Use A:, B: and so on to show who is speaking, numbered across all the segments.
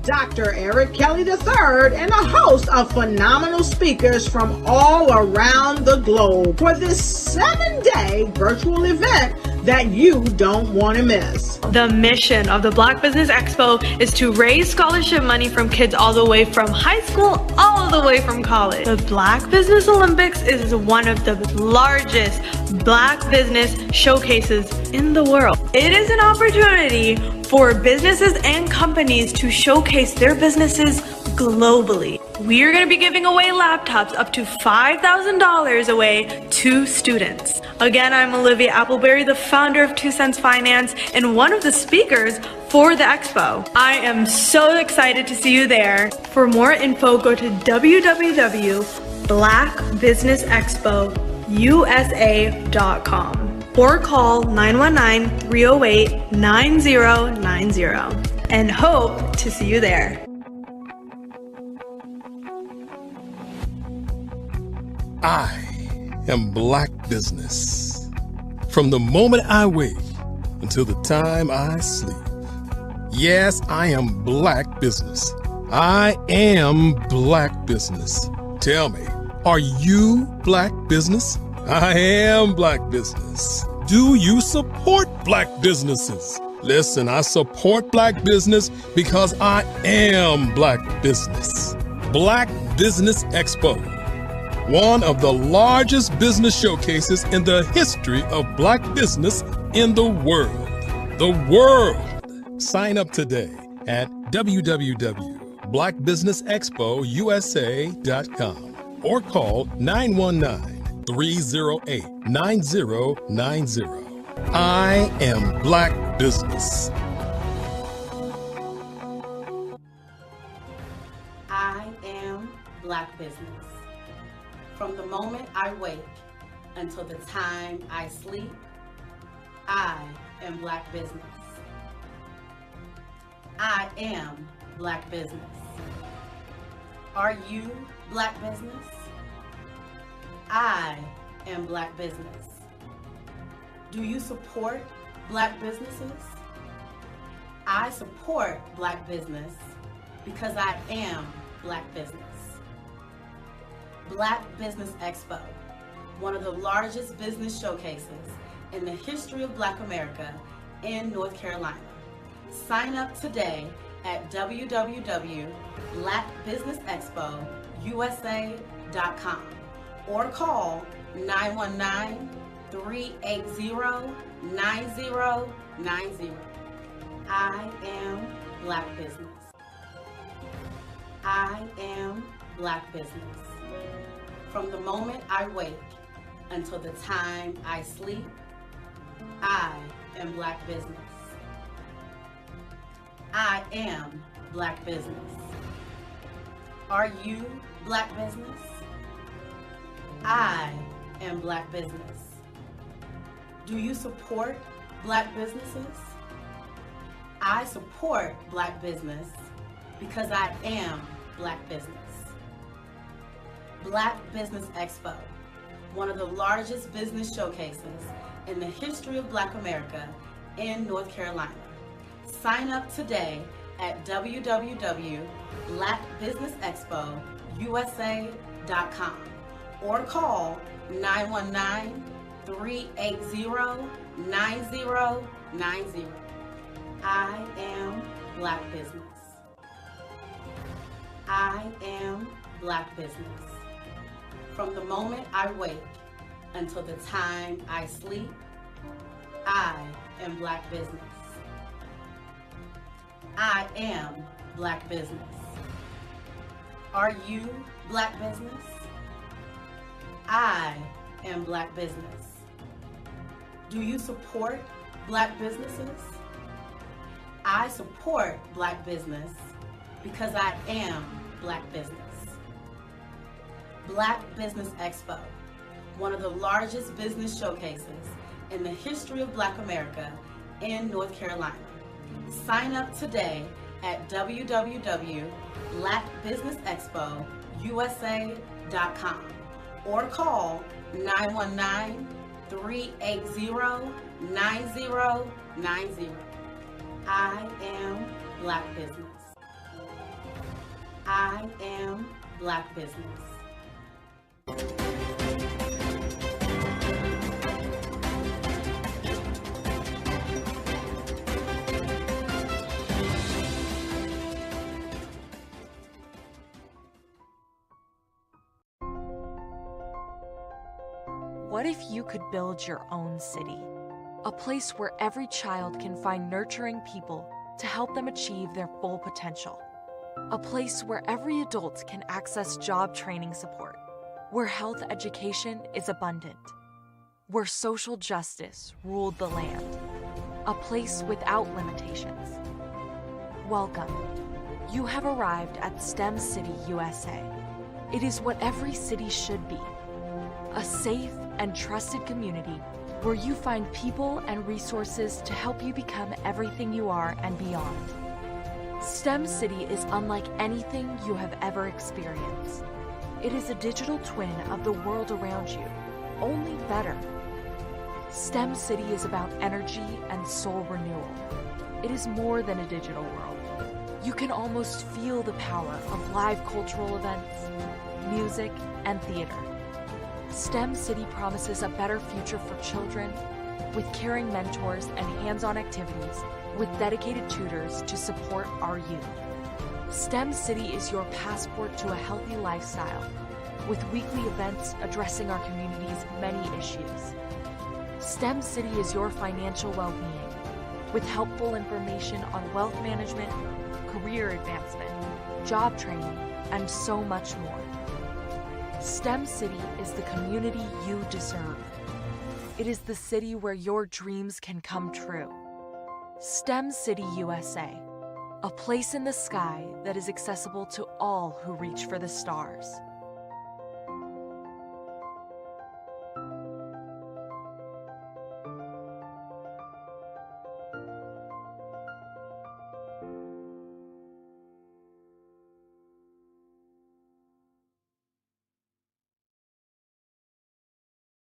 A: Dr. Eric Kelly III and a host of phenomenal speakers from all around the globe for this 7-day virtual event that you don't want to miss.
B: The mission of the Black Business Expo is to raise scholarship money from kids all the way from high school all the way from college. The Black Business Olympics is one of the largest Black business showcases in the world. It is an opportunity for businesses and companies to showcase their businesses globally. We are going to be giving away laptops up to $5,000 away to students. Again, I'm Olivia Appleberry, the founder of 2 Cents Finance and one of the speakers for the expo. I am so excited to see you there. For more info, go to www.blackbusinessexpousa.com or call 919-308-9090 and hope to see you there.
C: I am Black business. From the moment I wake until the time I sleep. Yes, I am Black business. I am Black business. Tell me, are you Black business? I am Black business. Do you support Black businesses? Listen, I support Black business because I am Black business. Black Business Expo, one of the largest business showcases in the history of Black business in the world. The world! Sign up today at www.blackbusinessexpousa.com or call 919-308-9090. I am Black business.
D: I am Black business. From the moment I wake until the time I sleep, I am Black business. I am Black business. Are you Black business? I am Black business. Do you support Black businesses? I support Black business because I am Black business. Black Business Expo, one of the largest business showcases in the history of Black America in North Carolina. Sign up today at www.blackbusinessexpousa.com or call 919-380-9090. I am Black business. I am Black business. From the moment I wake until the time I sleep, I am Black business. I am Black business. Are you Black business? I am Black business. Do you support Black businesses? I support Black business because I am Black business. Black Business Expo, one of the largest business showcases in the history of Black America in North Carolina. Sign up today at www.blackbusinessexpousa.com or call 919-380-9090. I am Black business. I am Black business. From the moment I wake until the time I sleep, I am Black business. I am Black business. Are you Black business? I am Black business. Do you support Black businesses? I support Black business because I am Black business. Black Business Expo, one of the largest business showcases in the history of Black America in North Carolina. Sign up today at www.blackbusinessexpousa.com or call 919-380-9090. I am Black business. I am Black business.
E: What if you could build your own city? A place where every child can find nurturing people to help them achieve their full potential. A place where every adult can access job training support. Where health education is abundant. Where social justice ruled the land. A place without limitations. Welcome. You have arrived at STEM City, USA. It is what every city should be. A safe and trusted community where you find people and resources to help you become everything you are and beyond. STEM City is unlike anything you have ever experienced. It is a digital twin of the world around you, only better. STEM City is about energy and soul renewal. It is more than a digital world. You can almost feel the power of live cultural events, music, and theater. STEM City promises a better future for children with caring mentors and hands-on activities with dedicated tutors to support our youth. STEM City is your passport to a healthy lifestyle with weekly events addressing our community's many issues. STEM City is your financial well-being with helpful information on wealth management, career advancement, job training, and so much more. STEM City is the community you deserve. It is the city where your dreams can come true. STEM City USA, a place in the sky that is accessible to all who reach for the stars.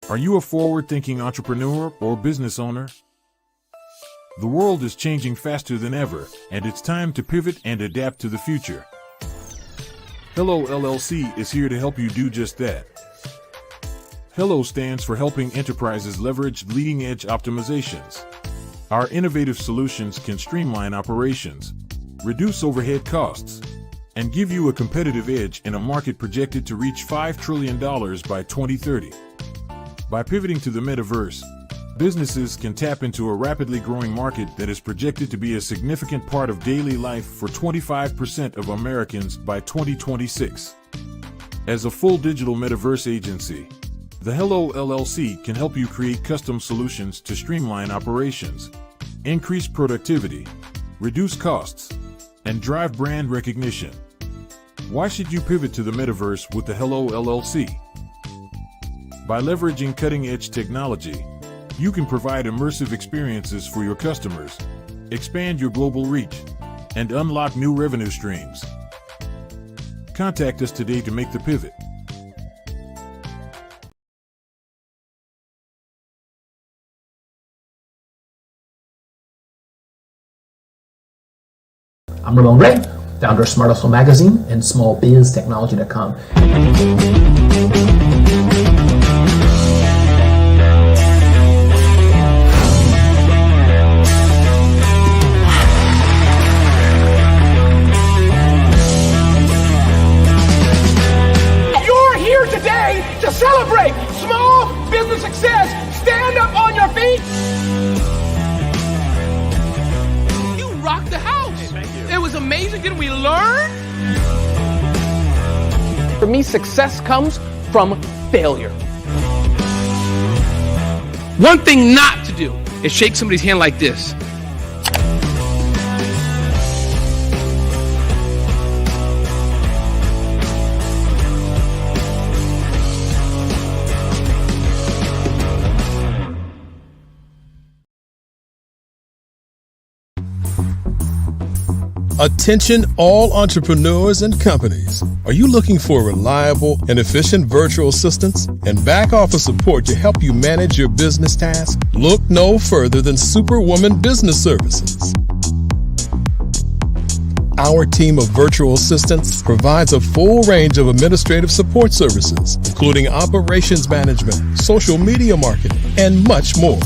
F: Are you a forward-thinking entrepreneur or business owner? The world is changing faster than ever, and it's time to pivot and adapt to the future. Hello LLC is here to help you do just that. Hello stands for helping enterprises leverage leading-edge optimizations. Our innovative solutions can streamline operations, reduce overhead costs, and give you a competitive edge in a market projected to reach $5 trillion by 2030. By pivoting to the metaverse, businesses can tap into a rapidly growing market that is projected to be a significant part of daily life for 25% of Americans by 2026. As a full digital metaverse agency, the Hello LLC can help you create custom solutions to streamline operations, increase productivity, reduce costs, and drive brand recognition. Why should you pivot to the metaverse with the Hello LLC? By leveraging cutting-edge technology, you can provide immersive experiences for your customers, expand your global reach, and unlock new revenue streams. Contact us today to make the pivot.
G: I'm Ramon Ray, founder of Smart Hustle Magazine and smallbiztechnology.com.
H: You're here today to celebrate small business success. Stand up on your feet. me, success comes from failure.
I: One thing not to do is shake somebody's hand like this.
C: Attention all entrepreneurs and companies. Are you looking for reliable and efficient virtual assistants and back office support to help you manage your business tasks? Look no further than Superwoman Business Services. Our team of virtual assistants provides a full range of administrative support services, including operations management, social media marketing, and much more.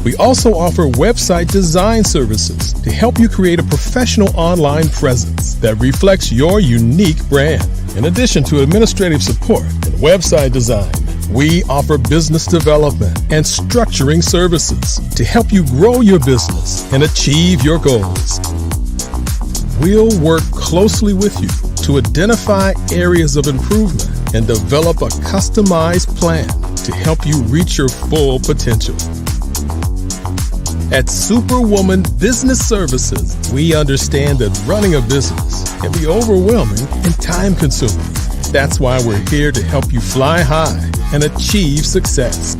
C: We also offer website design services to help you create a professional online presence that reflects your unique brand. In addition to administrative support and website design, we offer business development and structuring services to help you grow your business and achieve your goals. We'll work closely with you to identify areas of improvement and develop a customized plan to help you reach your full potential. At Superwoman Business Services, we understand that running a business can be overwhelming and time-consuming. That's why we're here to help you fly high and achieve success.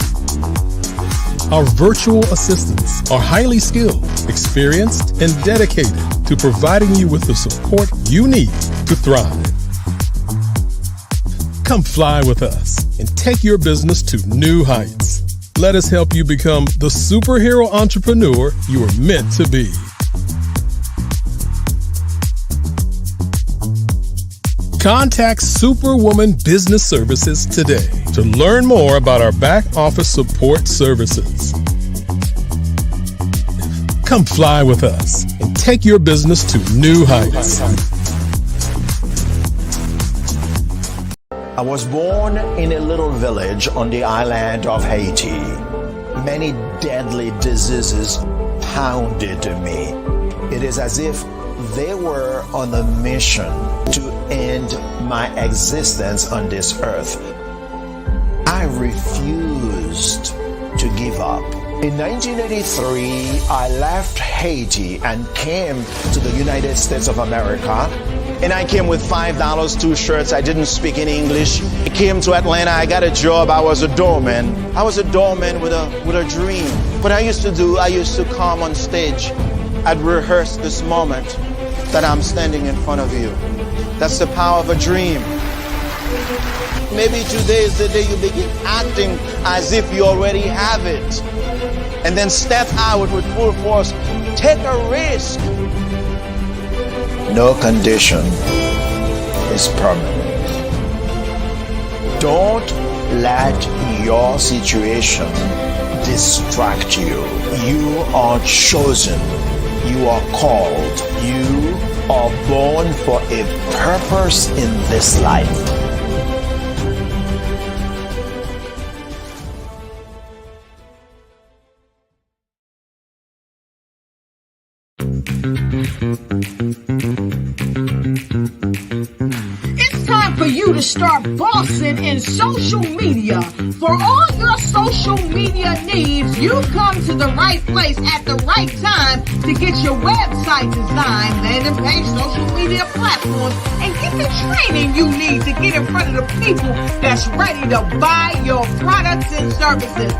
C: Our virtual assistants are highly skilled, experienced, and dedicated to providing you with the support you need to thrive. Come fly with us and take your business to new heights. Let us help you become the superhero entrepreneur you are meant to be. Contact Superwoman Business Services today to learn more about our back office support services. Come fly with us and take your business to new heights.
J: I was born in a little village on the island of Haiti. Many deadly diseases pounded me. It is as if they were on a mission to end my existence on this earth. I refused to give up. In 1983, I left Haiti and came to the United States of America. And I came with $5, 2 shirts. I didn't speak any English. I came to Atlanta. I got a job. I was a doorman. I was a doorman with a dream. What I used to come on stage. I'd rehearse this moment that I'm standing in front of you. That's the power of a dream. Maybe today is the day you begin acting as if you already have it. And then step out with full force. Take a risk. No condition is permanent. Don't let your situation distract you. You are chosen. You are called. You are born for a purpose in this life.
A: It's time for you to start bossing in social media. For all your social media needs, you've come to the right place at the right time to get your website designed, landing page, social media platforms, and get the training you need to get in front of the people that's ready to buy your products and services.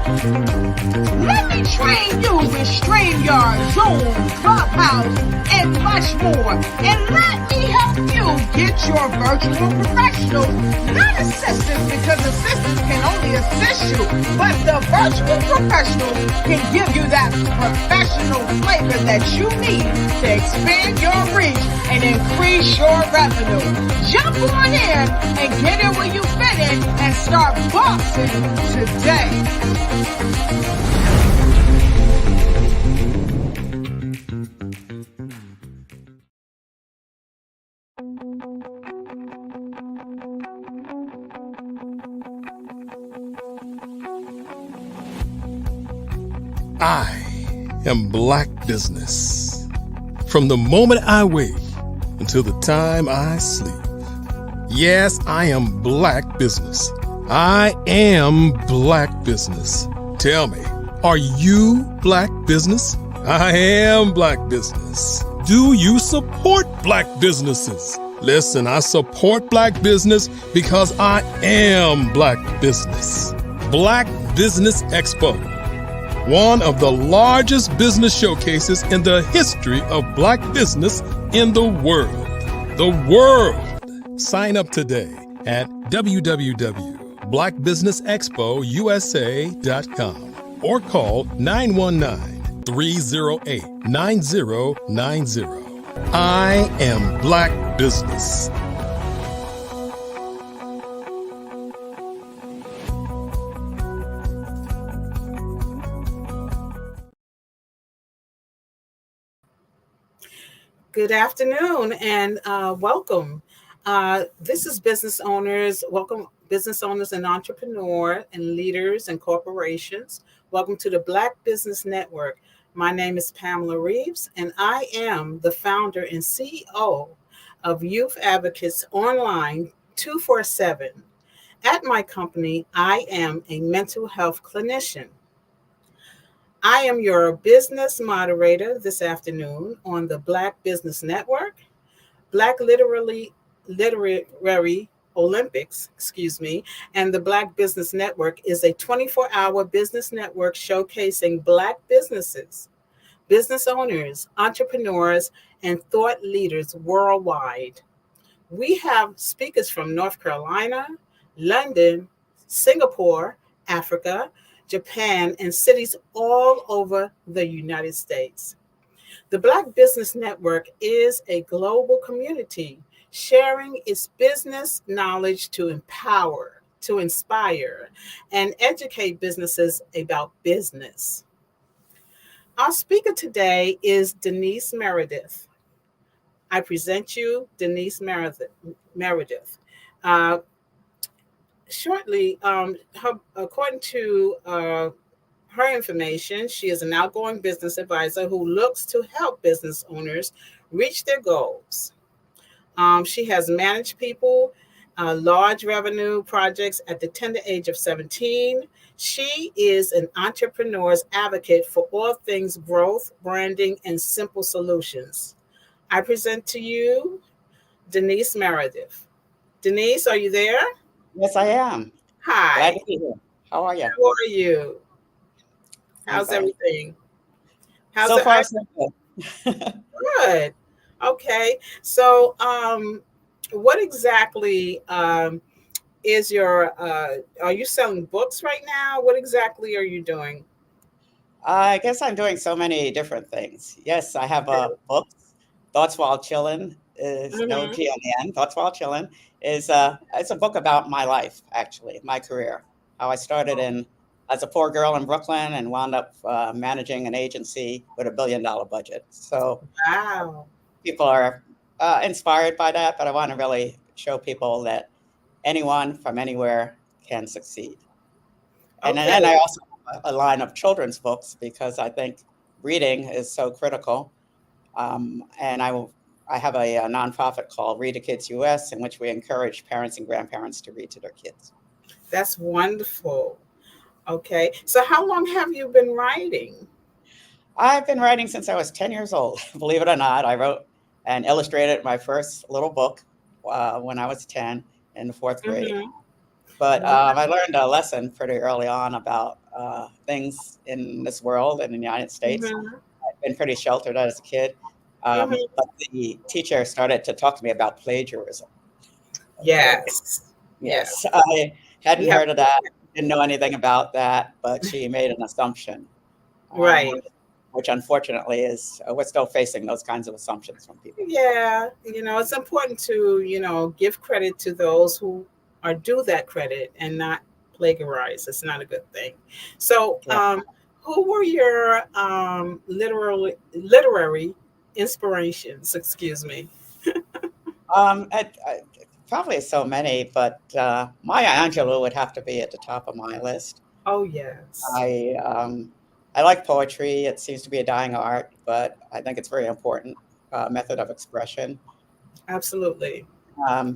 A: Let me train you with StreamYard, Zoom, Clubhouse, and much more. And let me help you get your virtual professionals, not assistants, because assistants can only assist you, but the virtual professionals can give you that professional flavor that you need to expand your reach and increase your revenue. Jump on in and get in where you fit in and start boxing today.
C: I am Black business. From the moment I wake until the time I sleep. Yes, I am Black business. I am Black business. Tell me, are you Black business? I am Black business. Do you support Black businesses? Listen, I support Black business because I am Black business. Black Business Expo, one of the largest business showcases in the history of Black business in the world. The world! Sign up today at www.blackbusinessexpousa.com or call 919-308-9090. I am Black business.
K: Good afternoon and welcome. This is business owners. Welcome, business owners and entrepreneurs and leaders and corporations. Welcome to the Black Business Network. My name is Pamela Reeves, and I am the founder and CEO of Youth Advocates Online 247. At my company, I am a mental health clinician. I am your business moderator this afternoon on the Black Business Network, Black Literary Olympics, and the Black Business Network is a 24-hour business network showcasing Black businesses, business owners, entrepreneurs, and thought leaders worldwide. We have speakers from North Carolina, London, Singapore, Africa, Japan, and cities all over the United States. The Black Business Network is a global community sharing its business knowledge to empower, to inspire, and educate businesses about business. Our speaker today is Denise Meredith. I present you Denise Meredith. Shortly, according to her information, she is an outgoing business advisor who looks to help business owners reach their goals. She has managed people, large revenue projects at the tender age of 17. She is an entrepreneur's advocate for all things growth, branding, and simple solutions. I present to you Denise Meredith. Denise, are you there?
L: Yes, I am.
K: Hi.
L: Glad to be here. How are you?
K: How are you? How's everything? How's
L: so far, so good.
K: Good. Okay. So, what exactly is your, are you selling books right now? What exactly are you doing?
L: I guess I'm doing so many different things. Yes, I have a book, Thoughts While Chillin', is no G on the end. Thoughts While Chillin' is it's a book about my life, actually, my career. How I started as a poor girl in Brooklyn and wound up managing an agency with $1 billion budget. So
K: wow,
L: people are inspired by that, but I want to really show people that anyone from anywhere can succeed. And then I also have a line of children's books because I think reading is so critical. And I have a nonprofit called Read to Kids US, in which we encourage parents and grandparents to read to their kids.
K: That's wonderful. Okay. So how long have you been writing?
L: I've been writing since I was 10 years old. Believe it or not, I wrote and illustrated my first little book when I was 10 in the fourth grade. But I learned a lesson pretty early on about things in this world and in the United States. I've been pretty sheltered as a kid. But the teacher started to talk to me about plagiarism.
K: Yes.
L: Yes. I hadn't heard of that, didn't know anything about that, but she made an assumption.
K: Right.
L: Which unfortunately is, we're still facing those kinds of assumptions from people.
K: Yeah. It's important to, give credit to those who are due that credit and not plagiarize. It's not a good thing. So who were your literary inspirations? Excuse me.
L: Probably so many, but Maya Angelou would have to be at the top of my list.
K: Oh, yes.
L: I like poetry. It seems to be a dying art, but I think it's very important method of expression.
K: Absolutely.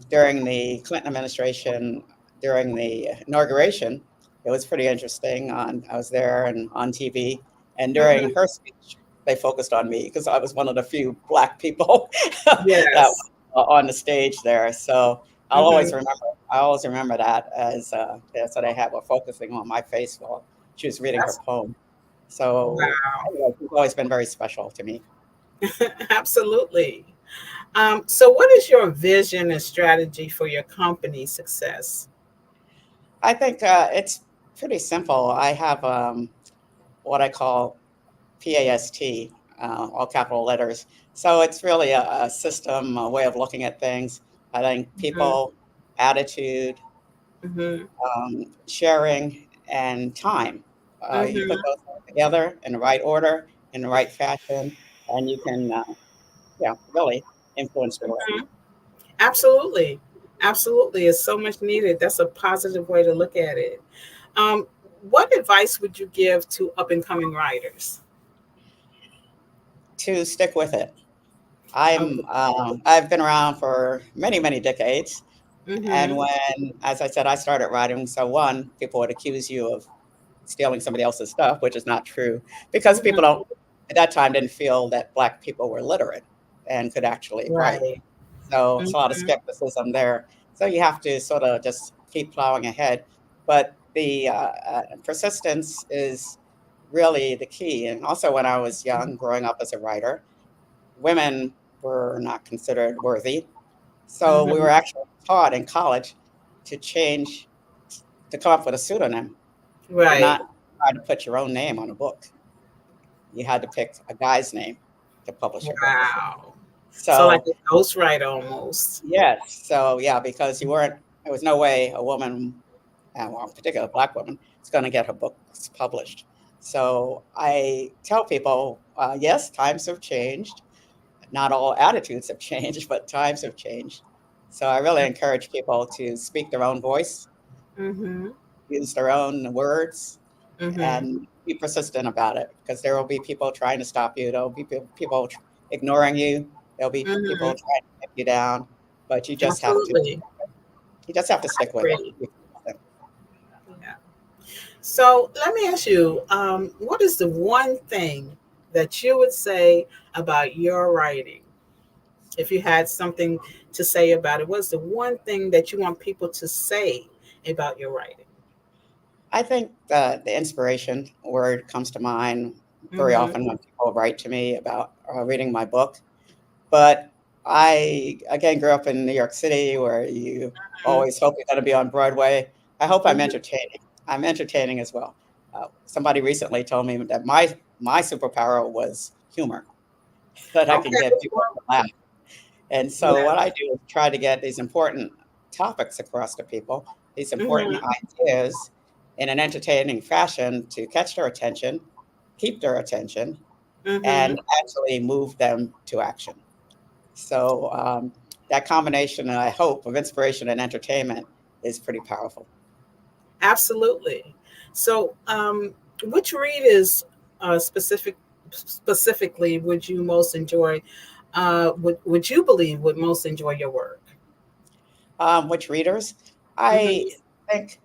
L: during the Clinton administration, during the inauguration, it was pretty interesting. I was there and on TV, and during her speech, they focused on me because I was one of the few Black people that
K: Yes.
L: was on the stage there. So I'll always remember. I always remember that as that's what they had were focusing on my face while she was reading her
K: That's
L: poem. So
K: wow.
L: anyway, it's always been very special to me.
K: Absolutely. So, what is your vision and strategy for your company's success?
L: I think it's pretty simple. I have what I call PAST, all capital letters. So it's really a system, a way of looking at things. I think
K: Mhm.
L: people, attitude,
K: Mhm.
L: sharing, and time. You put
K: Mhm.
L: those all together in the right order, in the right fashion, and you can, yeah, really influence the world.
K: Mhm. Absolutely. Absolutely. It's so much needed. That's a positive way to look at it. Um, what advice would you give to up and coming writers?
L: To stick with it.
K: Okay.
L: I've been around for many, many decades. And
K: Mhm.
L: when, as I said, I started writing, so one, people would accuse you of stealing somebody else's stuff, which is not true, because people
K: Mhm.
L: don't, at that time, didn't feel that Black people were literate and could actually write.
K: Right.
L: So it's a lot of
K: Mhm.
L: skepticism there. So you have to sort of just keep plowing ahead. But the persistence is really the key. And also, when I was young, growing up as a writer, women were not considered worthy. So we were
K: Mhm.
L: actually taught in college to change, to come up with a pseudonym. Did
K: Right.
L: not try to put your own name on a book. You had to pick a guy's name to publish your book.
K: Wow. So, like
L: So
K: a ghostwriter almost.
L: yes, so yeah, because you weren't, there was no way a woman, well, a particular Black woman, is going to get her books published. So I tell people, yes, times have changed. Not all attitudes have changed, but times have changed. So I really encourage people to speak their own voice,
K: Mhm.
L: use their own words,
K: Mhm.
L: and be persistent about it because there will be people trying to stop you. There'll be people ignoring you. There'll be people
K: Mhm.
L: trying to get you down, but
K: Absolutely.
L: you just have to stick with
K: Great.
L: it.
K: Yeah. So let me ask you, what is the one thing that you would say about your writing? If you had something to say about it, what's the one thing that you want people to say about your writing?
L: I think the inspiration word comes to mind very
K: Mm-hmm.
L: often when people write to me about reading my book. But I, again, grew up in New York City where you always hope you're going to be on Broadway. I hope I'm
K: Mm-hmm.
L: entertaining. I'm entertaining as well. Somebody recently told me that my superpower was humor, that I can
K: Okay.
L: get people to laugh. And so
K: Yeah.
L: what I do is try to get these important topics across to people, these important
K: Mm-hmm.
L: ideas in an entertaining fashion to catch their attention, keep their attention,
K: Mm-hmm.
L: and actually move them to action. So that combination, I hope, of inspiration and entertainment is pretty powerful.
K: Absolutely. So, which readers specifically would you most enjoy? Would you believe would most enjoy your work?
L: Which readers?
K: Mm-hmm.
L: I think,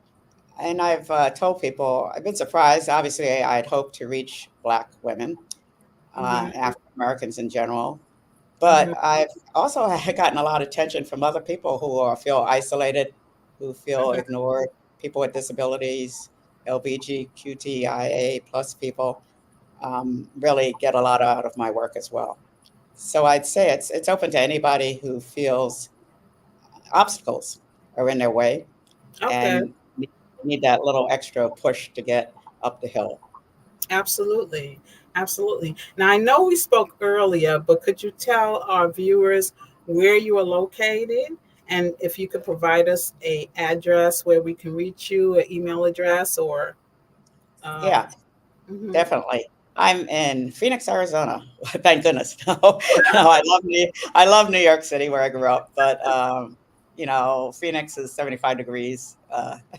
L: and I've told people, I've been surprised. Obviously, I'd hoped to reach Black women,
K: Mm-hmm.
L: African Americans in general.
K: Mm-hmm.
L: But I've also gotten a lot of attention from other people who feel isolated, who feel ignored, people with disabilities, LGBTQIA plus people really get a lot out of my work as well. So I'd say it's open to anybody who feels obstacles are in their way
K: Okay.
L: and need that little extra push to get up the hill.
K: Absolutely. Absolutely. Now, I know we spoke earlier, but could you tell our viewers where you are located? And if you could provide us a address where we can reach you, an email address, or
L: Yeah,
K: mhm.
L: definitely. I'm in Phoenix, Arizona. Thank goodness. No, no, I love New York City where I grew up, but Phoenix is 75 degrees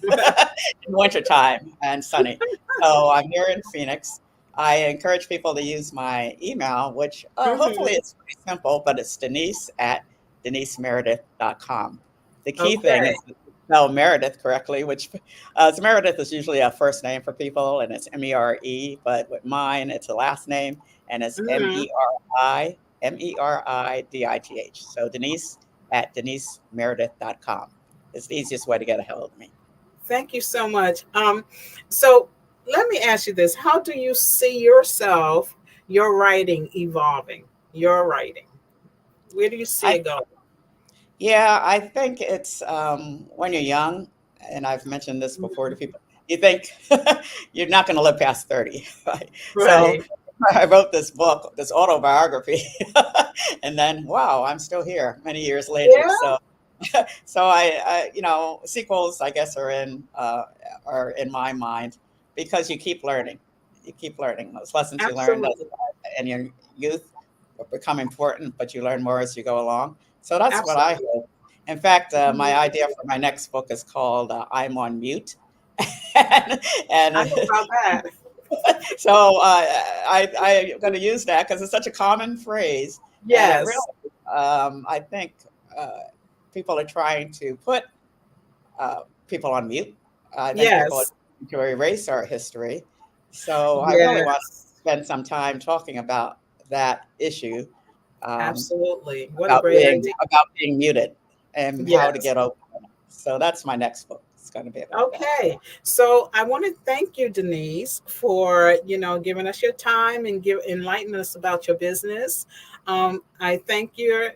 L: in wintertime and sunny. So I'm here in Phoenix. I encourage people to use my email, which hopefully
K: Mhm.
L: it's pretty simple, but it's Denise at denisemeredith.com. The key thing is to spell Meredith correctly, which Meredith is usually a first name for people, and it's M-E-R-E, but with mine, it's a last name, and it's M-E-R-I-D-I-T-H. So Denise at denisemeredith.com. It's the easiest way to get a hold of me.
K: Thank you so much. So let me ask you this. How do you see yourself, your writing evolving, your writing? Where do you see it going?
L: Yeah, I think it's when you're young, and I've mentioned this before to people, you think you're not going to live past 30. Right? So I wrote this book, this autobiography, and then, wow, I'm still here many years later. Yeah. So I sequels, I guess, are in my mind because you keep learning. You keep learning. Those lessons you learned in your youth become important, but you learn more as you go along. So that's what I hope. In fact, my idea for my next book is called I'm on Mute. and
K: I know about that.
L: So I'm going to use that because it's such a common phrase.
K: Yes.
L: Really, I think people are trying to put people on mute. I think people are trying to erase our history. So I really want to spend some time talking about that issue.
K: Absolutely. What a great idea.
L: About being muted and how to get over it. So that's my next book. It's going to be about that.
K: So I want to thank you, Denise, for giving us your time and enlightening us about your business. I thank you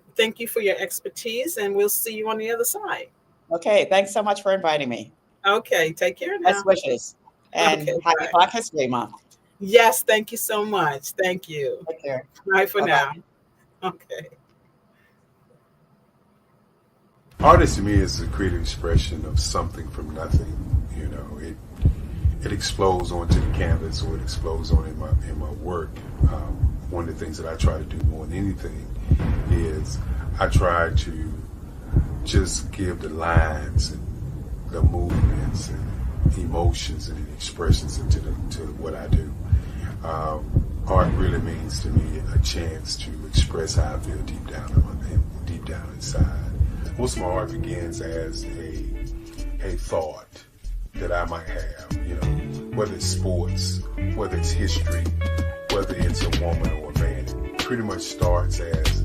K: for your expertise, and we'll see you on the other side.
L: Okay, thanks so much for inviting me.
K: Okay, take care now.
L: Best wishes, and happy Black History Month.
K: Yes, thank you so much. Thank you.
L: Take care.
K: Bye for now. Okay.
C: Art to me is a creative expression of something from nothing. It explodes onto the canvas, or it explodes on in my work. One of the things that I try to do more than anything is I try to just give the lines and the movements and emotions and expressions into what I do. Art really means to me a chance to express how I feel deep down inside. Most of my art begins as a thought that I might have, whether it's sports, whether it's history, whether it's a woman or a man. It pretty much starts as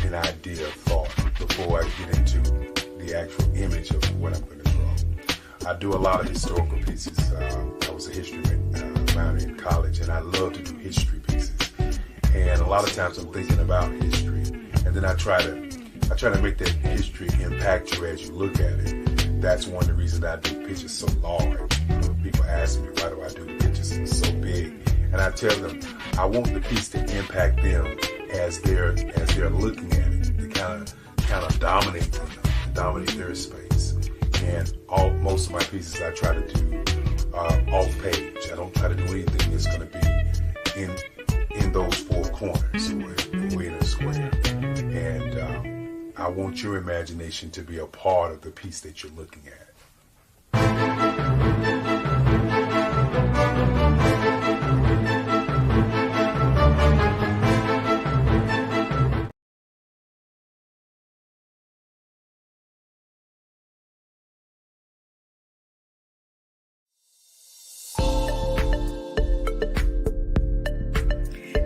C: an idea of thought before I get into the actual image of what I'm going to draw. I do a lot of historical pieces. I was a history minor in college, and I love to do history pieces. And a lot of times I'm thinking about history, and then I try to make that history impact you as you look at it. That's one of the reasons I do pictures so large. People ask me, why do I do pictures so big? And I tell them, I want the piece to impact them as they're looking at it, to kind of dominate them, dominate their space. And most of my pieces I try to do off page. I don't try to do anything that's going to be in those four corners or in a square. And I want your imagination to be a part of the piece that you're looking at.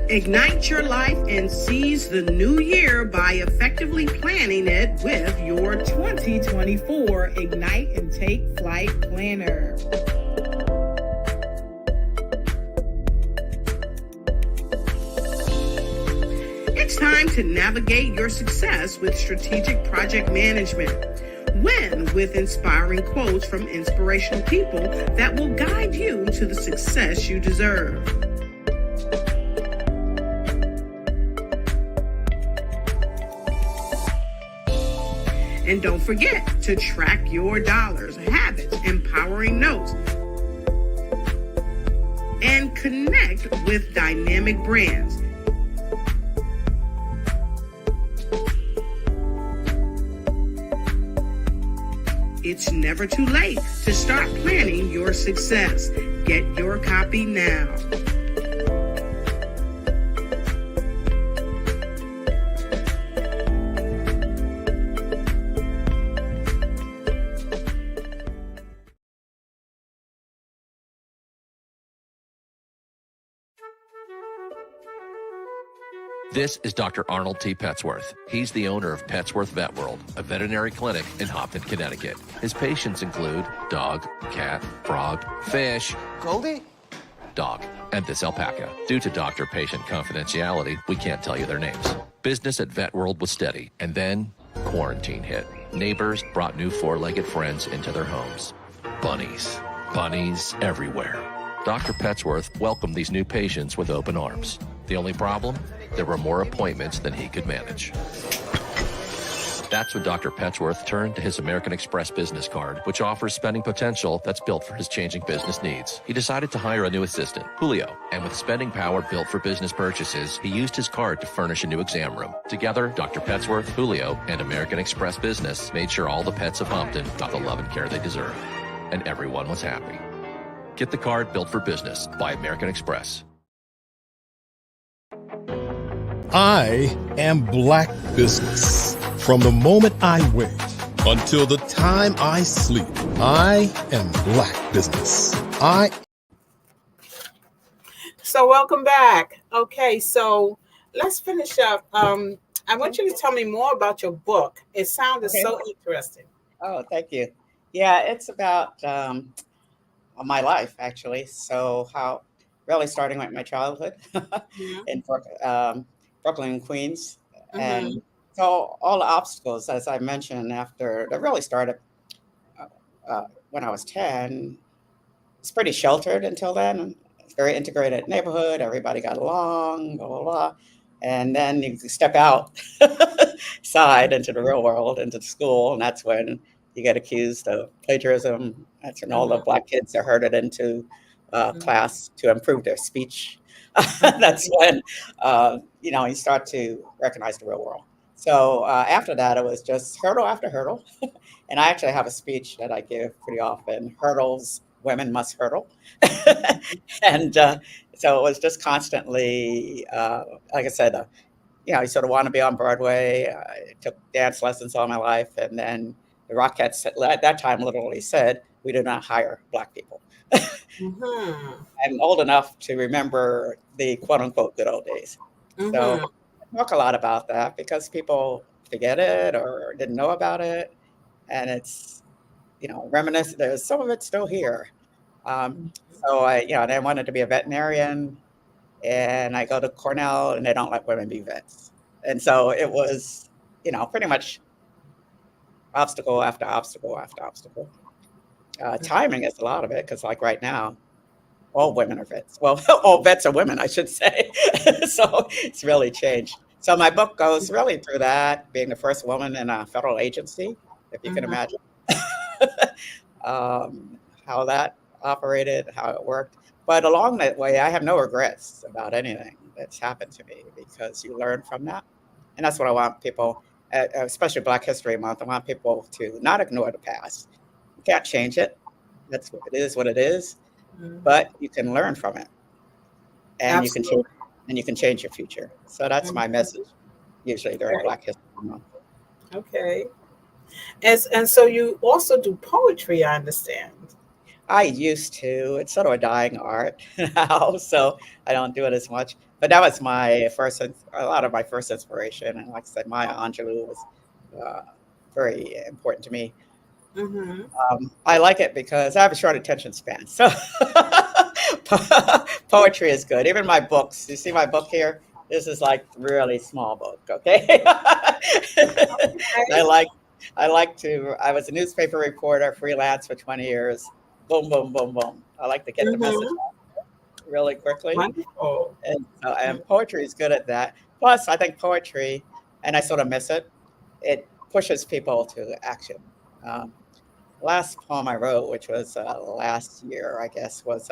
A: Ignite your life and seize the new year by effectively planning it with your 2024 Ignite and Take Flight Planner. It's time to navigate your success with strategic project management. Win with inspiring quotes from inspirational people that will guide you to the success you deserve. And don't forget to track your dollars, habits, empowering notes, and connect with dynamic brands. It's never too late to start planning your success. Get your copy now.
M: This is Dr. Arnold T. Petsworth. He's the owner of Petsworth Vet World, a veterinary clinic in Hopton, Connecticut. His patients include dog, cat, frog, fish,
N: Goldie,
M: dog, and this alpaca. Due to doctor-patient confidentiality, we can't tell you their names. Business at Vet World was steady, and then quarantine hit. Neighbors brought new four-legged friends into their homes. Bunnies. Bunnies everywhere. Dr. Petsworth welcomed these new patients with open arms. The only problem? There were more appointments than he could manage. That's when Dr. Petsworth turned to his American Express business card, which offers spending potential that's built for his changing business needs. He decided to hire a new assistant, Julio, and with spending power built for business purchases, he used his card to furnish a new exam room. Together, Dr. Petsworth, Julio, and American Express Business made sure all the pets of Hopton got the love and care they deserve. And everyone was happy. Get the card built for business by American Express.
C: I am Black business. From the moment I wake until the time I sleep, I am Black business.
K: So welcome back. Okay, so let's finish up. I want you to tell me more about your book. It sounded so interesting.
L: Oh, thank you. Yeah, it's about my life, actually. So how really starting with my childhood in Brooklyn, Queens. And so all the obstacles, as I mentioned, after that really started when I was 10. It's pretty sheltered until then. It's a very integrated neighborhood. Everybody got along, blah, blah, blah. And then you step outside into the real world, into the school, and that's when you get accused of plagiarism. That's when all the Black kids are herded into class to improve their speech. That's when, you start to recognize the real world. So after that, it was just hurdle after hurdle. And I actually have a speech that I give pretty often, hurdles women must hurdle. And so it was just constantly, like I said, you sort of want to be on Broadway. I took dance lessons all my life. And then the Rockettes at that time literally said, we do not hire Black people. I'm old enough to remember the quote unquote good old days. So I talk a lot about that because people forget it or didn't know about it. And it's, reminiscent. There's some of it still here. So I wanted to be a veterinarian, and I go to Cornell and they don't let women be vets. And so it was, pretty much obstacle after obstacle after obstacle. Timing is a lot of it, because like right now, all women are vets. Well, all vets are women, I should say. So it's really changed. So my book goes really through that, being the first woman in a federal agency, if you can imagine, how that operated, how it worked. But along that way, I have no regrets about anything that's happened to me, because you learn from that. And that's what I want people, especially Black History Month, I want people to not ignore the past. You can't change it. That's what it is. But you can learn from it, and you can change your future. So that's my message, usually during Black History Month.
K: Okay. And so you also do poetry, I understand.
L: I used to. It's sort of a dying art now, so I don't do it as much. But that was a lot of my first inspiration. And like I said, Maya Angelou was very important to me. I like it because I have a short attention span. So poetry is good. Even my books. You see my book here? This is like really small book, okay? I was a newspaper reporter, freelance for 20 years. Boom, boom, boom, boom. I like to get the message out really quickly.
K: Wonderful.
L: And poetry is good at that. Plus, I think poetry, and I sort of miss it, it pushes people to action. Last poem I wrote, which was last year, I guess, was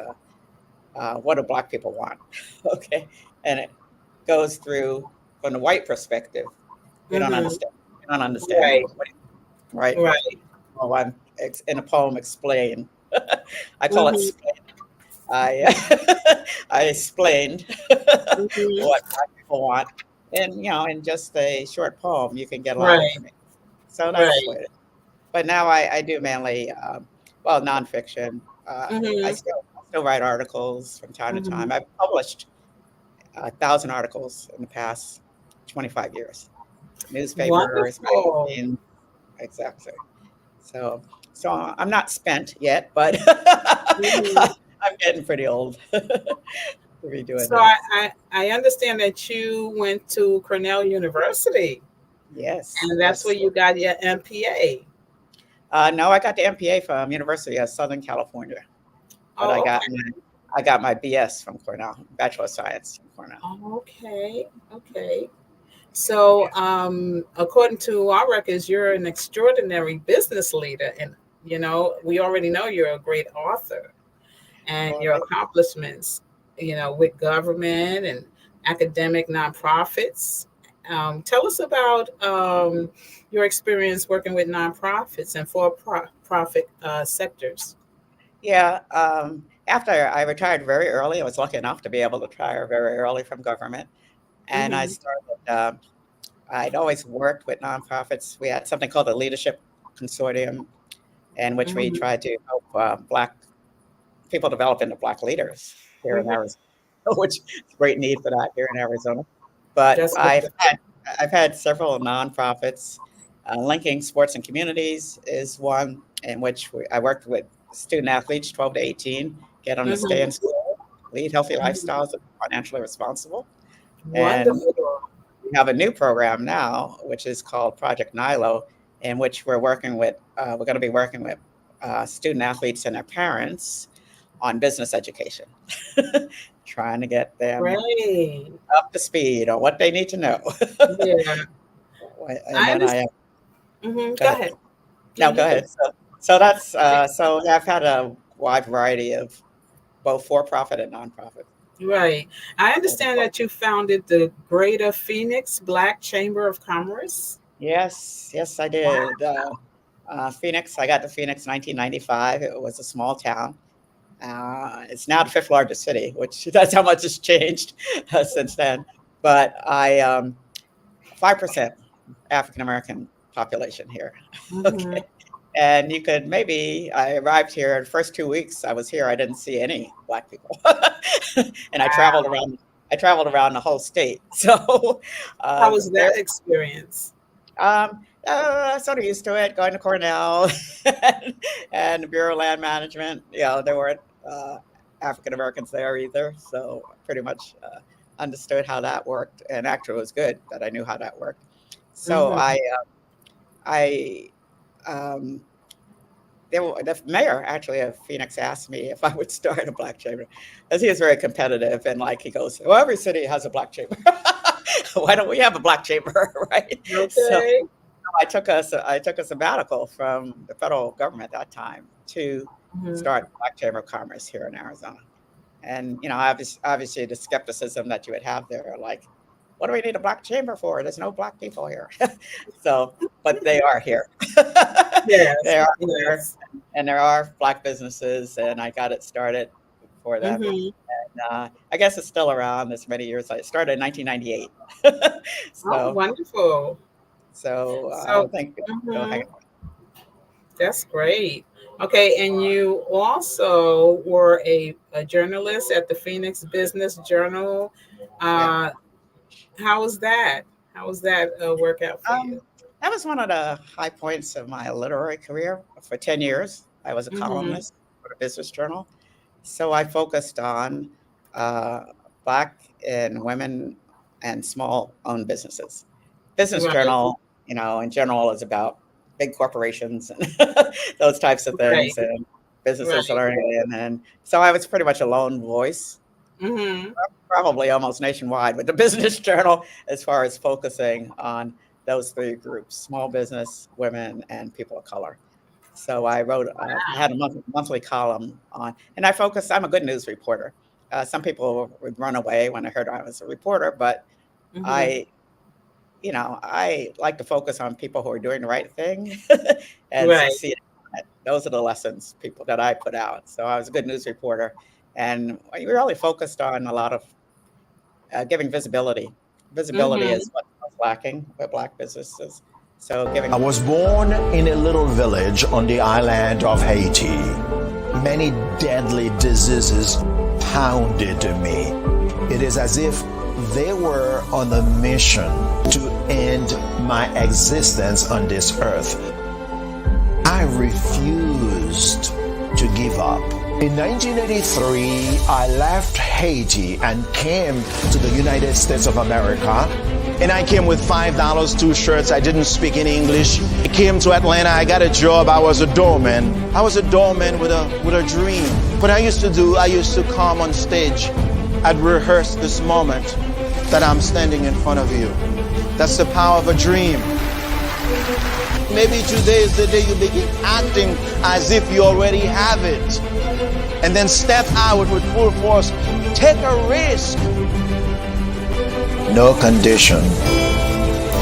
L: what do Black people want? Okay. And it goes through from the white perspective. We don't understand. We don't understand. Right. Well, I'm in a poem explain. I call it explain. I explained what Black people want. And, in just a short poem, you can get a lot of information. So that's what it is. But now I do mainly, nonfiction. I still write articles from time to time. I've published 1,000 articles in the past 25 years. Newspapers,
K: Wonderful.
L: magazines, exactly. So I'm not spent yet, but I'm getting pretty old to be doing
K: So
L: that.
K: I understand that you went to Cornell University,
L: Yes.
K: and that's where
L: Yes.
K: you got your MPA.
L: No, I got the MPA from University of Southern California, but
K: Oh,
L: I got my BS from Cornell, Bachelor of Science from Cornell.
K: okay. So, according to our records, you're an extraordinary business leader, and we already know you're a great author, and
L: Well,
K: your accomplishments, with government and academic nonprofits. Tell us about your experience working with nonprofits and for-profit sectors.
L: Yeah. After I retired very early, I was lucky enough to be able to retire very early from government. And I started, I'd always worked with nonprofits. We had something called the Leadership Consortium, in which we tried to help Black people develop into Black leaders here in Arizona, which is a great need for that here in Arizona. But I've had several nonprofits. Linking Sports and Communities is one in which I worked with student athletes, 12 to 18, get them to stay in school, lead healthy lifestyles, and be financially responsible.
K: Wonderful.
L: And we have a new program now, which is called Project Nilo, in which we're going to be working with student athletes and their parents on business education, trying to get them up to speed on what they need to know.
K: Yeah.
L: And then
K: go ahead.
L: No, go ahead. So that's so I've had a wide variety of both for-profit and nonprofit.
K: Right. I understand that you founded the Greater Phoenix Black Chamber of Commerce.
L: Yes, I did. Phoenix, I got to Phoenix in 1995. It was a small town. It's now the 5th largest city, which that's how much has changed since then. But 5% African American population here. Okay. And you could I arrived here, the first 2 weeks I was here, I didn't see any Black people. And I traveled around the whole state. So
K: how was that experience?
L: Sort of used to it, going to Cornell and the Bureau of Land Management. There weren't African Americans there either. So I pretty much understood how that worked. And actually it was good that I knew how that worked. So the mayor actually of Phoenix asked me if I would start a Black chamber, because he is very competitive, and he goes, well, every city has a Black chamber. Why don't we have a Black chamber, right?
K: Okay.
L: So I took a sabbatical from the federal government at that time to start Black Chamber of Commerce here in Arizona. And obviously the skepticism that you would have there, what do we need a Black chamber for? There's no Black people here. But they are here.
K: Yes,
L: they are here, and there are Black businesses, and I got it started for them. And I guess it's still around this many years. I started in 1998.
K: Oh, wonderful.
L: So I think
K: that's great. Okay, and you also were a journalist at the Phoenix Business Journal. How was that? How was that work out for you?
L: That was one of the high points of my literary career. For 10 years, I was a columnist for the Business Journal. So I focused on Black and women and small-owned businesses. Business Journal, in general, is about big corporations and those types of things, and businesses learning. And so I was pretty much a lone voice, probably almost nationwide, with the Business Journal as far as focusing on those three groups: small business, women, and people of color. So I had a monthly column on, and I'm a good news reporter. Some people would run away when I heard I was a reporter, but I like to focus on people who are doing the right thing and succeeding. Those are the lessons that I put out. So I was a good news reporter, and we really focused on a lot of giving visibility. Visibility is what's lacking with Black businesses. So I
J: was born in a little village on the island of Haiti. Many deadly diseases pounded me. It is as if they were on a mission to end my existence on this earth. I refused to give up. In 1983, I left Haiti and came to the United States of America. And I came with $5, 2 shirts. I didn't speak any English. I came to Atlanta. I got a job. I was a doorman. I was a doorman with a dream. What I used to come on stage. I'd rehearse this moment that I'm standing in front of you. That's the power of a dream. Maybe today is the day you begin acting as if you already have it. And then step out with full force. Take a risk. No condition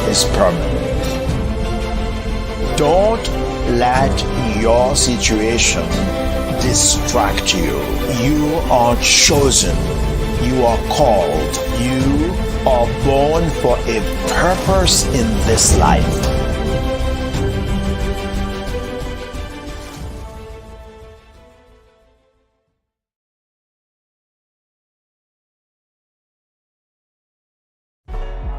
J: is permanent. Don't let your situation distract you. You are chosen. You are called. You are born for a purpose in this life.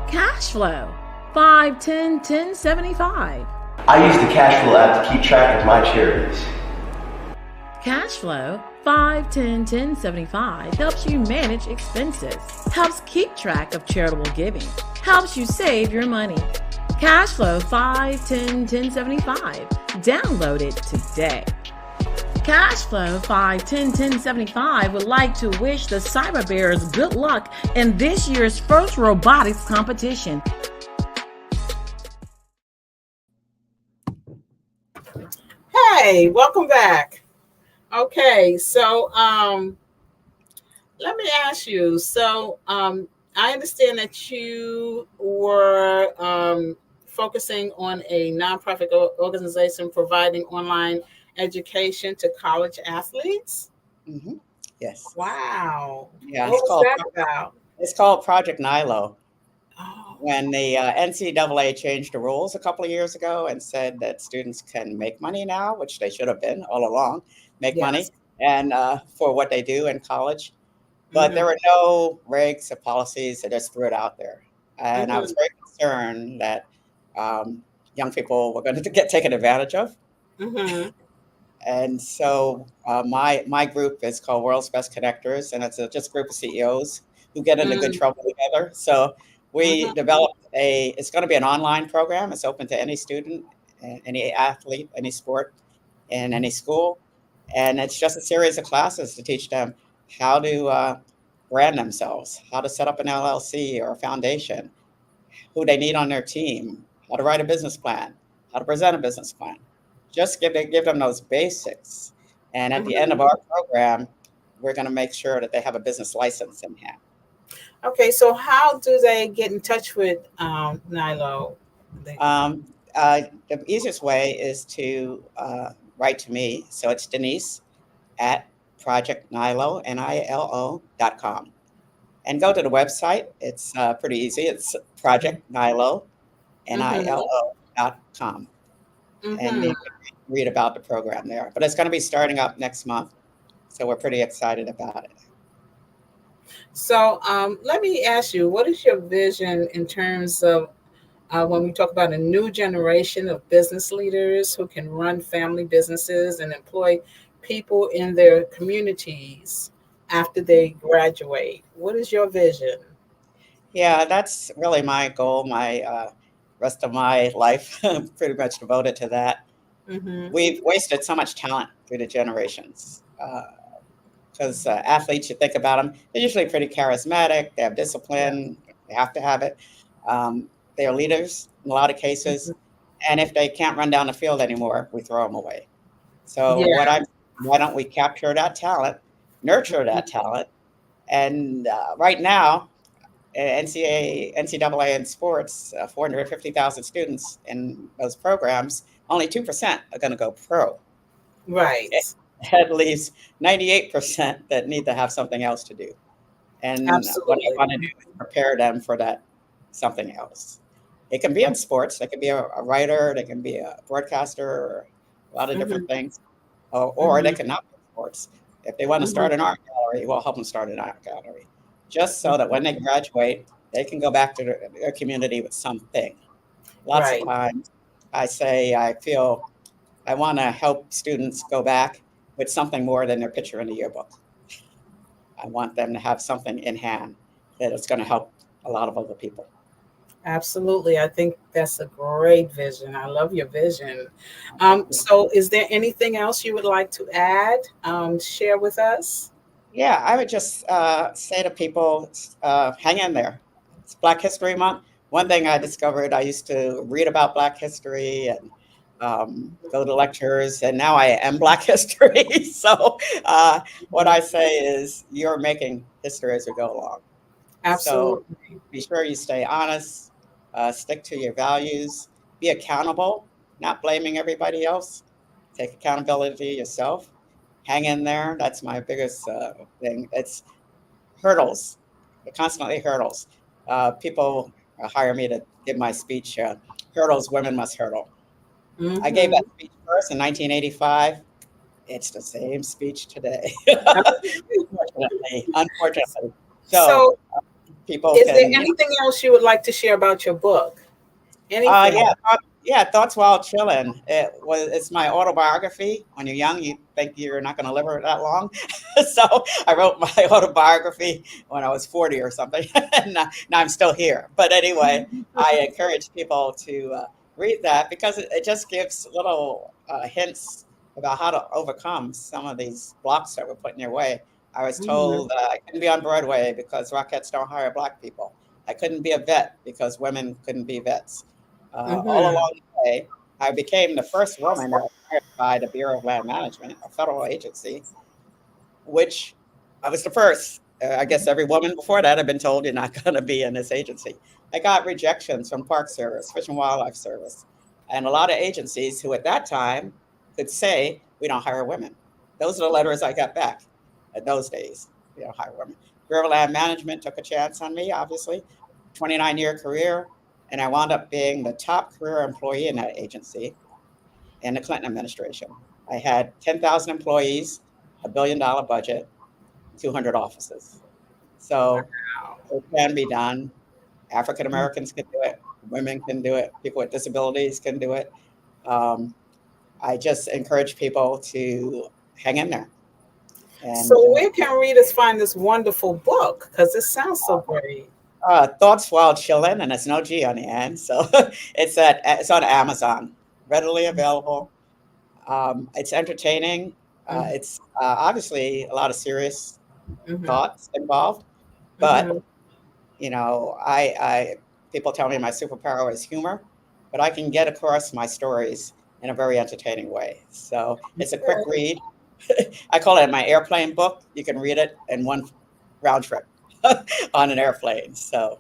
N: Cash flow 5, 10, 10, 75.
O: I use the cash flow app to keep track of my charities.
N: Cash flow 5, 10, 10, 75 helps you manage expenses, helps keep track of charitable giving, helps you save your money. Cash flow 5, 10, 10, 75. Download it today. Cashflow 5, 10, 10, 75 would like to wish the Cyber Bears good luck in this year's first robotics competition.
K: Hey, welcome back. Okay, so let me ask you. So I understand that you were focusing on a nonprofit organization providing online education to college athletes.
L: Mm-hmm. Yes.
K: Wow.
L: Yeah.
K: What was that about?
L: It's called Project Nilo. Oh. When the NCAA changed the rules a couple of years ago and said that students can make money now, which they should have been all along, make money and for what they do in college. But there were no regs or policies. They just threw it out there. And I was very concerned that young people were going to get taken advantage of. And so my group is called World's Best Connectors, and it's just a group of CEOs who get into good trouble together. So we developed it's going to be an online program. It's open to any student, any athlete, any sport, in any school. And it's just a series of classes to teach them how to brand themselves, how to set up an LLC or a foundation, who they need on their team, how to write a business plan, how to present a business plan. Just give them those basics. And at the end of our program, we're going to make sure that they have a business license in hand.
K: Okay, so how do they get in touch with Nilo?
L: The easiest way is to write to me. So it's Denise at projectnilo, NILO.com. And go to the website. It's pretty easy. It's projectnilo, NILO.com. And you can read about the program there. But it's going to be starting up next month. So we're pretty excited about it.
K: So let me ask you, what is your vision in terms of when we talk about a new generation of business leaders who can run family businesses and employ people in their communities after they graduate? What is your vision?
L: Yeah, that's really my goal. My rest of my life pretty much devoted to that. We've wasted so much talent through the generations. Because athletes, you think about them, they're usually pretty charismatic. They have discipline. They have to have it. They are leaders in a lot of cases. And if they can't run down the field anymore, we throw them away. So why don't we capture that talent, nurture that talent? And right now, NCAA in sports, 450,000 students in those programs, only 2% are going to go pro.
K: Right.
L: At least 98% that need to have something else to do. And what I want to do is prepare them for that something else. It can be in sports. They can be a writer. They can be a broadcaster, or a lot of different things. Or they can not be in sports. If they want to start an art gallery, we'll help them start an art gallery. Just so that when they graduate, they can go back to their community with something. Lots
K: Right.
L: of times I say I feel I want to help students go back with something more than their picture in the yearbook. I want them to have something in hand that is going to help a lot of other people.
K: Absolutely. I think that's a great vision. I love your vision. So is there anything else you would like to add, share with us?
L: Yeah, I would just say to people, hang in there. It's Black History Month. One thing I discovered, I used to read about Black history and go to lectures, and now I am Black history. So what I say is you're making history as we go along. So
K: Absolutely.
L: be sure you stay honest, stick to your values, be accountable, not blaming everybody else. Take accountability yourself. Hang in there. That's my biggest thing. It's hurdles, constantly hurdles. People hire me to give my speech, Hurdles Women Must Hurdle. I gave that speech first in 1985. It's the same speech today, unfortunately.
K: So
L: People
K: is there
L: can.
K: anything else you would like to share about your book? Anything?
L: Thoughts while chilling. It's my autobiography. When you're young, you think you're not going to live that long, so I wrote my autobiography when I was 40 or something, and now I'm still here. But anyway, I encourage people to read that because it just gives little hints about how to overcome some of these blocks that were put in your way. I was told I couldn't be on Broadway because Rockettes don't hire Black people. I couldn't be a vet because women couldn't be vets. All along the way, I became the first woman that was hired by the Bureau of Land Management, a federal agency, which I was the first. I guess every woman before that had been told you're not going to be in this agency. I got rejections from Park Service, Fish and Wildlife Service, and a lot of agencies who at that time could say, we don't hire women. Those are the letters I got back at those days. We don't hire women. Bureau of Land Management took a chance on me, obviously. 29-year career. And I wound up being the top career employee in that agency in the Clinton administration. I had 10,000 employees, $1 billion budget, 200 offices. So it can be done. African Americans can do it. Women can do it. People with disabilities can do it. I just encourage people to hang in there.
K: So where can readers find this wonderful book? Because it sounds so great.
L: Thoughts While Chillin', and it's no G on the end. So it's on Amazon, readily available. It's entertaining. It's obviously a lot of serious thoughts involved, but I people tell me my superpower is humor, but I can get across my stories in a very entertaining way. So it's a quick read. I call it my airplane book. You can read it in one round trip on an airplane. So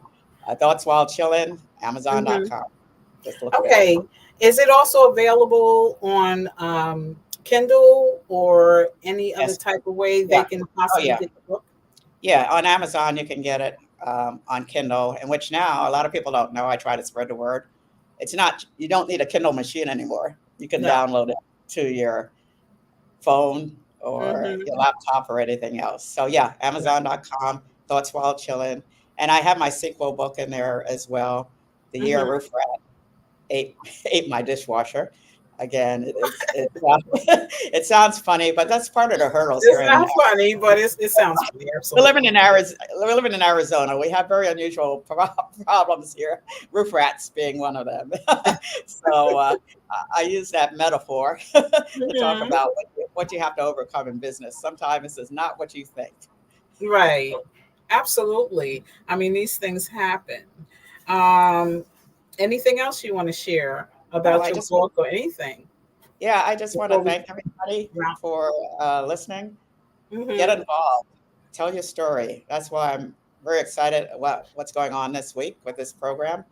L: Thoughts While Chillin', Amazon.com.
K: Okay. Is it also available on Kindle or any other type of way they can possibly get the book?
L: Yeah, on Amazon you can get it on Kindle, in which now a lot of people don't know. I try to spread the word. It's not, you don't need a Kindle machine anymore. You can download it to your phone or your laptop or anything else. So yeah, Amazon.com, Thoughts While Chillin'. And I have my sequel book in there as well, The Year a Roof Rat ate my dishwasher. Again, it sounds funny, but that's part of the hurdles.
K: It's not funny, but it sounds funny. Absolutely.
L: We're living in Arizona. We have very unusual problems here. Roof rats being one of them. So I use that metaphor to talk about what you have to overcome in business. Sometimes it's not what you think.
K: Right. Absolutely. I mean, these things happen. Anything else you want to share about your book or anything?
L: Yeah, I just want to thank everybody for listening. Get involved. Tell your story. That's why I'm very excited about what's going on this week with this program.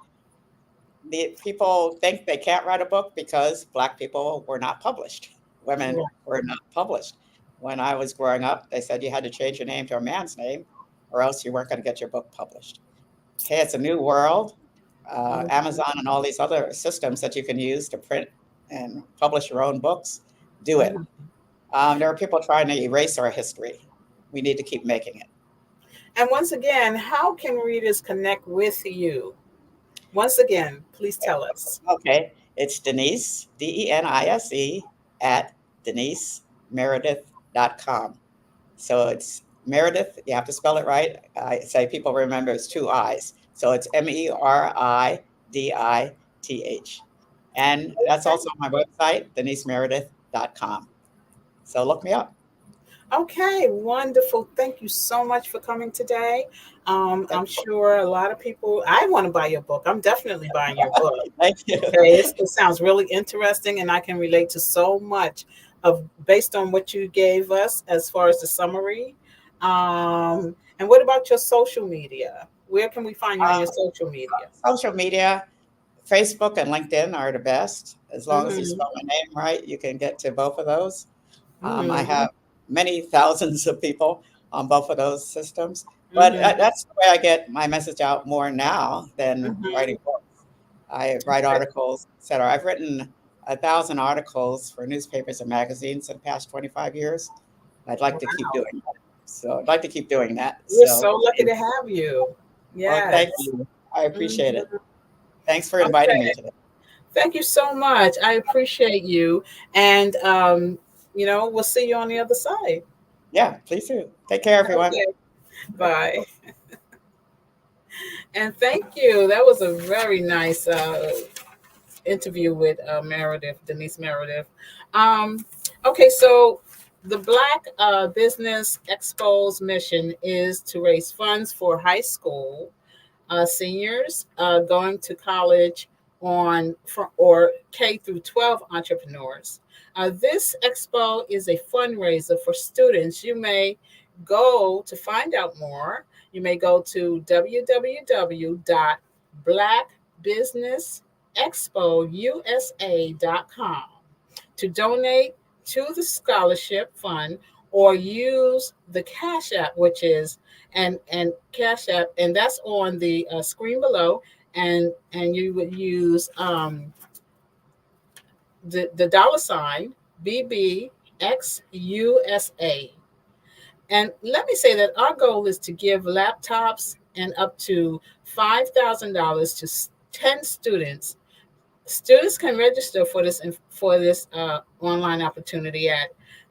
L: The people think they can't write a book because Black people were not published. Women were not published. When I was growing up, they said you had to change your name to a man's name or else you weren't going to get your book published. Okay, it's a new world. Amazon and all these other systems that you can use to print and publish your own books, do it. There are people trying to erase our history. We need to keep making it.
K: And once again, how can readers connect with you? Once again, please tell us.
L: Okay, it's Denise, DENISE, at DeniseMeredith.com. So it's Meredith, you have to spell it right. I say people remember it's two I's. So it's MERIDITH. And that's also my website, DeniseMeredith.com. So look me up.
K: Okay, wonderful. Thank you so much for coming today. I'm sure a lot of people, I want to buy your book. I'm definitely buying your book.
L: Thank you.
K: Okay, it sounds really interesting, and I can relate to so much of based on what you gave us as far as the summary. And what about your social media? Where can we find you on your social media?
L: Social media, Facebook and LinkedIn are the best. As long as you
K: Mhm.
L: spell my name right, you can get to both of those. I
K: Mhm.
L: have many thousands of people on both of those systems, but
K: Mhm.
L: that's the way I get my message out more now than
K: Mhm.
L: writing books. I write
K: Okay.
L: articles, etc. I've written 1,000 articles for newspapers and magazines in the past 25 years. I'd like to keep
K: Wow.
L: doing that. So I'd like to keep doing that.
K: We're
L: So,
K: so lucky to have you.
L: well, thank
K: Yes.
L: you. I appreciate it.
K: Mhm.
L: Thanks for inviting me
K: Okay.
L: today.
K: Thank you so much. I appreciate you. And, we'll see you on the other side.
L: Yeah, please do. Take care, everyone.
K: Okay. Bye. And thank you. That was a very nice interview with Denise Meredith. Okay, so the Black Business Expo's mission is to raise funds for high school seniors going to college or K through 12 entrepreneurs. This expo is a fundraiser for students. You may go to find out more. You may go to www.blackbusinessexpousa.com to donate to the scholarship fund or use the Cash App, which is and Cash App, and that's on the screen below. And you would use the dollar sign BBXUSA. And let me say that our goal is to give laptops and up to $5,000 to 10 students. Students can register for this online opportunity at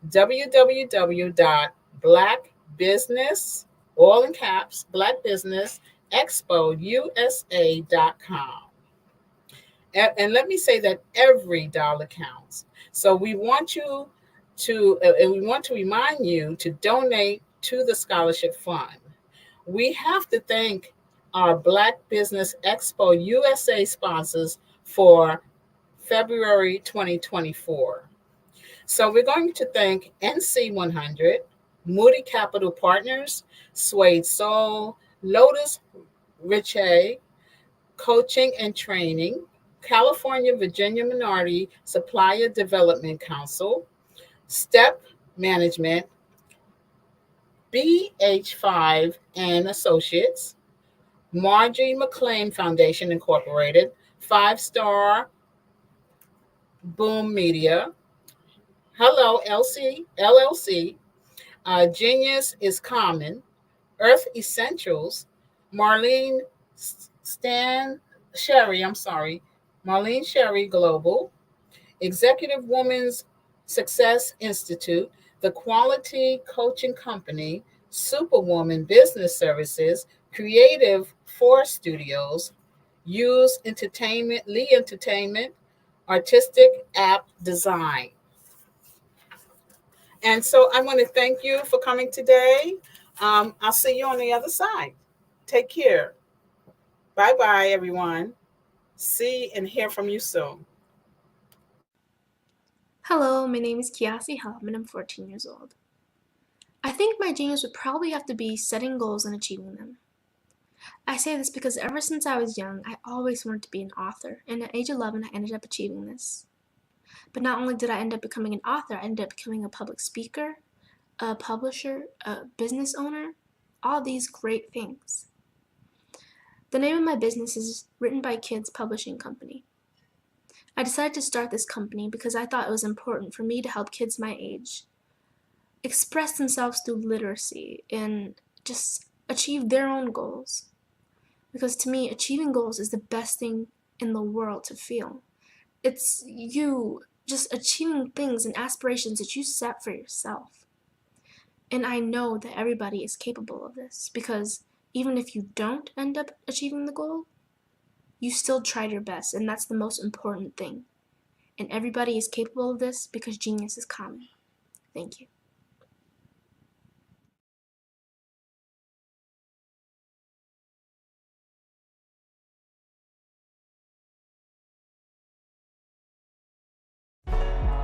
K: www.blackbusiness, all in caps, blackbusinessexpousa.com. And let me say that every dollar counts. So we want you and we want to remind you to donate to the scholarship fund. We have to thank our Black Business Expo USA sponsors for February 2024. So we're going to thank NC 100, Moody Capital Partners, Suede Soul, Lotus Riche, Coaching and Training, California Virginia Minority Supplier Development Council, STEP Management, BH5 and Associates, Margie McLean Foundation Incorporated, Five Star Boom Media, Hello LLC, Genius is Common, Earth Essentials, Marlene Stan Sherry, I'm sorry, Marlene Sherry Global, Executive Women's Success Institute, the Quality Coaching Company, Superwoman Business Services, Creative Force Studios, Use Entertainment, Lee Entertainment, Artistic App Design. And so I want to thank you for coming today. I'll see you on the other side. Take care. Bye bye, everyone. See and hear from you soon.
P: Hello, my name is Kiasi Helm and I'm 14 years old. I think my genius would probably have to be setting goals and achieving them. I say this because ever since I was young, I always wanted to be an author, and at age 11, I ended up achieving this. But not only did I end up becoming an author, I ended up becoming a public speaker, a publisher, a business owner, all these great things. The name of my business is Written by Kids Publishing Company. I decided to start this company because I thought it was important for me to help kids my age express themselves through literacy and just achieve their own goals. Because to me, achieving goals is the best thing in the world to feel. It's you just achieving things and aspirations that you set for yourself. And I know that everybody is capable of this, because even if you don't end up achieving the goal, you still tried your best, and that's the most important thing. And everybody is capable of this because genius is common. Thank you.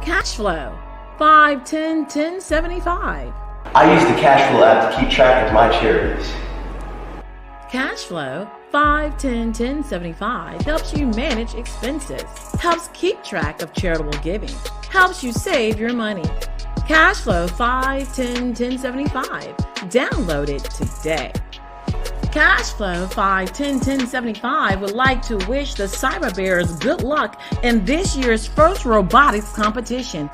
N: Cash flow, 5, 10, 10, 75.
O: I use the cash flow app to keep track of my charities.
N: Cash flow, 5, 10, 10, 75 helps you manage expenses, helps keep track of charitable giving, helps you save your money. Cash flow, 5, 10, 10, 75. Download it today. Cashflow 5101075 would like to wish the Cyber Bears good luck in this year's first robotics competition.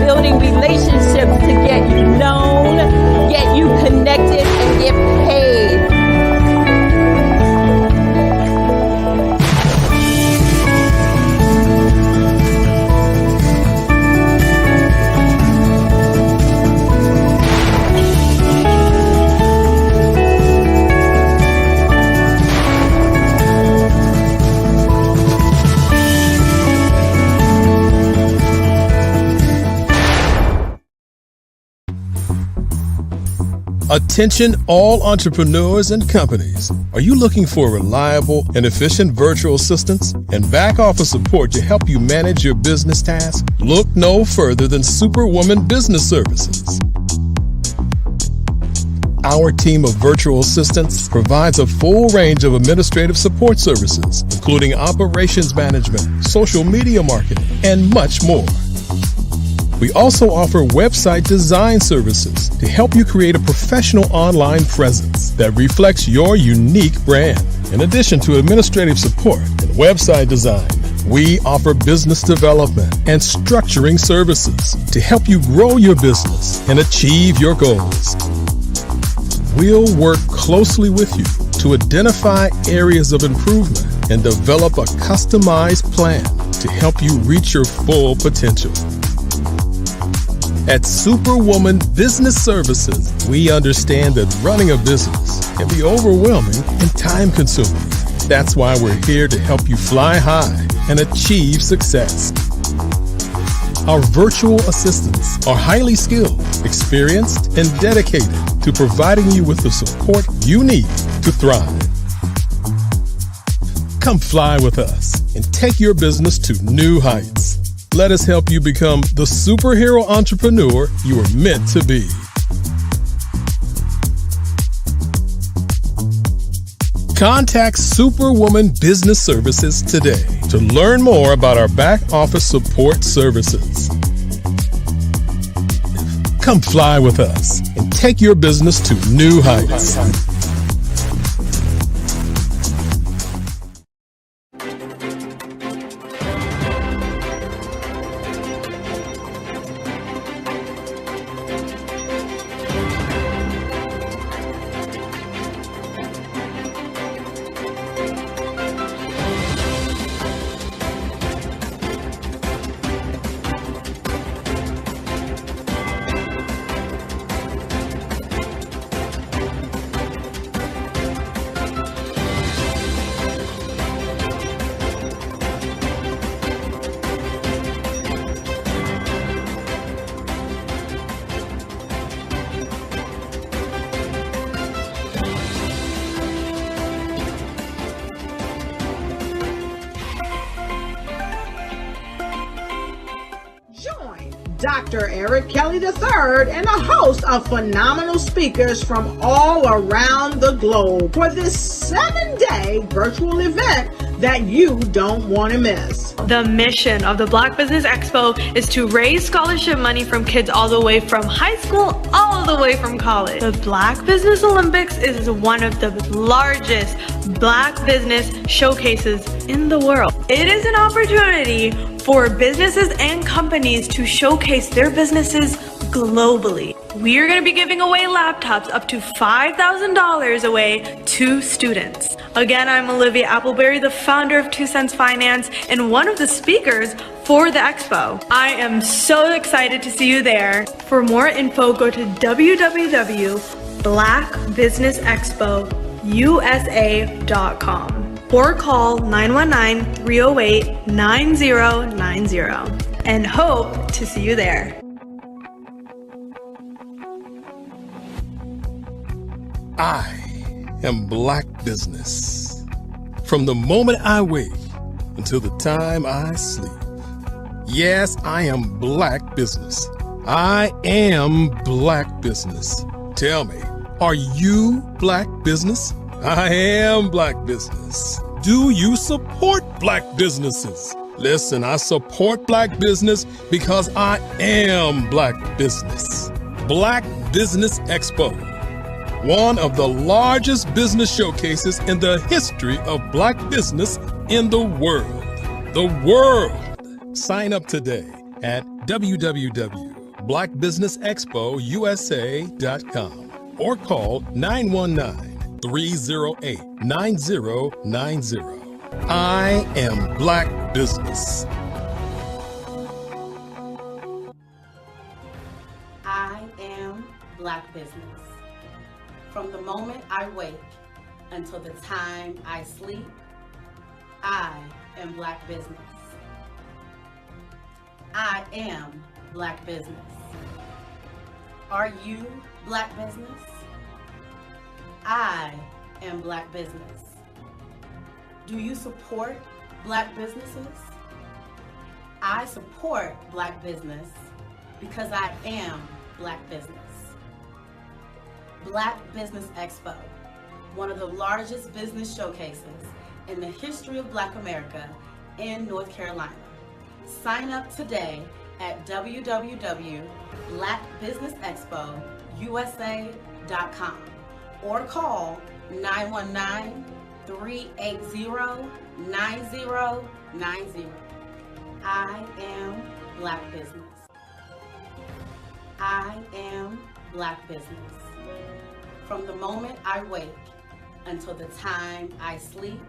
Q: Building relationships to get you known, get you connected, and get paid.
C: Attention all entrepreneurs and companies. Are you looking for reliable and efficient virtual assistants and back office support to help you manage your business tasks? Look no further than Superwoman Business Services. Our team of virtual assistants provides a full range of administrative support services, including operations management, social media marketing, and much more. We also offer website design services to help you create a professional online presence that reflects your unique brand. In addition to administrative support and website design, we offer business development and structuring services to help you grow your business and achieve your goals. We'll work closely with you to identify areas of improvement and develop a customized plan to help you reach your full potential. At Superwoman Business Services, we understand that running a business can be overwhelming and time-consuming. That's why we're here to help you fly high and achieve success. Our virtual assistants are highly skilled, experienced, and dedicated to providing you with the support you need to thrive. Come fly with us and take your business to new heights. Let us help you become the superhero entrepreneur you are meant to be. Contact Superwoman Business Services today to learn more about our back office support services. Come fly with us and take your business to new heights.
A: Dr. Eric Kelly III and a host of phenomenal speakers from all around the globe for this 7-day virtual event that you don't want to miss.
B: The mission of the Black Business Expo is to raise scholarship money from kids all the way from high school, all the way from college. The Black Business Olympics is one of the largest Black business showcases in the world. It is an opportunity for businesses and companies to showcase their businesses globally. We are going to be giving away laptops up to $5,000 away to students. Again, I'm Olivia Appleberry, the founder of 2 Cents Finance and one of the speakers for the expo. I am so excited to see you there. For more info, go to www.blackbusinessexpousa.com or call 919-308-9090 and hope to see you there.
C: I am Black business. From the moment I wake until the time I sleep. Yes, I am Black business. I am Black business. Tell me, are you Black business? I am Black business. Do you support Black businesses? Listen, I support Black business because I am Black business. Black Business Expo, one of the largest business showcases in the history of Black business in the world. The world! Sign up today at www.blackbusinessexpousa.com or call 919-308-9090. I am Black business.
D: I am Black business. From the moment I wake until the time I sleep, I am Black business. I am Black business. Are you Black business? I am Black business. Do you support Black businesses? I support Black business because I am Black business. Black Business Expo, one of the largest business showcases in the history of Black America in North Carolina. Sign up today at www.blackbusinessexpousa.com or call 919-380-9090. I am Black business. I am Black business. From the moment I wake until the time I sleep,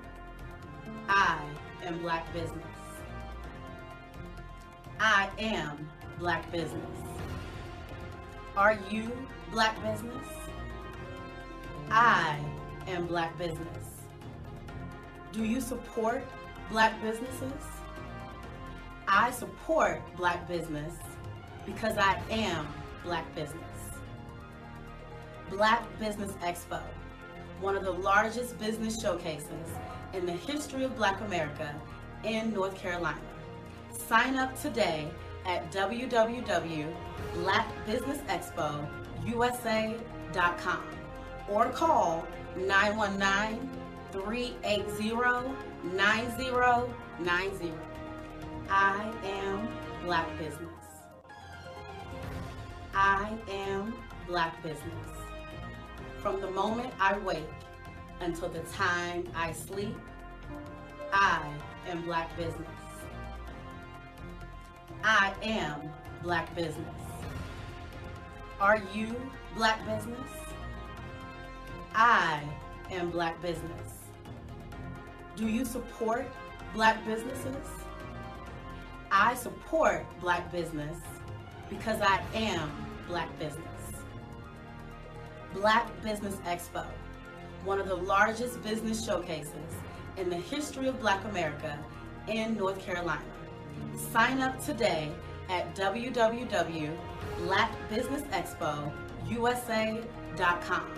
D: I am Black business. I am Black business. Are you Black business? I am Black business. Do you support Black businesses? I support Black business because I am Black business. Black Business Expo, one of the largest business showcases in the history of Black America in North Carolina. Sign up today at www.blackbusinessexpousa.com or call 919-380-9090. I am Black business. I am Black business. From the moment I wake until the time I sleep, I am Black business. I am Black business. Are you Black business? I am Black business. Do you support Black businesses? I support Black business because I am Black business. Black Business Expo, one of the largest business showcases in the history of Black America in North Carolina. Sign up today at www.blackbusinessexpousa.com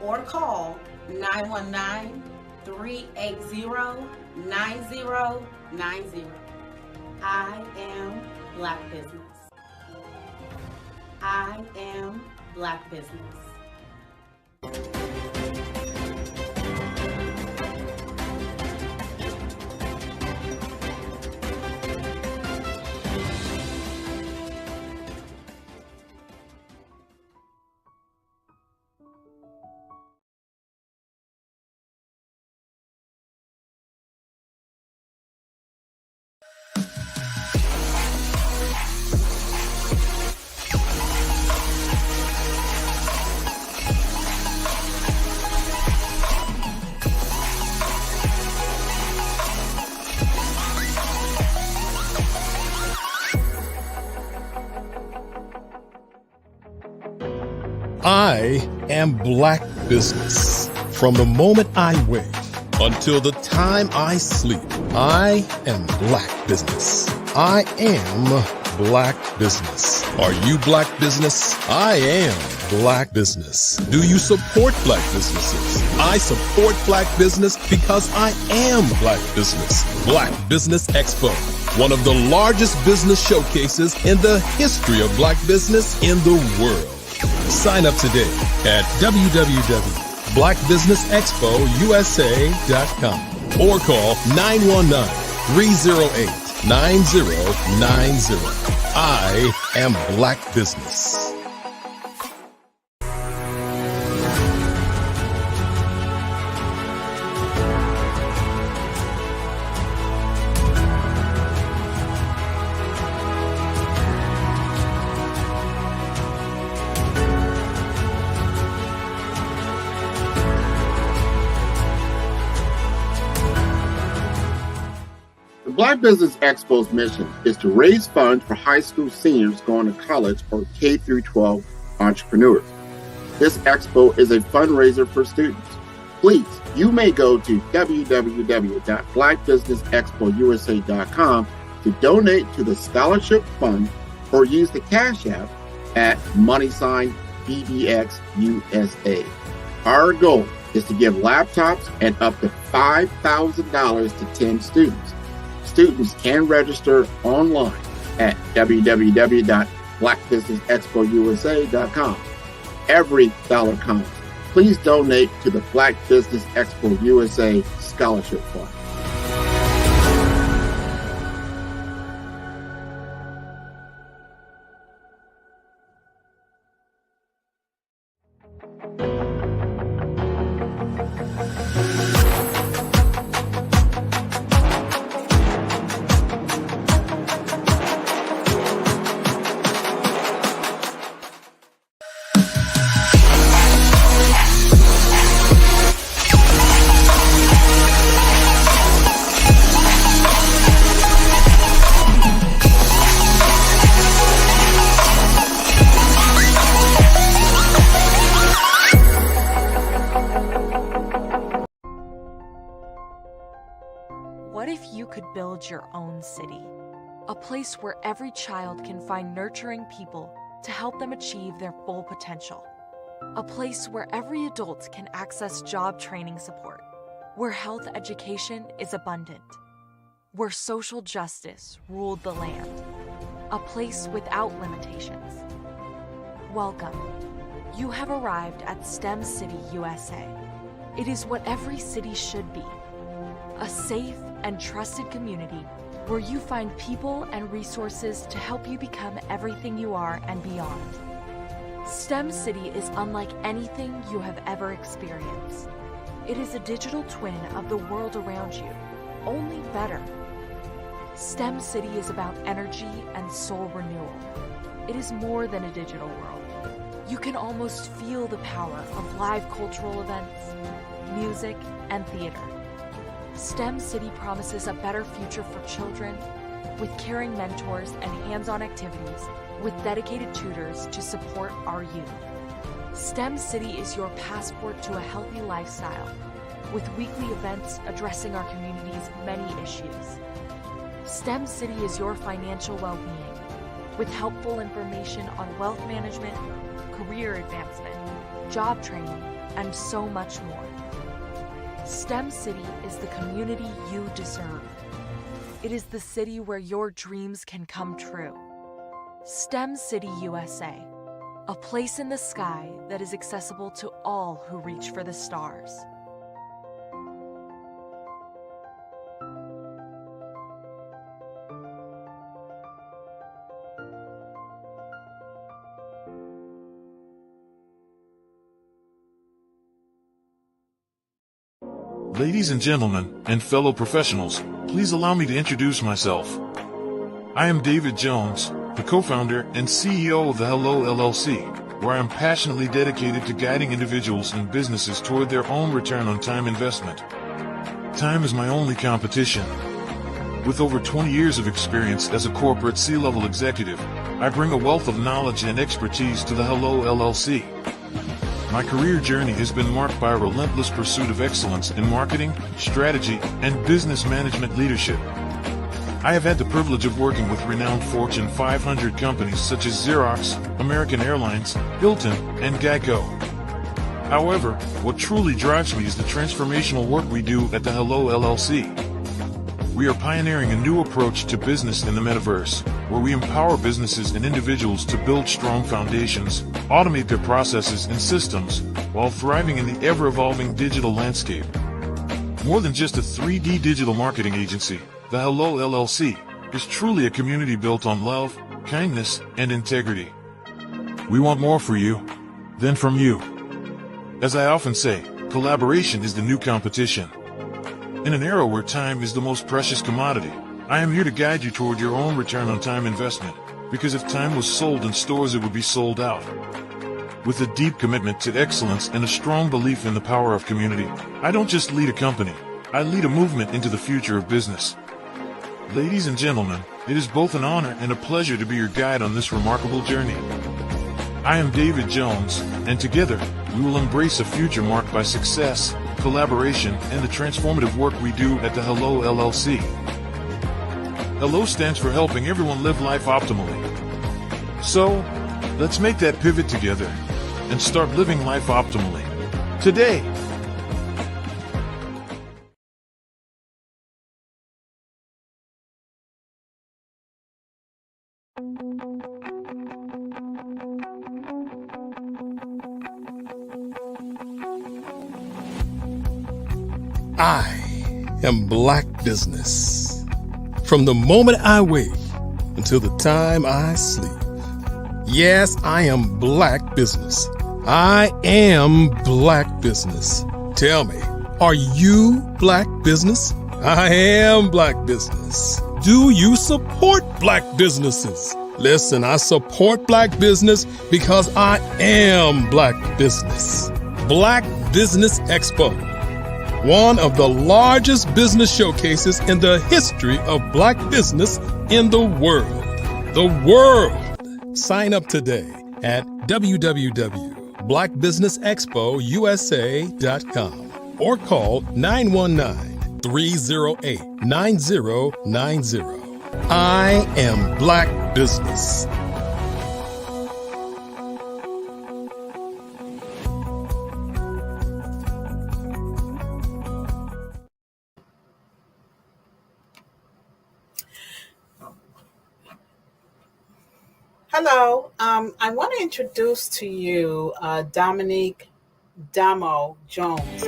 D: or call 919-380-9090. I am Black business. I am Black business.
C: I am Black business. From the moment I wake until the time I sleep, I am Black business. I am Black business. Are you Black business? I am Black business. Do you support Black businesses? I support Black business because I am Black business. Black Business Expo, one of the largest business showcases in the history of Black business in the world. Sign up today at www.blackbusinessexpousa.com or call 919-308-9090. I am Black business.
R: The Black Business Expo's mission is to raise funds for high school seniors going to college or K through 12 entrepreneurs. This expo is a fundraiser for students. Please, you may go to www.blackbusinessexpousa.com to donate to the scholarship fund or use the Cash App at $BBXUSA. Our goal is to give laptops and up to $5,000 to 10 students. Students can register online at www.blackbusinessexpousa.com. Every dollar counts. Please donate to the Black Business Expo USA Scholarship Fund.
E: What if you could build your own city? A place where every child can find nurturing people to help them achieve their full potential. A place where every adult can access job training support. Where health education is abundant. Where social justice ruled the land. A place without limitations. Welcome. You have arrived at STEM City USA. It is what every city should be. A safe and trusted community where you find people and resources to help you become everything you are and beyond. STEM City is unlike anything you have ever experienced. It is a digital twin of the world around you, only better. STEM City is about energy and soul renewal. It is more than a digital world. You can almost feel the power of live cultural events, music, and theater. STEM City promises a better future for children with caring mentors and hands-on activities with dedicated tutors to support our youth. STEM City is your passport to a healthy lifestyle with weekly events addressing our community's many issues. STEM City is your financial well-being with helpful information on wealth management, career advancement, job training, and so much more. STEM City is the community you deserve. It is the city where your dreams can come true. STEM City USA, a place in the sky that is accessible to all who reach for the stars.
F: Ladies and gentlemen, and fellow professionals, please allow me to introduce myself. I am David Jones, the co-founder and CEO of the Hello LLC, where I am passionately dedicated to guiding individuals and businesses toward their own return on time investment. Time is my only competition. With over 20 years of experience as a corporate C-level executive, I bring a wealth of knowledge and expertise to the Hello LLC. My career journey has been marked by a relentless pursuit of excellence in marketing, strategy, and business management leadership. I have had the privilege of working with renowned Fortune 500 companies such as Xerox, American Airlines, Hilton, and Geico. However, what truly drives me is the transformational work we do at the Hello LLC. We are pioneering a new approach to business in the metaverse, where we empower businesses and individuals to build strong foundations, automate their processes and systems, while thriving in the ever-evolving digital landscape. More than just a 3D digital marketing agency, the Hello LLC is truly a community built on love, kindness, and integrity. We want more for you than from you. As I often say, collaboration is the new competition. In an era where time is the most precious commodity, I am here to guide you toward your own return on time investment, because if time was sold in stores, it would be sold out. With a deep commitment to excellence and a strong belief in the power of community, I don't just lead a company, I lead a movement into the future of business. Ladies and gentlemen, it is both an honor and a pleasure to be your guide on this remarkable journey. I am David Jones, and together, we will embrace a future marked by success, collaboration, and the transformative work we do at the Hello LLC. Hello stands for helping everyone live life optimally. So, let's make that pivot together and start living life optimally today.
C: I am Black business. From the moment I wake until the time I sleep. Yes, I am Black business. I am Black business. Tell me, are you Black business? I am Black business. Do you support Black businesses? Listen, I support Black business because I am Black business. Black Business Expo, one of the largest business showcases in the history of Black business in the world. The world! Sign up today at www.blackbusinessexpousa.com or call 919-308-9090. I am Black business.
K: Hello, I want to introduce to you Dominique Damo Jones.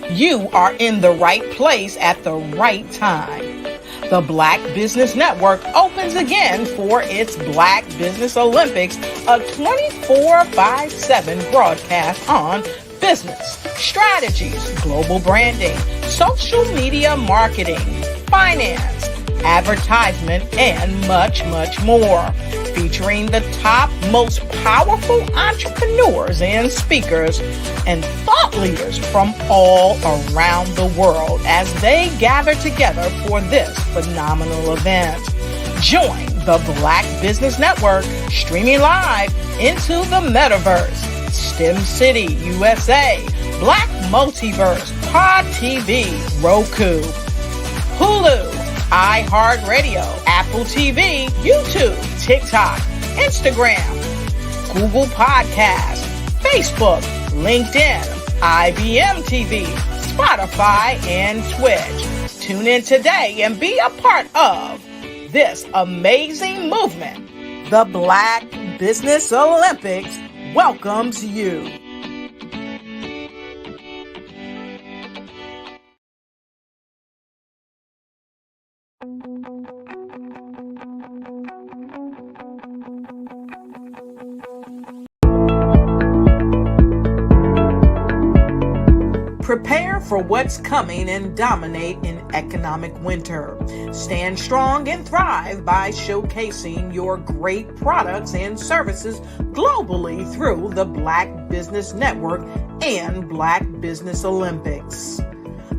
S: You are in the right place at the right time.
H: the Black Business Network opens again for its Black Business Olympics, a 24/7 broadcast on business, strategies, global branding, social media marketing, finance, advertisement, and much, much more. Featuring the top, most powerful entrepreneurs and speakers and thought leaders from all around the world as they gather together for this phenomenal event. Join the Black Business Network streaming live into the metaverse, STEM City, USA, Black Multiverse, Pod TV, Roku, Hulu, iHeartRadio, Apple TV, YouTube, TikTok, Instagram, Google Podcasts, Facebook, LinkedIn, IBM TV, Spotify, and Twitch. Tune in today and be a part of this amazing movement. The Black Business Olympics welcomes you. Prepare for what's coming and dominate in economic winter. Stand strong and thrive by showcasing your great products and services globally through the Black Business Network and Black Business Olympics.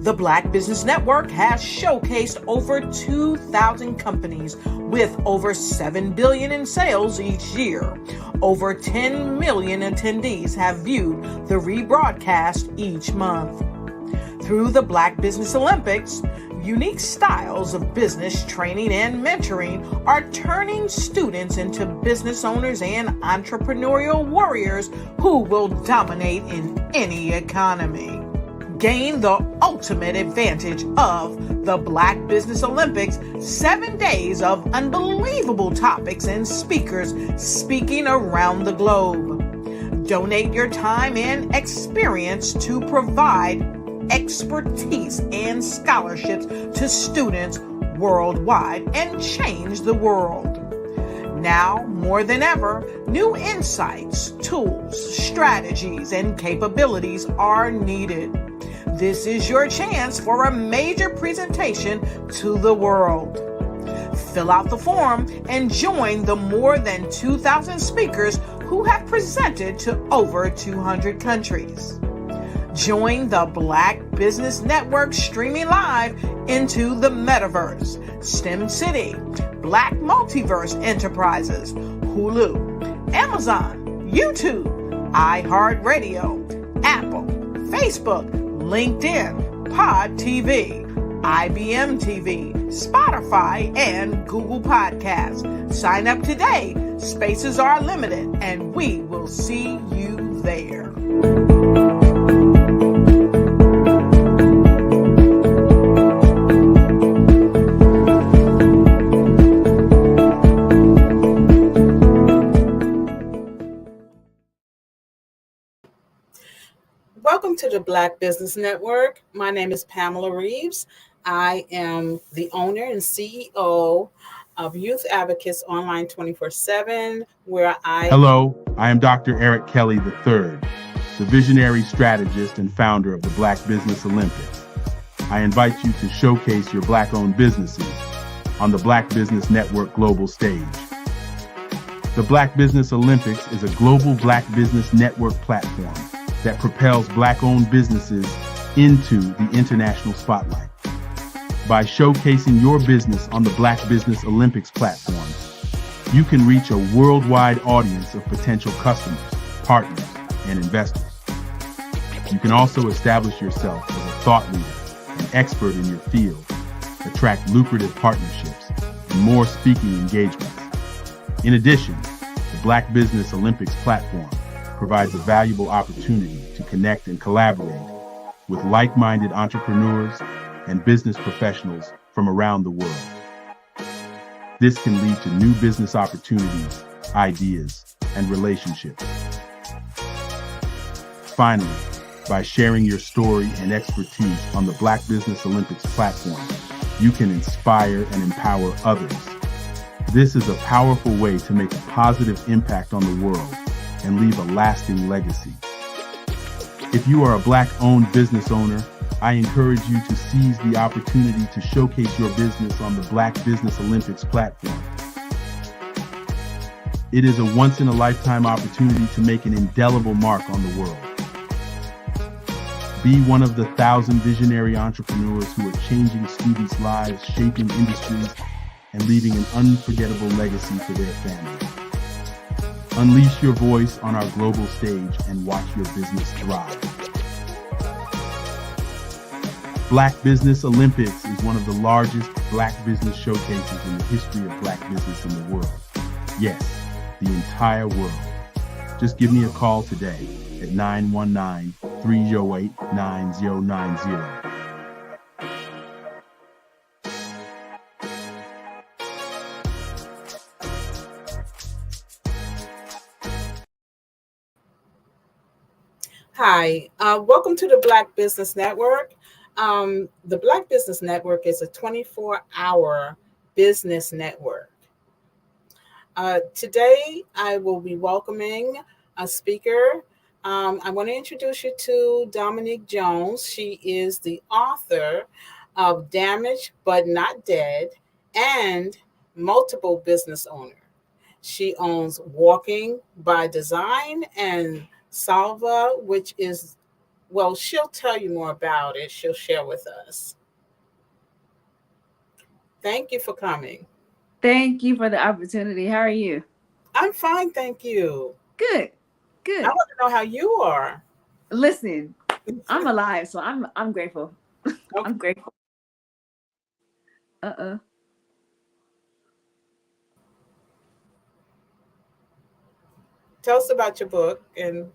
H: The Black Business Network has showcased over 2,000 companies with over $7 billion in sales each year. Over 10 million attendees have viewed the rebroadcast each month. Through the Black Business Olympics, unique styles of business training and mentoring are turning students into business owners and entrepreneurial warriors who will dominate in any economy. Gain the ultimate advantage of the Black Business Olympics, 7 days of unbelievable topics and speakers speaking around the globe. Donate your time and experience to provide expertise and scholarships to students worldwide and change the world. Now, more than ever, new insights, tools, strategies, and capabilities are needed. This is your chance for a major presentation to the world. Fill out the form and join the more than 2,000 speakers who have presented to over 200 countries. Join the Black Business Network streaming live into the metaverse, STEM City, Black Multiverse Enterprises, Hulu, Amazon, YouTube, iHeartRadio, Apple, Facebook, LinkedIn, Pod TV, IBM TV, Spotify, and Google Podcasts. Sign up today. Spaces are limited, and we will see you there.
K: Welcome to the Black Business Network. My name is Pamela Reeves. I am the owner and CEO of Youth Advocates Online 24/7, where
S: Hello, I am Dr. Eric Kelly III, the visionary strategist and founder of the Black Business Olympics. I invite you to showcase your Black-owned businesses on the Black Business Network global stage. The Black Business Olympics is a global Black Business Network platform that propels Black-owned businesses into the international spotlight. By showcasing your business on the Black Business Olympics platform, you can reach a worldwide audience of potential customers, partners, and investors. You can also establish yourself as a thought leader and expert in your field, attract lucrative partnerships, and more speaking engagements. In addition, the Black Business Olympics platform provides a valuable opportunity to connect and collaborate with like-minded entrepreneurs and business professionals from around the world. This can lead to new business opportunities, ideas, and relationships. Finally, by sharing your story and expertise on the Black Business Olympics platform, you can inspire and empower others. This is a powerful way to make a positive impact on the world and leave a lasting legacy. If you are a Black-owned business owner, I encourage you to seize the opportunity to showcase your business on the Black Business Olympics platform. It is a once-in-a-lifetime opportunity to make an indelible mark on the world. Be one of the 1,000 visionary entrepreneurs who are changing students' lives, shaping industries, and leaving an unforgettable legacy for their families. Unleash your voice on our global stage and watch your business thrive. Black Business Olympics is one of the largest Black business showcases in the history of Black business in the world. Yes, the entire world. Just give me a call today at 919-308-9090.
K: Hi, welcome to the Black Business Network. The Black Business Network is a 24-hour business network. Today, I will be welcoming a speaker. I want to introduce you to Dominique Jones. She is the author of Damaged But Not Dead and Multiple Business Owner. She owns Walking by Design and Salva, which is, well, she'll tell you more about it. She'll share with us. Thank you for coming.
T: Thank you for the opportunity. How are you?
K: I'm fine, thank you.
T: Good, good.
K: I want to know how you are.
T: Listen, I'm alive, so I'm grateful. Okay. I'm grateful.
K: Tell us about your book. And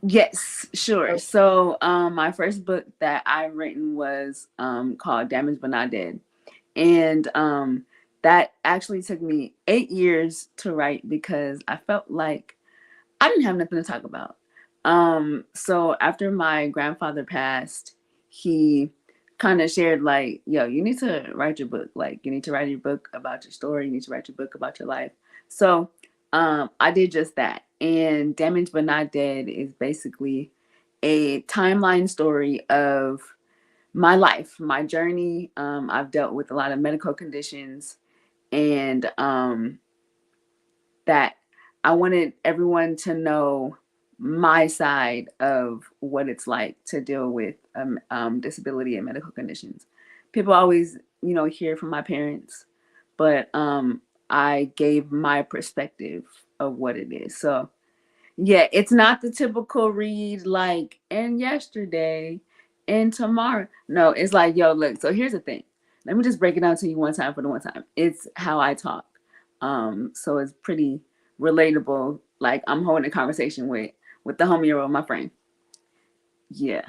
T: yes, sure. So my first book that I've written was called Damaged But Not Dead. And that actually took me 8 years to write because I felt like I didn't have nothing to talk about. So after my grandfather passed, he kind of shared like, yo, you need to write your book. Like, you need to write your book about your story. You need to write your book about your life. So I did just that. And Damaged But Not Dead is basically a timeline story of my life, my journey. I've dealt with a lot of medical conditions, and that I wanted everyone to know my side of what it's like to deal with disability and medical conditions. People always, hear from my parents, but I gave my perspective of what it is. So yeah, it's not the typical read like, and yesterday and tomorrow. No, it's like, yo, look, so here's the thing. Let me just break it down to you one time for the one time. It's how I talk. So it's pretty relatable. Like I'm holding a conversation with the homie or my friend. Yeah.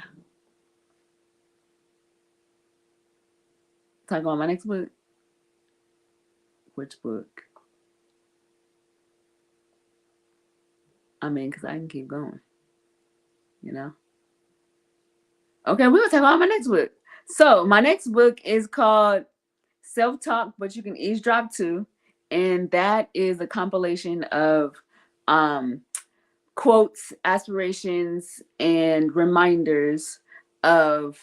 T: Talk about my next book. Which book? I mean, because I can keep going, Okay, we're going to talk about my next book. So my next book is called Self-Talk, But You Can Eavesdrop Too. And that is a compilation of quotes, aspirations, and reminders of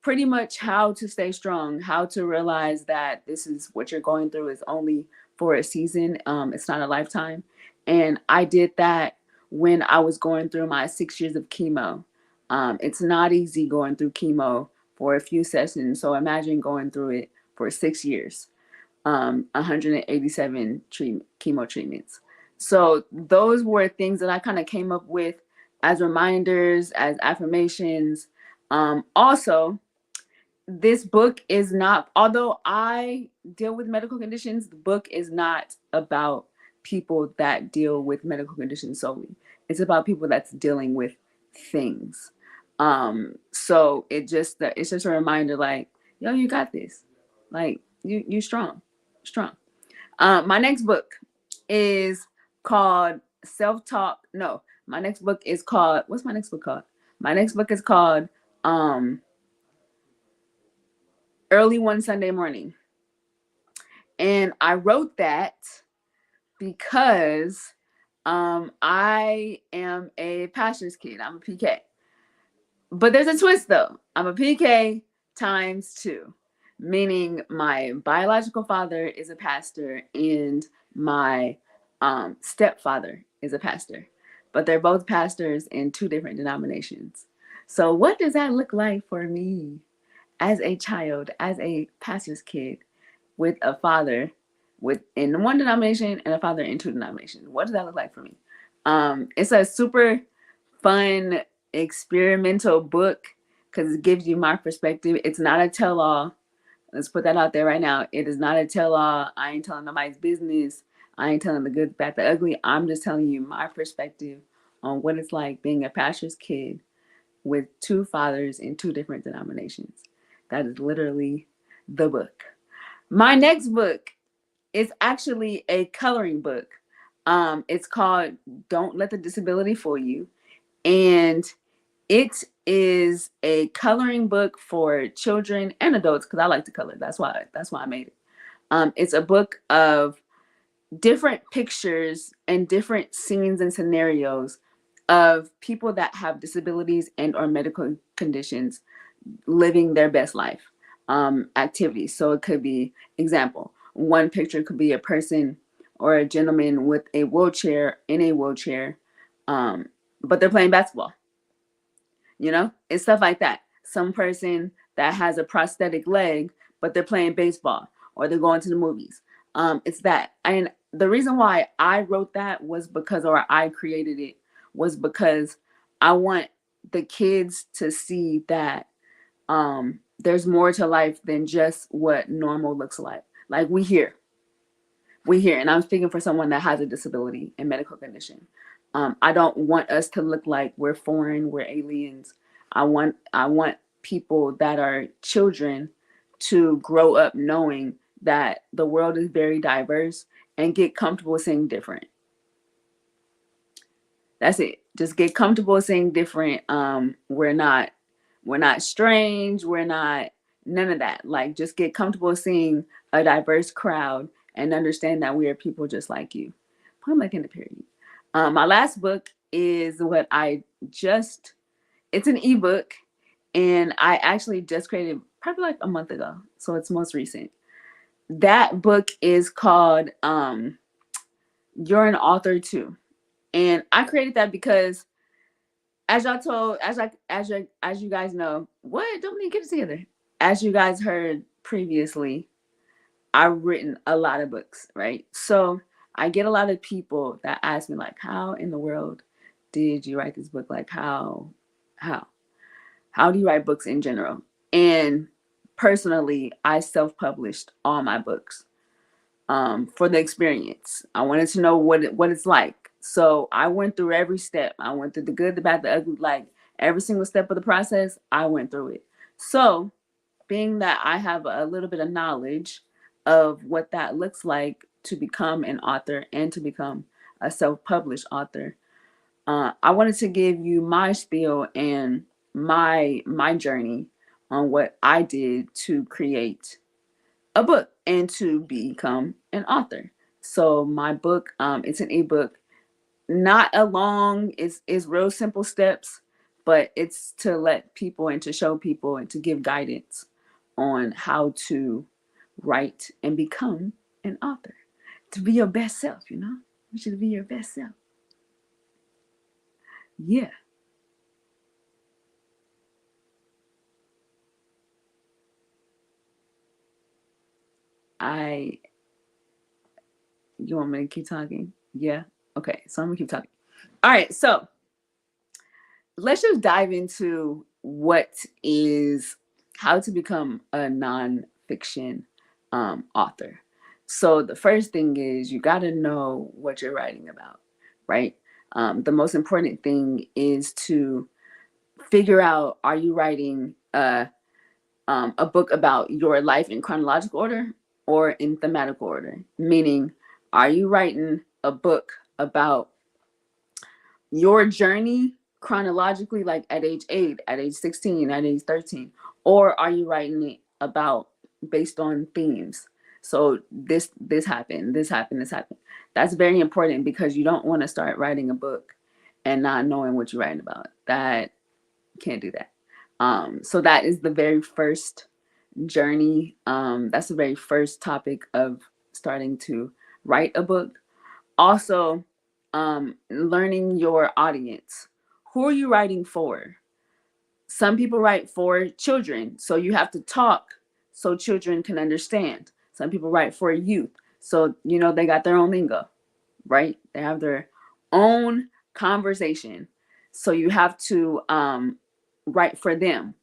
T: pretty much how to stay strong, how to realize that this is what you're going through is only for a season. It's not a lifetime. And I did that when I was going through my 6 years of chemo. It's not easy going through chemo for a few sessions. So imagine going through it for 6 years, 187 chemo treatments. So those were things that I kind of came up with as reminders, as affirmations. Also, this book is not, although I deal with medical conditions, the book is not about people that deal with medical conditions solely. It's about people that's dealing with things. So it's just a reminder, like, yo, you got this. Like, you strong. My next book is called Self-Talk. No, my next book is called, what's my next book called? My next book is called early one Sunday morning. And I wrote that because I am a pastor's kid. I'm a PK. But there's a twist though. I'm a PK times 2, meaning my biological father is a pastor and my stepfather is a pastor. But they're both pastors in 2 different denominations. So what does that look like for me as a child, as a pastor's kid, with a father in 1 denomination and a father in 2 denominations? What does that look like for me? It's a super fun experimental book because it gives you my perspective. It's not a tell-all. Let's put that out there right now. It is not a tell-all. I ain't telling nobody's business. I ain't telling the good, the bad, the ugly. I'm just telling you my perspective on what it's like being a pastor's kid with 2 fathers in 2 different denominations. That is literally the book. My next book is actually a coloring book. It's called Don't Let the Disability Fool You. And it is a coloring book for children and adults because I like to color. That's why I made it. It's a book of different pictures and different scenes and scenarios of people that have disabilities and or medical conditions living their best life. Activities. So it could be, example, one picture could be a person or a gentleman with a wheelchair, but they're playing basketball. It's stuff like that. Some person that has a prosthetic leg, but they're playing baseball or they're going to the movies. It's that. And the reason why I wrote that was because, or I created it, was because I want the kids to see that there's more to life than just what normal looks like. Like we here, and I'm speaking for someone that has a disability and medical condition. I don't want us to look like we're foreign, we're aliens. I want people that are children to grow up knowing that the world is very diverse and get comfortable saying different. That's it. Just get comfortable saying different. We're not strange. We're not none of that. Like just get comfortable seeing a diverse crowd and understand that we are people just like you. Point blank in the period. My last book is it's an ebook, and I actually just created probably like a month ago. So it's most recent. That book is called You're an Author Too. And I created that because as you guys know, don't we get it together? As you guys heard previously, I've written a lot of books, right? So I get a lot of people that ask me like, how in the world did you write this book? Like how do you write books in general? And personally, I self-published all my books for the experience. I wanted to know what it's like. So I went through every step. I went through the good, the bad, the ugly, like every single step of the process, I went through it. So being that I have a little bit of knowledge of what that looks like to become an author and to become a self-published author, I wanted to give you my spiel and my journey on what I did to create a book and to become an author. So my book, it's an ebook, not a long, it's real simple steps, but it's to let people and to show people and to give guidance on how to write and become an author, to be your best self. You should be your best self. Yeah. You want me to keep talking? Yeah. Okay. So I'm gonna keep talking. All right. So let's just dive into how to become a nonfiction author. So the first thing is you got to know what you're writing about, right? The most important thing is to figure out, are you writing a book about your life in chronological order or in thematical order? Meaning, are you writing a book about your journey chronologically, like at age 8, at age 16, at age 13? Or are you writing it about based on themes. So this happened, this happened, this happened. That's very important because you don't want to start writing a book and not knowing what you're writing about. That can't do that. So that is the very first journey. That's the very first topic of starting to write a book. Also, learning your audience. Who are you writing for? Some people write for children, so you have to talk so children can understand. Some people write for youth, so they got their own lingo, right? They have their own conversation, so you have to write for them.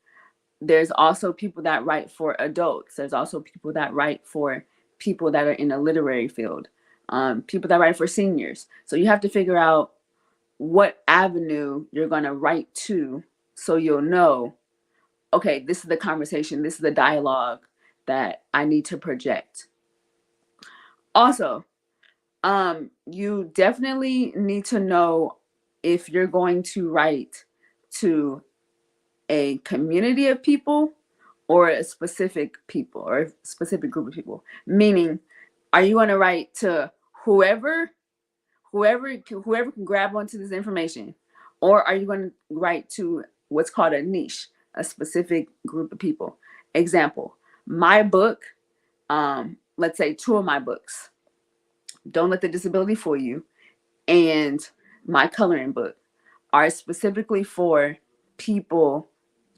T: There's also people that write for adults. There's also people that write for people that are in a literary field, people that write for seniors. So you have to figure out what avenue you're going to write to, so you'll know, okay, this is the conversation, this is the dialogue that I need to project. Also, you definitely need to know if you're going to write to a community of people or a specific people or a specific group of people. Meaning, are you going to write to whoever can grab onto this information, or are you going to write to what's called a niche, a specific group of people? Example, my book, let's say 2 of my books, Don't Let the Disability Fool You, and my coloring book, are specifically for people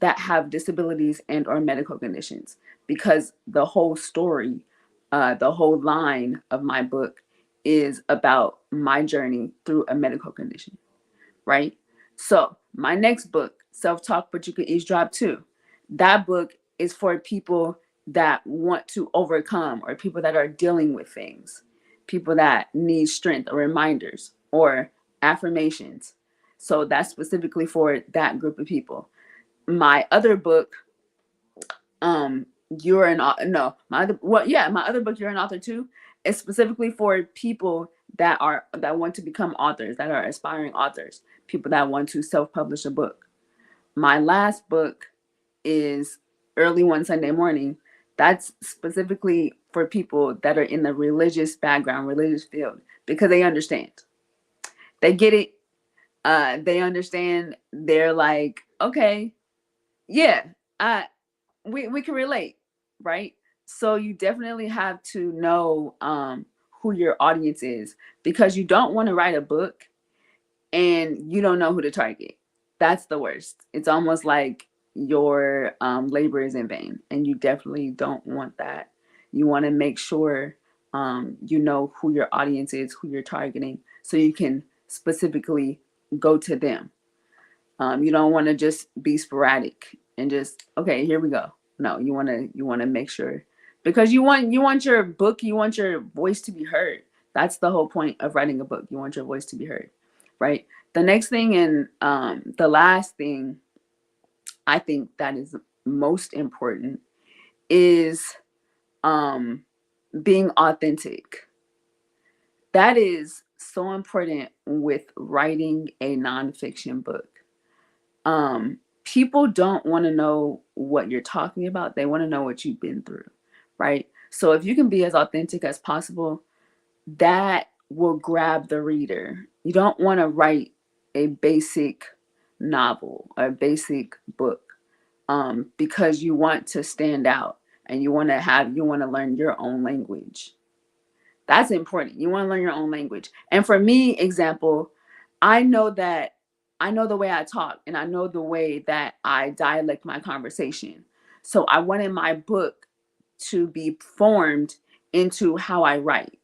T: that have disabilities and or medical conditions, because the whole story, the whole line of my book is about my journey through a medical condition, right? So my next book, Self-Talk But You Could Eavesdrop Too, that book is for people that want to overcome, or people that are dealing with things, people that need strength or reminders or affirmations. So that's specifically for that group of people. My other book, my other book, You're an Author Too, is specifically for people that want to become authors, that are aspiring authors, people that want to self-publish a book. My last book is Early One Sunday Morning. That's specifically for people that are in the religious background, religious field, because they understand. They get it. They understand. They're like, okay, yeah, we can relate, right? So you definitely have to know who your audience is, because you don't want to write a book and you don't know who to target. That's the worst. It's almost like your labor is in vain, and you definitely don't want that. You want to make sure you know who your audience is, who you're targeting, so you can specifically go to them. You don't want to just be sporadic and just, okay, here we go. No, you want to make sure, because you want your book, you want your voice to be heard. That's the whole point of writing a book. You want your voice to be heard, right? The next thing, and the last thing I think that is most important, is being authentic. That is so important with writing a nonfiction book. People don't want to know what you're talking about. They want to know what you've been through, right? So if you can be as authentic as possible, that will grab the reader. You don't want to write a basic novel or a basic book, because you want to stand out, and you want to learn your own language. That's important. You want to learn your own language. And for me, example, I know the way I talk, and I know the way that I dialect my conversation. So I wanted my book to be formed into how I write.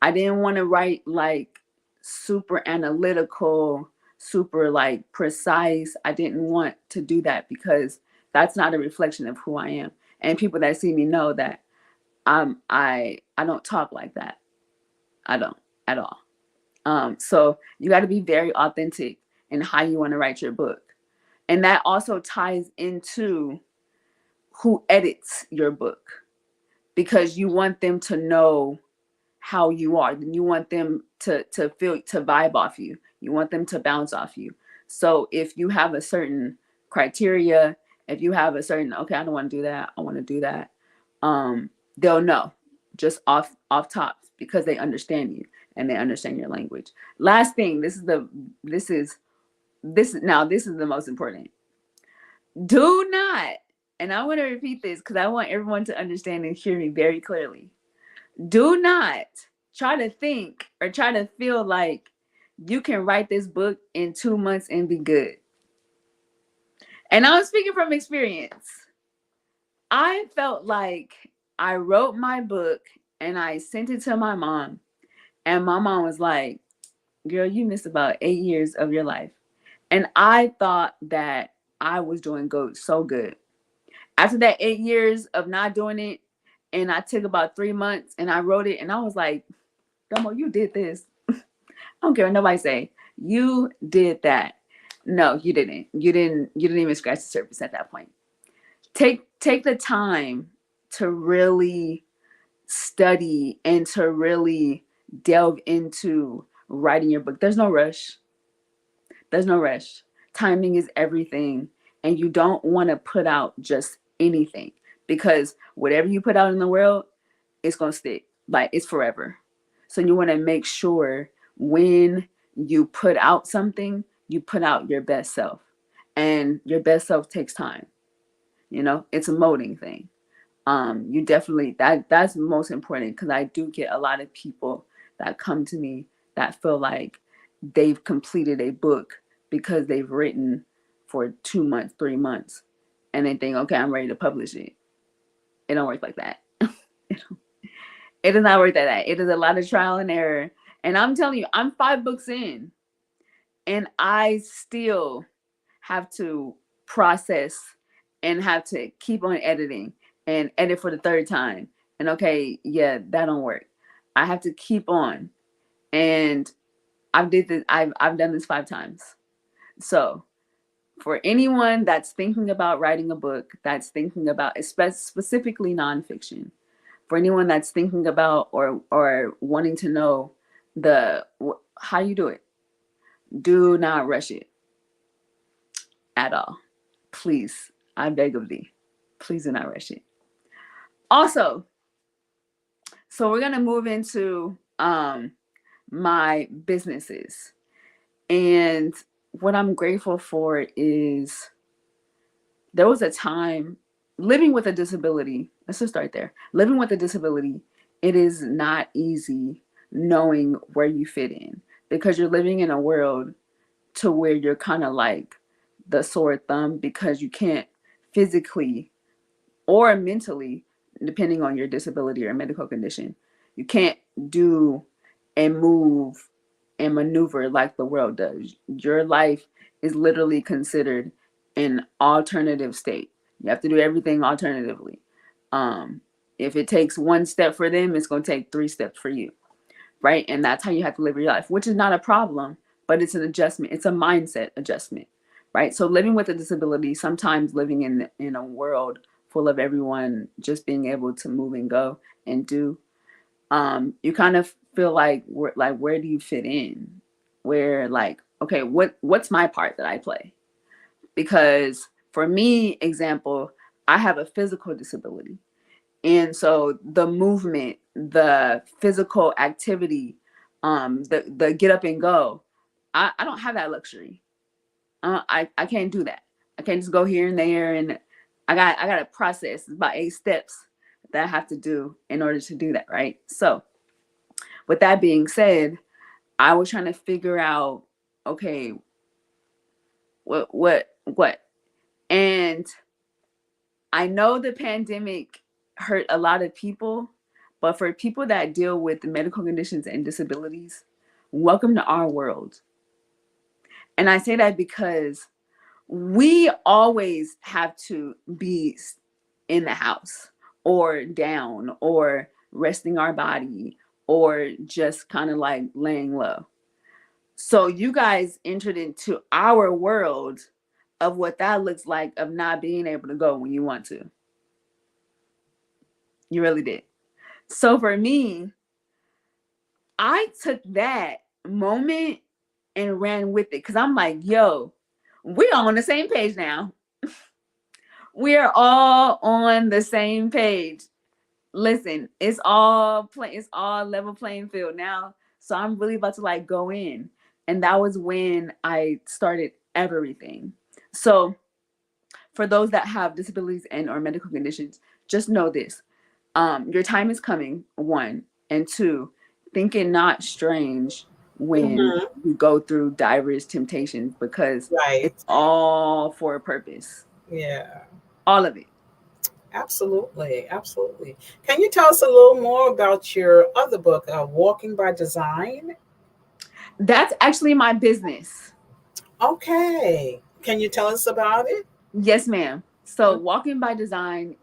T: I didn't want to write like super analytical, super like precise. I didn't want to do that, because that's not a reflection of who I am. And people that see me know that I don't talk like that. I don't at all. So you got to be very authentic in how you want to write your book. And that also ties into who edits your book, because you want them to know how you are. You want them to vibe off you. You want them to bounce off you. So if you have a certain criteria If you have a certain, okay, I don't want to do that, I want to do that, they'll know just off top because they understand you and they understand your language. Last thing, this is the most important. Do not, and I want to repeat this because I want everyone to understand and hear me very clearly. Do not try to think or try to feel like you can write this book in 2 months and be good. And I'm speaking from experience. I felt like I wrote my book and I sent it to my mom, and my mom was like, girl, you missed about 8 years of your life. And I thought that I was doing so good. After that 8 years of not doing it, and I took about 3 months and I wrote it, and I was like, Domo, you did this. I don't care what nobody say. You did that. No, you didn't. You didn't even scratch the surface at that point. Take the time to really study and to really delve into writing your book. There's no rush. There's no rush. Timing is everything. And you don't want to put out just anything, because whatever you put out in the world, it's going to stick. Like, it's forever. So you want to make sure when you put out something, you put out your best self. And your best self takes time. You know, it's a molding thing. You definitely, that's most important, because I do get a lot of people that come to me that feel like they've completed a book because they've written for 2 months, 3 months, and they think, okay, I'm ready to publish it. It don't work like that. It does not work like that. It is a lot of trial and error. And I'm telling you, I'm 5 books in, and I still have to process and have to keep on editing and edit for the 3rd time. And okay, yeah, that don't work. I have to keep on. And I've done this 5 times. So for anyone that's thinking about writing a book, that's thinking about specifically nonfiction, for anyone that's thinking about or wanting to know how you do it, do not rush it at all. Please, I beg of thee, please do not rush it. Also, so we're gonna move into my businesses. And what I'm grateful for is there was a time living with a disability. Let's just start there. Living with a disability, it is not easy knowing where you fit in, because you're living in a world to where you're kind of like the sore thumb, because you can't physically or mentally, depending on your disability or medical condition, you can't do and move and maneuver like the world does. Your life is literally considered an alternative state. You have to do everything alternatively. If it takes 1 step for them, it's going to take 3 steps for you, right? And that's how you have to live your life, which is not a problem, but it's an adjustment. It's a mindset adjustment, right? So living with a disability, sometimes living in a world full of everyone just being able to move and go and do, you kind of feel like, where do you fit in? Where, like, okay, what's my part that I play? Because for me, example, I have a physical disability. And so the movement, the physical activity, the get up and go, I don't have that luxury. I can't do that. I can't just go here and there, and I got to process about 8 steps that I have to do in order to do that, right? So with that being said, I was trying to figure out, okay, what? And I know the pandemic hurt a lot of people, but for people that deal with medical conditions and disabilities, welcome to our world. And I say that because we always have to be in the house or down or resting our body or just kind of like laying low. So you guys entered into our world of what that looks like, of not being able to go when you want to. You really did. So for me, I took that moment and ran with it, because I'm like, yo, we're on the same page now. We are all on the same page. Listen, it's all level playing field now. So I'm really about to like go in. And that was when I started everything. So for those that have disabilities and or medical conditions, just know this. Your time is coming, one. And two, think it not strange when you go through diverse temptations, because it's all for a purpose.
K: Yeah.
T: All of it.
K: Absolutely. Absolutely. Can you tell us a little more about your other book, Walking by Design?
T: That's actually my business.
K: Okay. Can you tell us about it?
T: Yes, ma'am. So Walking by Design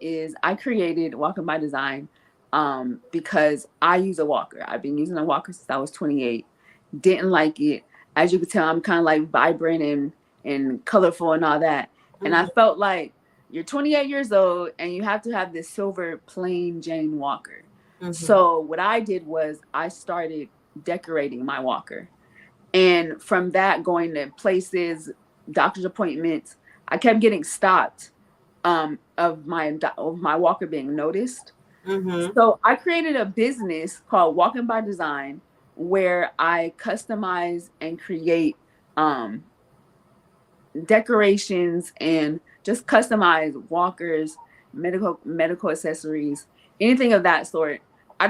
T: I created Walking by Design because I use a walker. I've been using a walker since I was 28. Didn't like it. As you can tell, I'm kind of like vibrant and colorful and all that. And I felt like you're 28 years old and you have to have this silver plain Jane walker. So what I did was I started decorating my walker. And from that, going to places, doctor's appointments, I kept getting stopped of my walker being noticed. So I created a business called Walking by Design, where I customize and create decorations and just customize walkers, medical accessories, anything of that sort. I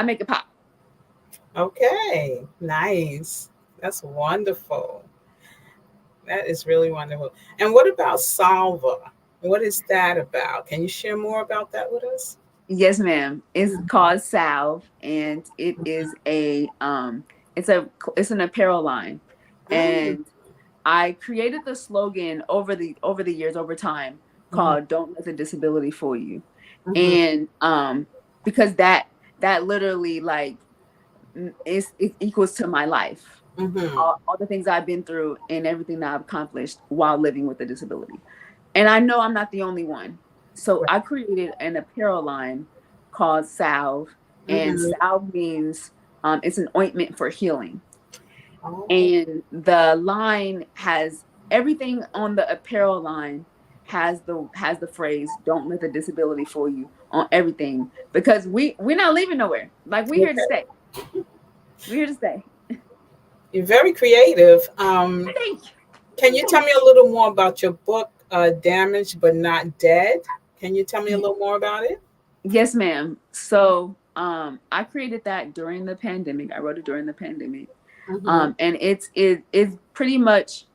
T: make it pop.
K: Okay, nice. That's wonderful. That is really wonderful. And what about Salva? What is that about? Can you share more about that with us?
T: Yes, ma'am. It's called Salve, and it is it's an apparel line. And I created the slogan over the years, over time, called "Don't let the disability fool you," and because that literally like it equals to my life, all the things I've been through and everything that I've accomplished while living with a disability. And I know I'm not the only one. So I created an apparel line called Salve, and Salve means it's an ointment for healing. And the line has everything on the apparel line has the phrase "Don't let the disability fool you" on everything, because we're not leaving nowhere. Like we're here to stay. We're here to stay.
K: You're very creative.
T: Thank you.
K: Can you tell me a little more about your book, Damaged but Not Dead? Can you tell me a little more about it?
T: Yes, ma'am. So I created that during the pandemic. I wrote it during the pandemic. And it's pretty much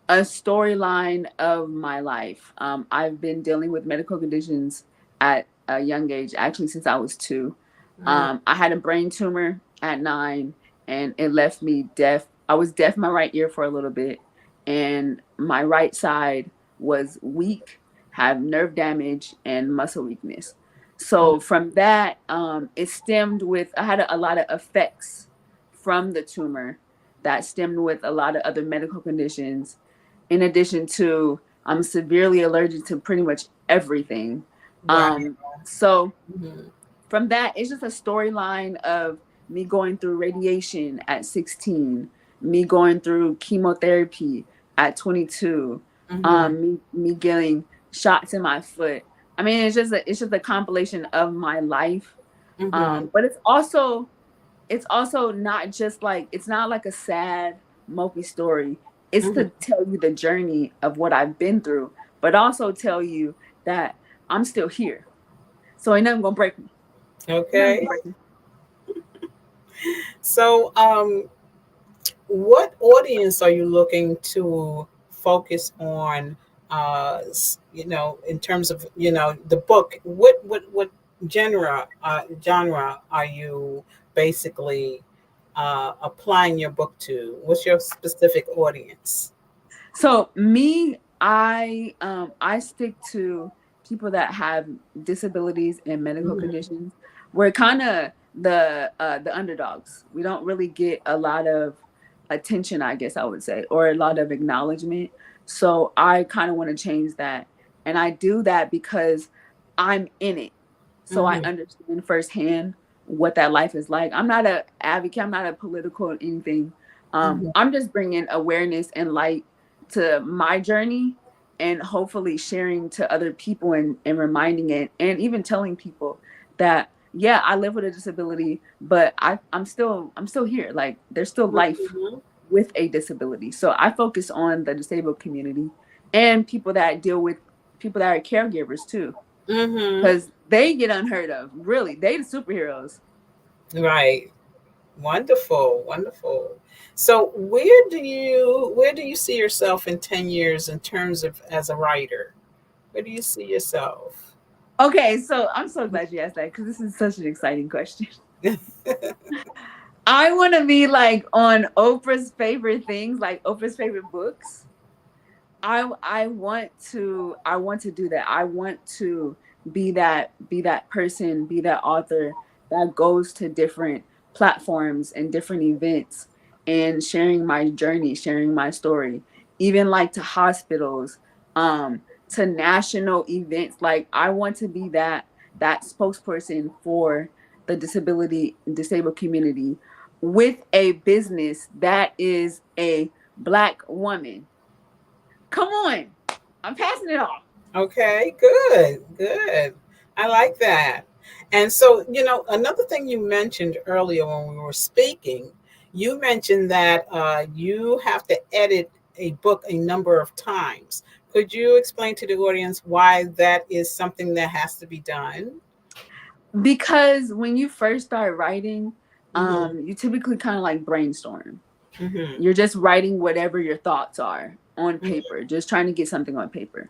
T: a storyline of my life. I've been dealing with medical conditions at a young age, actually since I was 2. I had a brain tumor at 9, and it left me deaf. I was deaf in my right ear for a little bit, and my right side was weak, had nerve damage and muscle weakness. So from that, it stemmed with, I had a lot of effects from the tumor that stemmed with a lot of other medical conditions. In addition to, I'm severely allergic to pretty much everything. So from that, it's just a storyline of me going through radiation at 16, me going through chemotherapy at 22, me getting shots in my foot. I mean, it's just a compilation of my life. But it's also not just like, it's not like a sad, mopey story. It's to tell you the journey of what I've been through, but also tell you that I'm still here. So ain't nothing gonna break me.
K: Okay. So, what audience are you looking to focus on? In terms of the book, what genre are you basically applying your book to? What's your specific audience?
T: So me, I stick to people that have disabilities and medical conditions. We're kind of the underdogs. We don't really get a lot of attention, I guess I would say, or a lot of acknowledgement. So I kind of want to change that. And I do that because I'm in it. So I understand firsthand what that life is like. I'm not an advocate. I'm not a political or anything. I'm just bringing awareness and light to my journey and hopefully sharing to other people and reminding it, and even telling people that, yeah, I live with a disability, but I'm still here. Like, there's still life with a disability. So I focus on the disabled community and people that deal with people that are caregivers too, because they get unheard of. Really, they the superheroes.
K: Right. Wonderful, wonderful. So where do you see yourself in 10 years in terms of as a writer? Where do you see yourself?
T: Okay, so I'm so glad you asked that, because this is such an exciting question. I want to be like on Oprah's favorite things, like Oprah's favorite books. I want to do that. I want to be that person, be that author that goes to different platforms and different events and sharing my journey, sharing my story, even like to hospitals, to national events. Like, I want to be that spokesperson for the disabled community with a business that is a Black woman. Come on. I'm passing it off.
K: Okay, good, good. I like that. And so, another thing you mentioned earlier when we were speaking, you mentioned that you have to edit a book a number of times. Could you explain to the audience why that is something that has to be done?
T: Because when you first start writing, you typically kind of like brainstorm. You're just writing whatever your thoughts are on paper, just trying to get something on paper.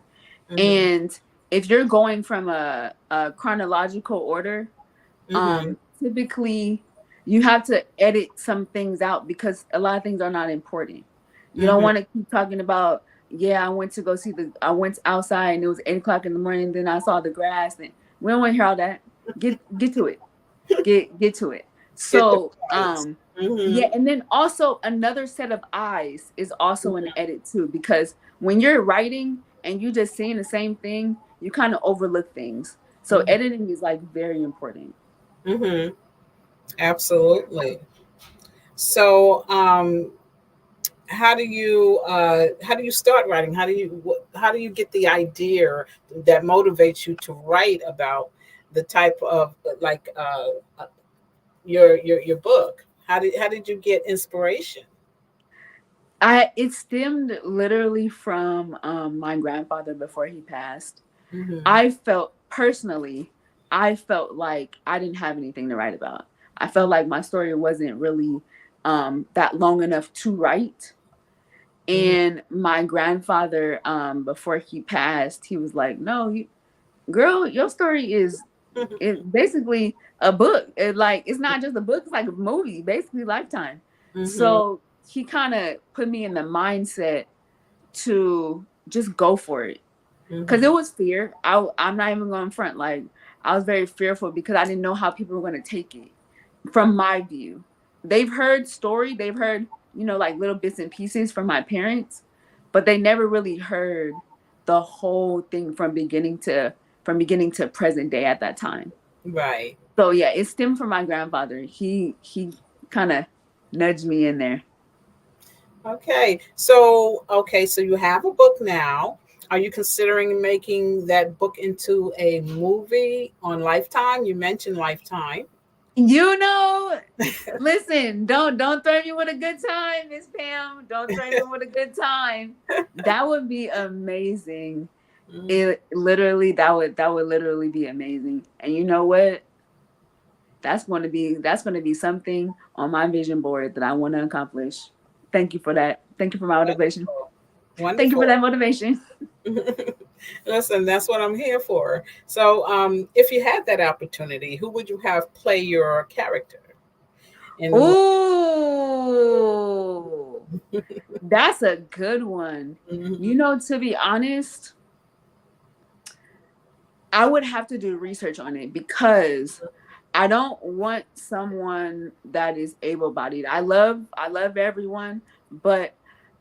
T: And if you're going from a chronological order, typically you have to edit some things out because a lot of things are not important. You don't want to keep talking about, yeah, I went outside and it was 8 o'clock in the morning, then I saw the grass, and we don't want to hear all that. Get to it. Get to it. So yeah, and then also another set of eyes is also an edit too, because when you're writing and you just seeing the same thing, you kind of overlook things. So editing is like very important.
K: Absolutely. So, how do you start writing? How do you get the idea that motivates you to write about the type of like your book? How did you get inspiration?
T: It stemmed literally from my grandfather before he passed. I felt like I didn't have anything to write about. I felt like my story wasn't really that long enough to write. And my grandfather, before he passed, he was like, "No, girl, your story is basically a book. It's not just a book; it's like a movie, basically Lifetime." So he kind of put me in the mindset to just go for it, because it was fear. I'm not even going front. Like, I was very fearful because I didn't know how people were going to take it from my view. They've heard like little bits and pieces from my parents, but they never really heard the whole thing from beginning to present day at that time.
K: Right.
T: So yeah, it stemmed from my grandfather. He kind of nudged me in there.
K: Okay. So you have a book now. Are you considering making that book into a movie on Lifetime? You mentioned Lifetime.
T: Listen, don't throw me with a good time, Miss Pam. Don't throw me with a good time. That would be amazing. That would literally be amazing. And you know what? That's going to be something on my vision board that I want to accomplish. Thank you for that. Thank you for my motivation.
K: Wonderful.
T: Thank you for that motivation.
K: Listen, that's what I'm here for. So, if you had that opportunity, who would you have play your character?
T: Ooh, that's a good one. To be honest, I would have to do research on it, because I don't want someone that is able-bodied. I love everyone, but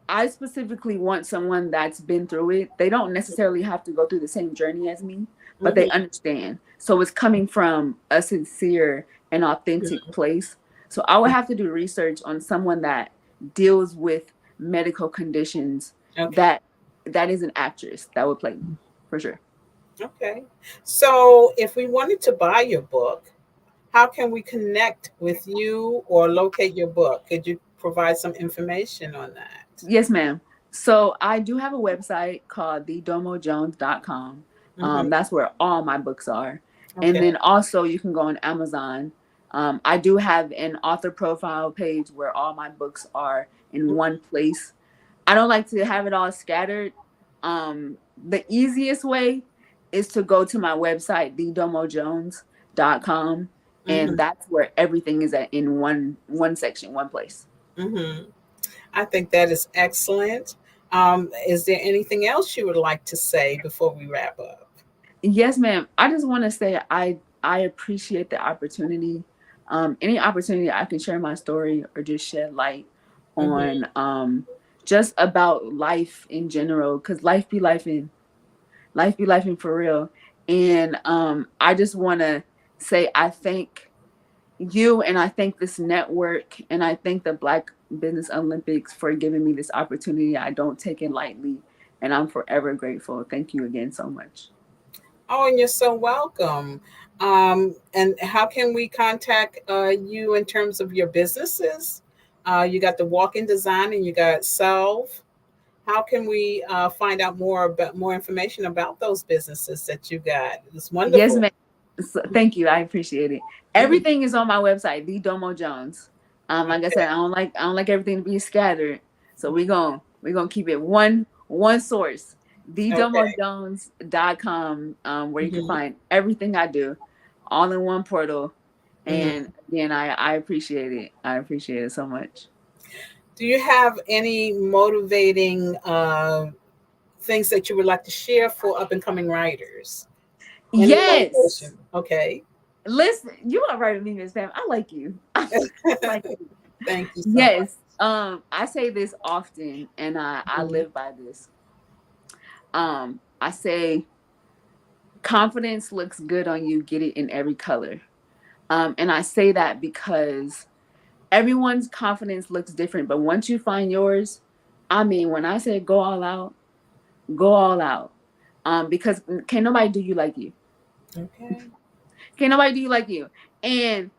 T: I specifically want someone that's been through it. They don't necessarily have to go through the same journey as me, but they understand. So it's coming from a sincere and authentic place. So I would have to do research on someone that deals with medical conditions that that is an actress that would play me for sure.
K: Okay. So if we wanted to buy your book, how can we connect with you or locate your book? Could you provide some information on that?
T: Yes, ma'am. So I do have a website called thedomojones.com. That's where all my books are. And
K: Okay.
T: then also you can go on Amazon. I do have an author profile page where all my books are in one place. I don't like to have it all scattered. The easiest way is to go to my website, thedomojones.com, and that's where everything is at in one section, one place.
K: I think that is excellent. Is there anything else you would like to say before we wrap up?
T: Yes, ma'am. I just want to say I appreciate the opportunity. Any opportunity I can share my story or just shed light on just about life in general, because life be lifing for real. And I just want to say I thank you, and I thank this network, and I thank the Black Business Olympics for giving me this opportunity. I don't take it lightly, and I'm forever grateful. Thank you again so much.
K: Oh, and you're so welcome. And how can we contact you in terms of your businesses? You got the walk-in design and you got Solve. How can we find out more information about those businesses that you got? It's wonderful.
T: Yes, ma'am. So, thank you. I appreciate it. Everything is on my website, The Domo Jones. Like I said, I don't like everything to be scattered. So we're gonna keep it one source. thedomojones.com, where you can find everything I do all in one portal. And again, I appreciate it. I appreciate it so much.
K: Do you have any motivating things that you would like to share for up and coming writers?
T: Yes.
K: Okay.
T: Listen, you are right with me, Miss Pam. I like you.
K: Thank you so
T: yes. much. I say this often, and I live by this. I say confidence looks good on you, get it in every color. And I say that because everyone's confidence looks different, but once you find yours, I mean, when I say go all out, go all out. Because can't nobody do you like you.
K: Okay.
T: Can't nobody do you like you. And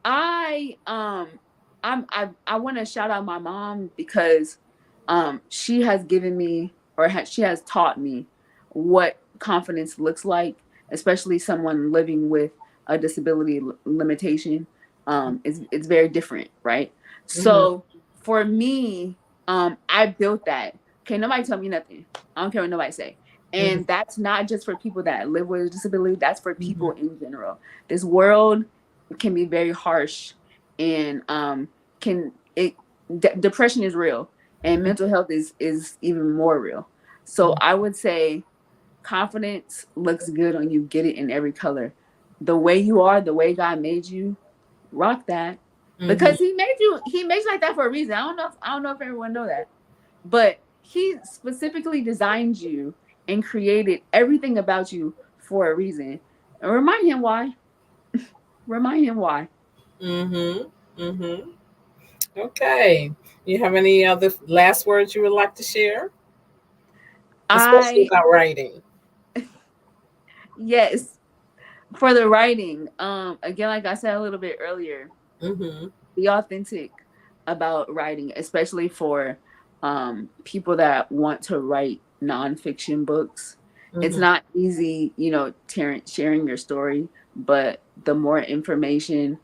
T: I want to shout out my mom because she has given me, or she has taught me what confidence looks like, especially someone living with a disability limitation. It's very different, right? So for me, I built that. Can't nobody tell me nothing. I don't care what nobody say. And that's not just for people that live with a disability. That's for people in general. This world can be very harsh, and depression is real, and mental health is even more real. So I would say confidence looks good on you. Get it in every color. The way you are, the way God made you, rock that. Because he made you like that for a reason. I don't know if everyone know that. But he specifically designed you and created everything about you for a reason. And remind him why. Remind him why.
K: Okay. You have any other last words you would like to share? Especially about writing.
T: Yes. For the writing, again, like I said a little bit earlier, be authentic about writing, especially for people that want to write nonfiction books. It's not easy, sharing your story, but the more information,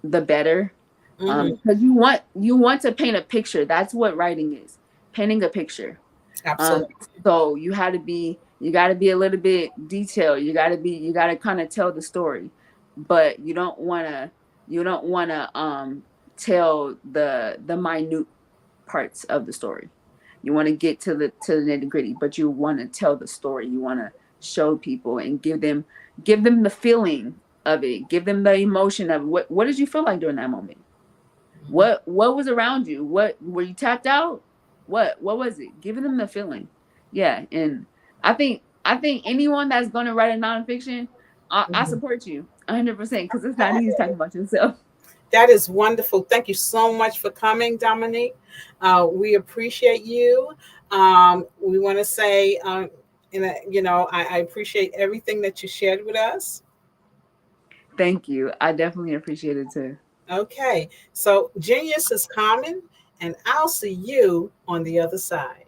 T: the better. Because you want to paint a picture. That's what writing is, painting a picture.
K: Absolutely.
T: So you got to be a little bit detailed. You got to kind of tell the story, but you don't want to tell the minute parts of the story. You want to get to the nitty gritty, but you want to tell the story. You want to show people and give them the feeling of it. Give them the emotion of what did you feel like during that moment? What was around you? What were you tapped out? What was it? Giving them the feeling. Yeah. And I think anyone that's going to write a nonfiction, I support you 100% because it's not easy talking about yourself.
K: That is wonderful. Thank you so much for coming, Dominique. We appreciate you. We want to say, I appreciate everything that you shared with us.
T: Thank you. I definitely appreciate it too.
K: Okay, so genius is common, and I'll see you on the other side.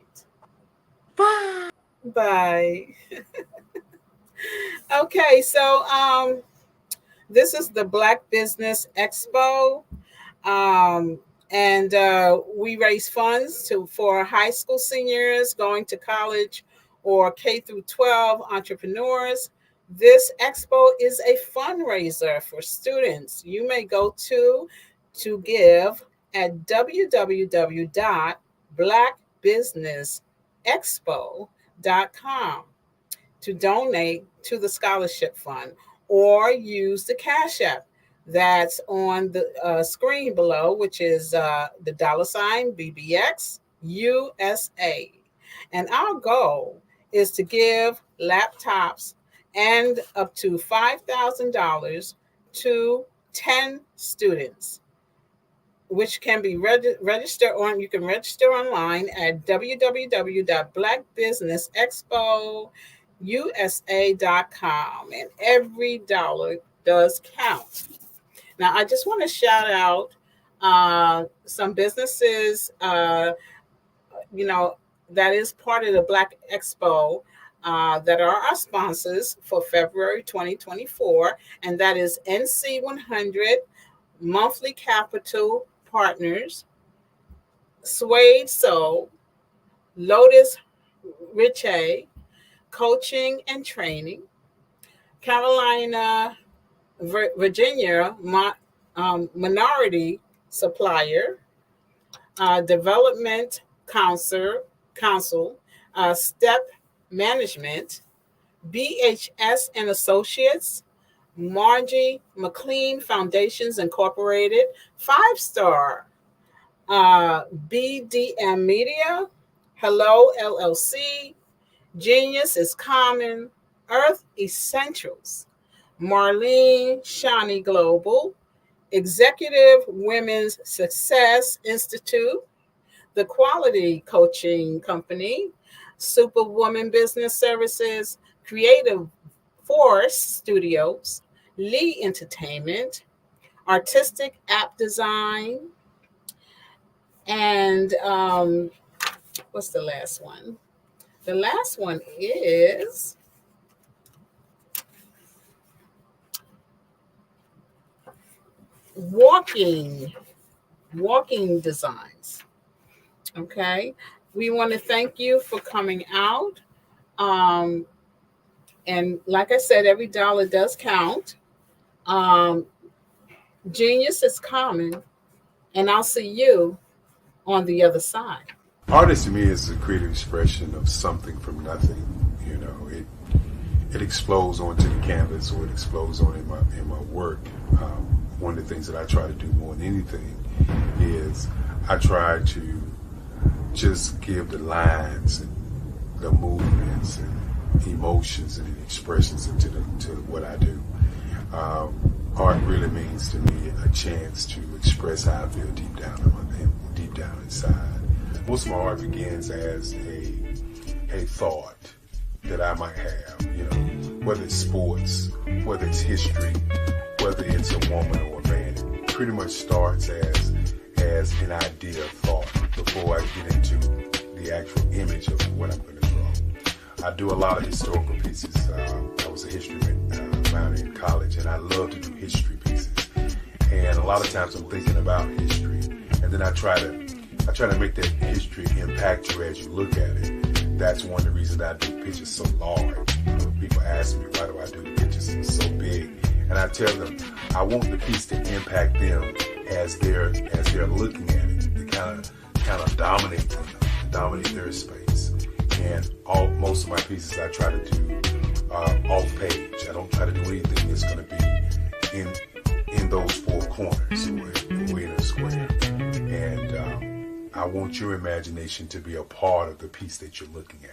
T: Bye.
K: Bye. Okay, so this is the Black Business Expo. And we raise funds for high school seniors going to college or K through 12 entrepreneurs. This expo is a fundraiser for students. You may go to give at www.blackbusinessexpo.com to donate to the scholarship fund, or use the Cash App that's on the screen below, which is the $BBX USA. And our goal is to give laptops and up to $5,000 to 10 students, which can be registered on. You can register online at www.blackbusinessexpo.usa.com, and every dollar does count. Now, I just want to shout out some businesses, that is part of the Black Expo that are our sponsors for February 2024, and that is NC 100, Monthly Capital Partners, Suede Soul, Lotus Riche, Coaching and Training, Carolina, Virginia, Minority Supplier, Development Council, Step Management, BHS and Associates, Margie McLean Foundations Incorporated, 5-Star, BDM Media, Hello LLC, Genius is Common, Earth Essentials, Marlene Shawnee Global, Executive Women's Success Institute, The Quality Coaching Company, Superwoman Business Services, Creative Force Studios, Lee Entertainment, Artistic App Design, and what's the last one? The last one is Walking Designs. Okay, we want to thank you for coming out. And like I said, every dollar does count. Genius is common, and I'll see you on the other side.
U: Artist to me is a creative expression of something from nothing. It explodes onto the canvas, or it explodes on in my work. One of the things that I try to do more than anything is I try to just give the lines and the movements and emotions and expressions into what I do. Art really means to me a chance to express how I feel deep down inside. Most of my art begins as a thought that I might have, whether it's sports, whether it's history, whether it's a woman or a man. It pretty much starts as an idea of thought before I get into the actual image of what I'm going to draw. I do a lot of historical pieces. I was a history minor in college, and I love to do history pieces. And a lot of times I'm thinking about history, and then I try to make that history impact you as you look at it. That's one of the reasons I do pictures so large. People ask me, why do I do the pictures so big? And I tell them, I want the piece to impact them as they're looking at it, to kind of dominate them, dominate their space. And most of my pieces I try to do off page. I don't try to do anything that's going to be in those four corners or in a square. And I want your imagination to be a part of the piece that you're looking at.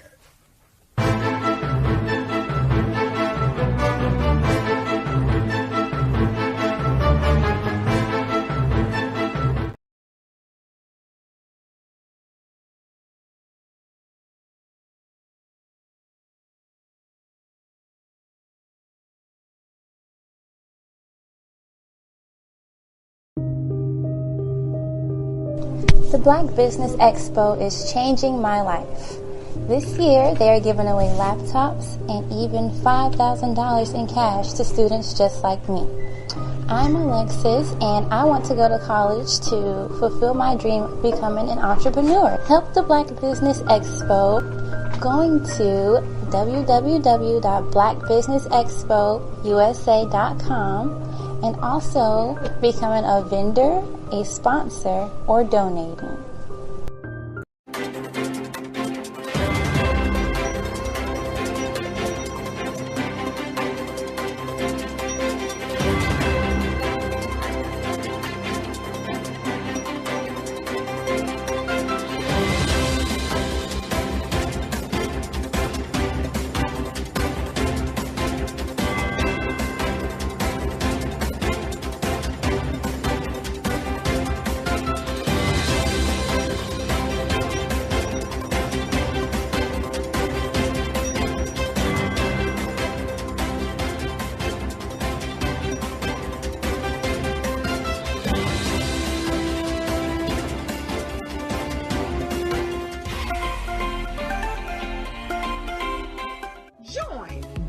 G: The Black Business Expo is changing my life. This year, they are giving away laptops and even $5,000 in cash to students just like me. I'm Alexis, and I want to go to college to fulfill my dream of becoming an entrepreneur. Help the Black Business Expo going to www.blackbusinessexpousa.com and also becoming a vendor, a sponsor, or donating.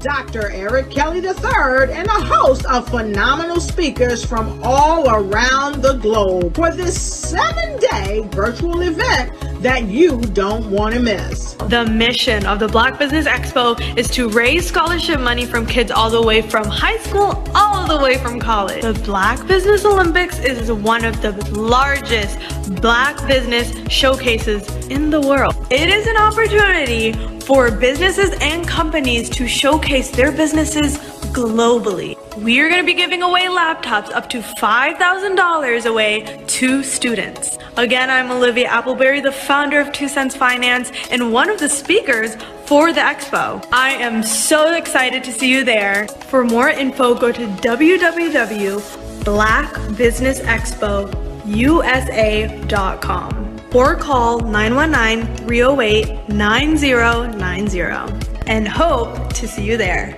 A: Dr. Eric Kelly III and a host of phenomenal speakers from all around the globe for this 7-day virtual event that you don't want to miss.
B: The mission of the Black Business Expo is to raise scholarship money from kids all the way from high school, all the way from college. The Black Business Olympics is one of the largest Black business showcases in the world. It is an opportunity for businesses and companies to showcase their businesses globally. We are going to be giving away laptops up to $5,000 away to students. Again, I'm Olivia Appleberry, the founder of 2 Cents Finance and one of the speakers for the expo. I am so excited to see you there. For more info, go to www.blackbusinessexpousa.com or call 919-308-9090 and hope to see you there.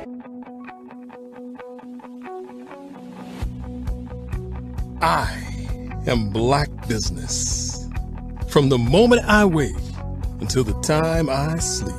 C: I am Black business. From the moment I wake until the time I sleep.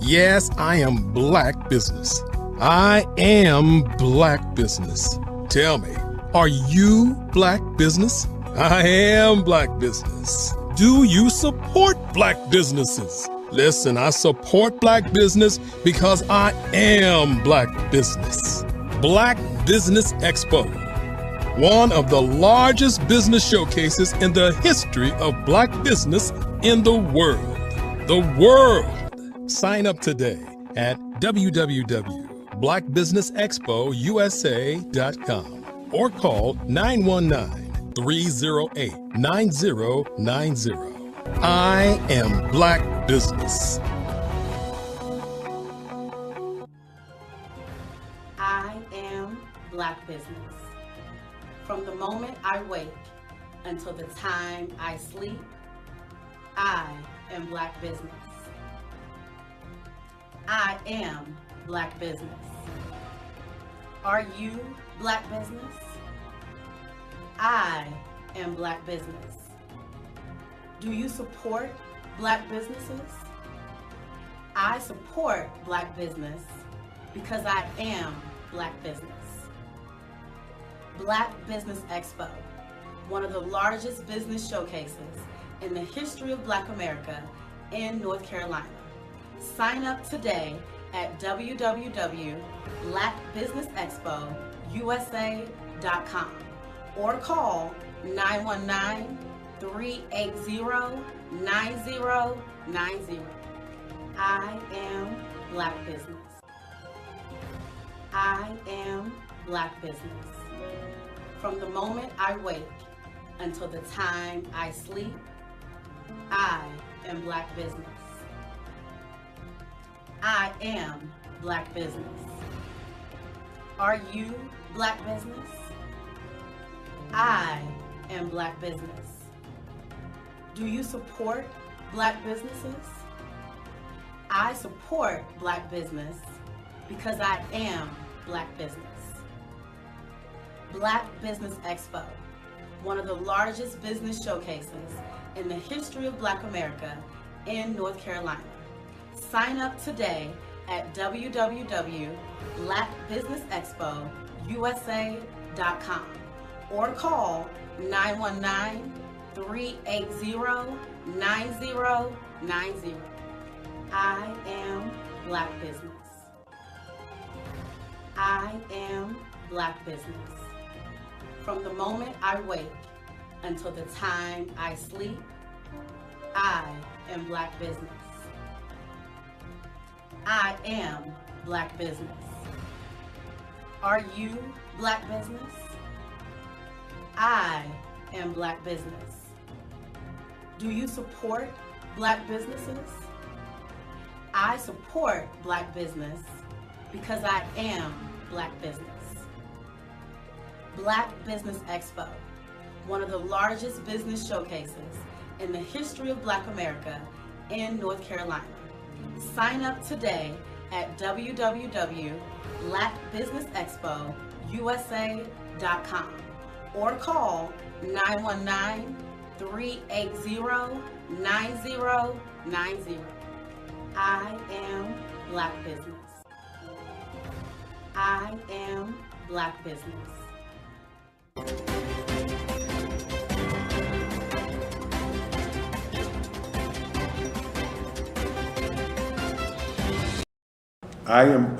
C: Yes, I am Black business. I am Black business. Tell me, are you Black business? I am Black business. Do you support Black businesses? Listen, I support Black business because I am Black business. Black Business Expo, one of the largest business showcases in the history of Black business in the world. The world! Sign up today at www.blackbusinessexpousa.com or call 919-308-9090. I am Black business.
D: I am Black business. From the moment I wake until the time I sleep, I am Black business. I am Black business. Are you Black business? I am Black business. Do you support Black businesses? I support Black business because I am Black business. Black Business Expo, one of the largest business showcases in the history of Black America in North Carolina. Sign up today at www.blackbusinessexpousa.com or call 919-380-9090. I am Black business. I am Black business. From the moment I wake until the time I sleep, I am Black business. I am Black business. Are you Black business? I am Black business. Do you support Black businesses? I support Black business because I am Black business. Black Business Expo, one of the largest business showcases in the history of Black America in North Carolina. Sign up today at www.blackbusinessexpousa.com or call 919-380-9090. I am Black Business. I am Black Business. From the moment I wake until the time I sleep, I am Black Business. I am Black Business. Are you Black Business? I am Black Business. Do you support Black businesses? I support Black business because I am Black Business. Black Business Expo, one of the largest business showcases in the history of Black America in North Carolina. Sign up today at www.blackbusinessexpousa.com or call 919-380-9090. I am Black Business. I am Black Business.
S: I am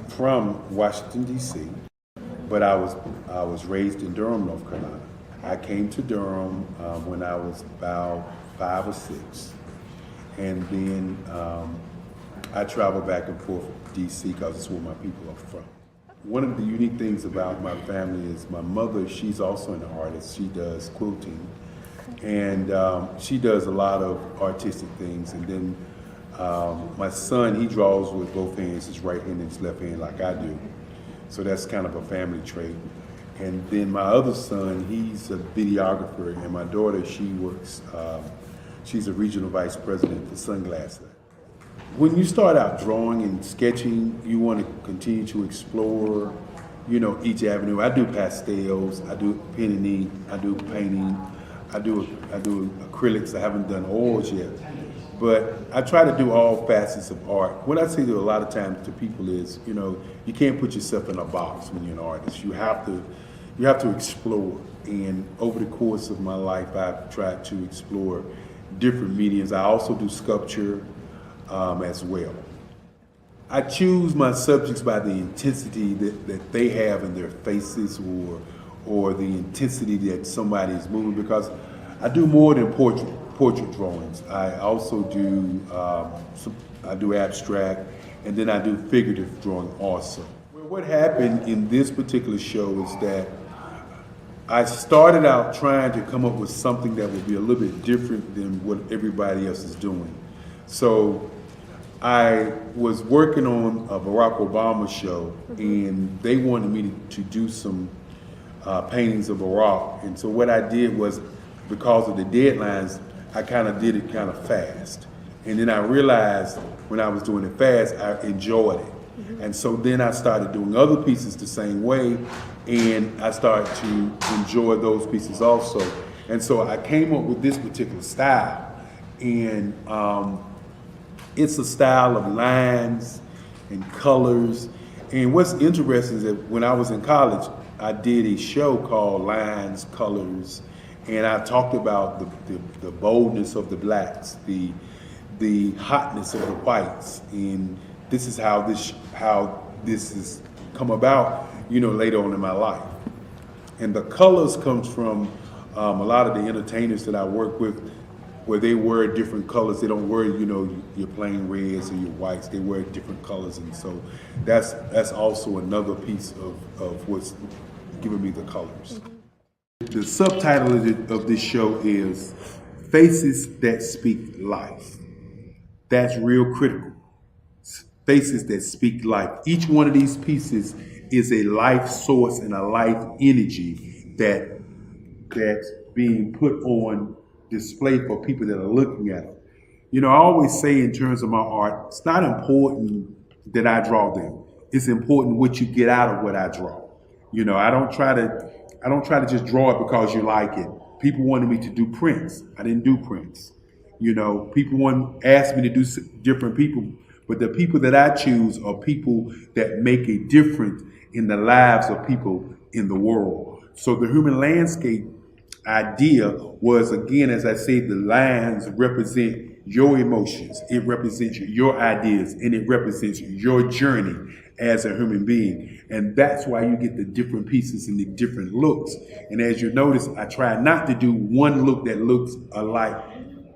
S: from Washington, D.C., but I was raised in Durham, North Carolina. I came to Durham when I was about 5 or 6, and then I traveled back and forth to D.C. because it's where my people are from. One of the unique things about my family is my mother, she's also an artist. She does quilting, and she does a lot of artistic things. And then my son, he draws with both hands, his right hand and his left hand, like I do. So that's kind of a family trait. And then my other son, he's a videographer, and my daughter, she works, she's a regional vice president for Sunglasses. When you start out drawing and sketching, you want to continue to explore, you know, each avenue. I do pastels, I do pen and ink, I do painting, I do acrylics. I haven't done oils yet, but I try to do all facets of art. What I say to a lot of times to people is, you know, you can't put yourself in a box when you're an artist. You have to explore. And over the course of my life, I've tried to explore different mediums. I also do sculpture as well. I choose my subjects by the intensity that they have in their faces, or the intensity that somebody is moving, because I do more than portrait drawings. I also do I do abstract, and then I do figurative drawing also. Well, what happened in this particular show is that I started out trying to come up with something that would be a little bit different than what everybody else is doing. So I was working on a Barack Obama show, and they wanted me to do some paintings of Barack. And so what I did was, because of the deadlines, I kind of did it kind of fast. And then I realized when I was doing it fast, I enjoyed it. And so then I started doing other pieces the same way, and I started to enjoy those pieces also. And so I came up with this particular style, and it's a style of lines and colors. And what's interesting is that when I was in college, I did a show called Lines, Colors, and I talked about the boldness of the blacks, the hotness of the whites, and this is how this has come about, you know, later on in my life. And the colors comes from a lot of the entertainers that I work with, where they wear different colors. They don't wear, you know, your plain reds or your whites. They wear different colors, and so that's also another piece of what's giving me the colors. The subtitle of this show is Faces That Speak Life. That's real critical. Faces that speak life. Each one of these pieces is a life source and a life energy that's being put on display for people that are looking at them. You know, I always say in terms of my art, it's not important that I draw them. It's important what you get out of what I draw. You know, I don't try to just draw it because you like it. People wanted me to do prints. I didn't do prints. People asked me to do different people, but the people that I choose are people that make a difference in the lives of people in the world. So the human landscape idea was, again, as I say, the lines represent your emotions, it represents your ideas, and it represents your journey as a human being. And that's why you get the different pieces and the different looks. And as you notice, I try not to do one look that looks alike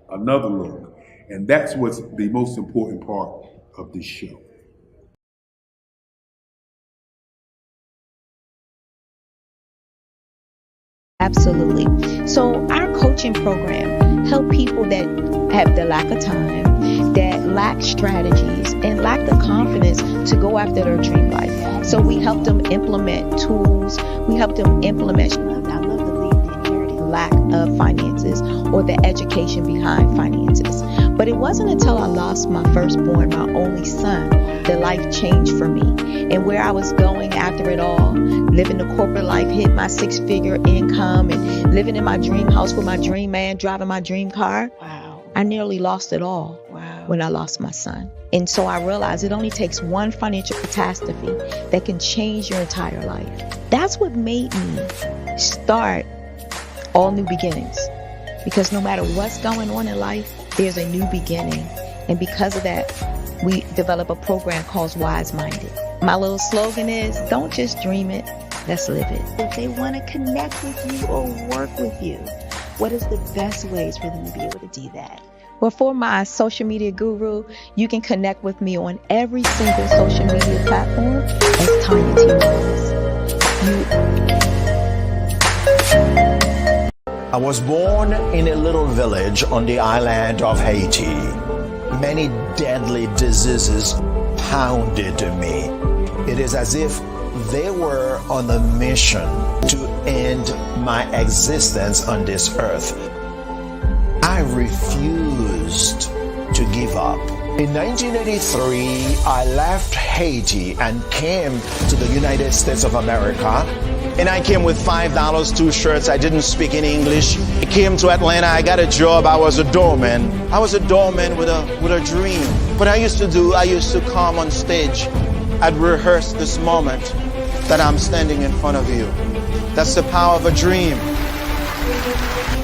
S: another look. And that's what's the most important part of this show.
I: Absolutely. So our coaching program help people that have the lack of time, that lack strategies, and lack the confidence to go after their dream life. So we help them implement tools. We help them implement, I love to leave the inherited lack of finances or the education behind finances. But it wasn't until I lost my firstborn, my only son, that life changed for me. And where I was going after it all, living the corporate life, hit my 6-figure income, and living in my dream house with my dream man, driving my dream car. Wow. I nearly lost it all when I lost my son. And so I realized it only takes one financial catastrophe that can change your entire life. That's what made me start All New Beginnings. Because no matter what's going on in life, there's a new beginning. And because of that, we develop a program called Wise Minded. My little slogan is, don't just dream it, let's live it. If they want to connect with you or work with you, what is the best ways for them to be able to do that? Well, for my social media guru, you can connect with me on every single social media platform as Tanya T. Wallace.
J: I was born in a little village on the island of Haiti. Many deadly diseases pounded me. It is as if they were on a mission to end my existence on this earth. I refused to give up. In 1983, I left Haiti and came to the United States of America. And I came with $5, 2 shirts. I didn't speak any English. I came to Atlanta. I got a job. I was a doorman. I was a doorman with a dream. What I used to come on stage. I'd rehearse this moment that I'm standing in front of you. That's the power of a dream.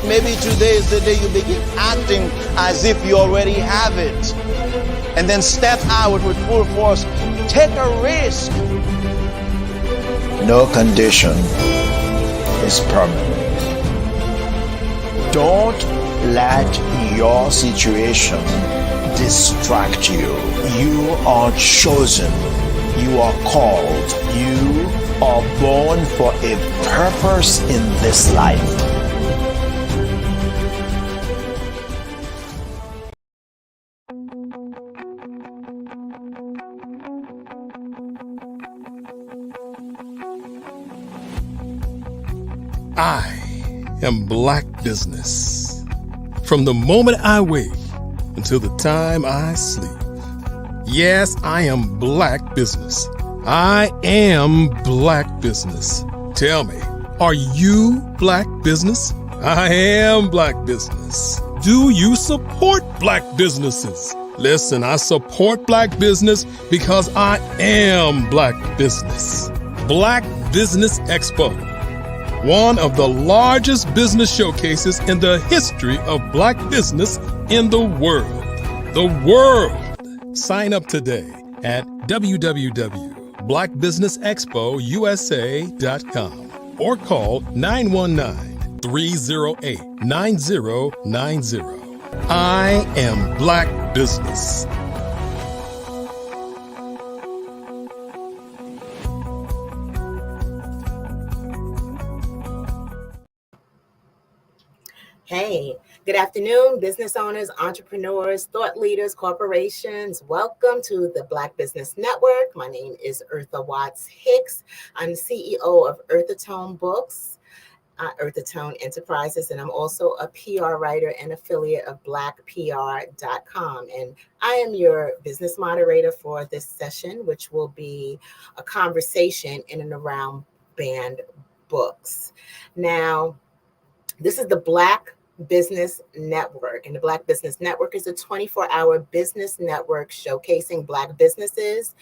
J: Maybe today is the day you begin acting as if you already have it. And then step out with full force. Take a risk. No condition is permanent. Don't let your situation distract you. You are chosen. You are called. You are born for a purpose in this life.
C: I am Black business. From the moment I wake until the time I sleep. Yes, I am Black business. I am Black business. Tell me, are you Black business? I am Black business. Do you support Black businesses? Listen, I support Black business because I am Black business. Black Business Expo. One of the largest business showcases in the history of Black business in the world. The world! Sign up today at www.blackbusinessexpousa.com or call 919-308-9090. I am Black business.
K: Hey, good afternoon, business owners, entrepreneurs, thought leaders, corporations. Welcome to the Black Business Network. My name is Eartha Watts Hicks. I'm the CEO of Earthatone Books, Earthatone Enterprises, and I'm also a PR writer and affiliate of blackpr.com. And I am your business moderator for this session, which will be a conversation in and around banned books. Now, This is the Black Business Network. And the Black Business Network is a 24-hour business network showcasing Black businesses,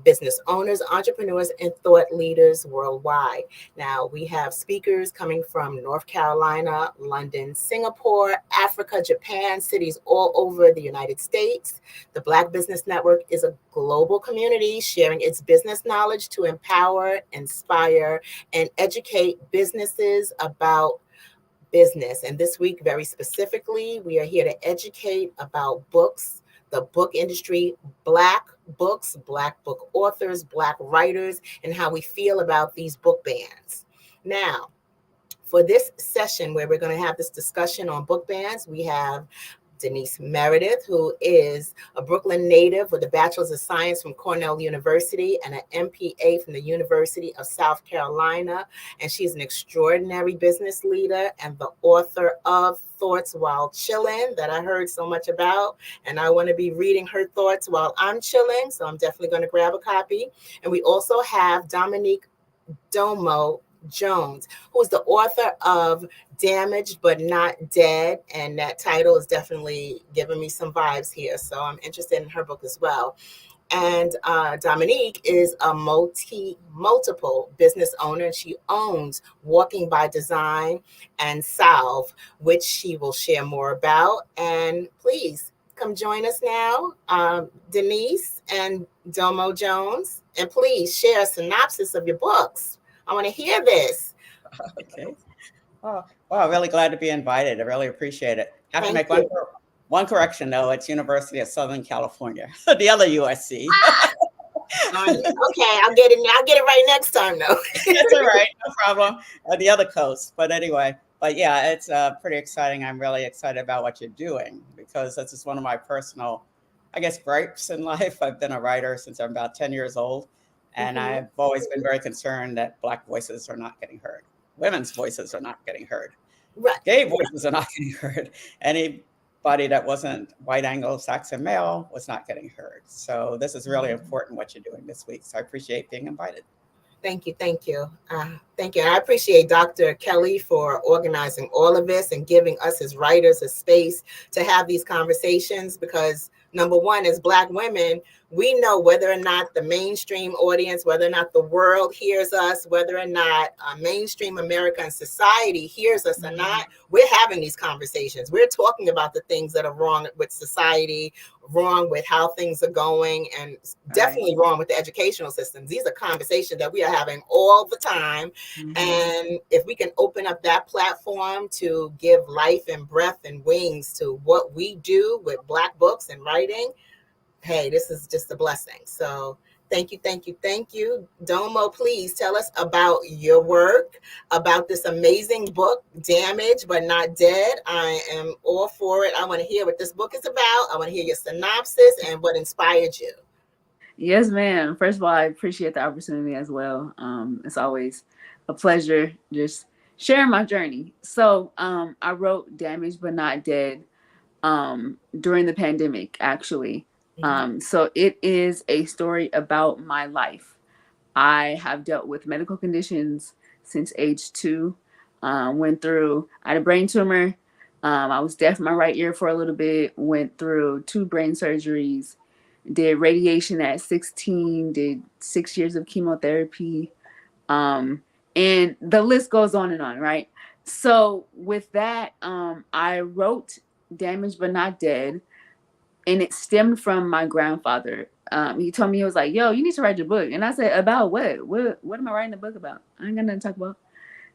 K: business owners, entrepreneurs, and thought leaders worldwide. Now, we have speakers coming from North Carolina, London, Singapore, Africa, Japan, cities all over the United States. The Black Business Network is a global community sharing its business knowledge to empower, inspire, and educate businesses about business. And this week, very specifically, we are here to educate about books, the book industry, Black books, Black book authors, Black writers, and how we feel about these book bans. Now, for this session where we're going to have this discussion on book bans, we have Denise Meredith, who is a Brooklyn native with a Bachelor's of Science from Cornell University and an MPA from the University of South Carolina. And she's an extraordinary business leader and the author of Thoughts While Chilling that I heard so much about. And I want to be reading her thoughts while I'm chilling. So I'm definitely going to grab a copy. And we also have Dominique Domo Jones, who is the author of Damaged But Not Dead. And that title is definitely giving me some vibes here. So I'm interested in her book as well. And Dominique is a multiple business owner. And she owns Walking by Design and Salve, which she will share more about. And please come join us now, Denise and Domo Jones. And please share a synopsis of your books. I want to hear this.
L: Okay. Oh, well, I'm really glad to be invited. I really appreciate it. Have
K: Thank
L: to make
K: you.
L: one correction, though. It's University of Southern California, the other USC.
K: Okay, I'll get it right next time, though.
L: That's all right. No problem. The other coast. But anyway, yeah, it's pretty exciting. I'm really excited about what you're doing because this is one of my personal, I guess, gripes in life. I've been a writer since I'm about 10 years old. And I've always been very concerned that Black voices are not getting heard. Women's voices are not getting heard.
K: Right.
L: Gay voices are not getting heard. Anybody that wasn't white Anglo-Saxon male was not getting heard. So this is really important what you're doing this week. So I appreciate being invited.
K: Thank you. Thank you. Thank you. And I appreciate Dr. Kelly for organizing all of this and giving us as writers a space to have these conversations because number one, as Black women, we know whether or not the mainstream audience, whether or not the world hears us, whether or not mainstream America and society hears us or not, we're having these conversations. We're talking about the things that are wrong with society, wrong with how things are going, and definitely wrong with the educational systems. These are conversations that we are having all the time. And if we can open up that platform to give life and breath and wings to what we do with Black books and writing, hey, this is just a blessing. So thank you, thank you, thank you. Domo, please tell us about your work, about this amazing book, Damaged But Not Dead. I am all for it. I want to hear what this book is about. I want to hear your synopsis and what inspired you.
T: Yes, ma'am. First of all, I appreciate the opportunity as well. It's always a pleasure just sharing my journey. So I wrote Damaged But Not Dead during the pandemic, actually. So it is a story about my life. I have dealt with medical conditions since age 2. I had a brain tumor. I was deaf in my right ear for a little bit, went through 2 brain surgeries, did radiation at 16, did 6 years of chemotherapy. And the list goes on, right? So with that, I wrote Damaged But Not Dead, and it stemmed from my grandfather. He told me, he was like, yo, you need to write your book. And I said, about what? What am I writing a book about? I ain't got nothing to talk about.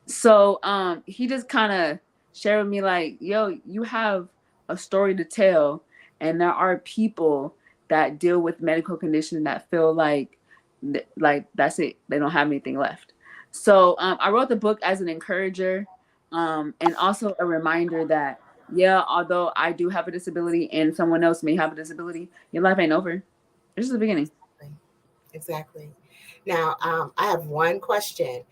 T: So he just kind of shared with me like, yo, you have a story to tell. And there are people that deal with medical conditions that feel like that's it. They don't have anything left. So I wrote the book as an encourager and also a reminder that, yeah, although I do have a disability and someone else may have a disability, your life ain't over. This is the beginning.
K: Exactly. Now, I have one question.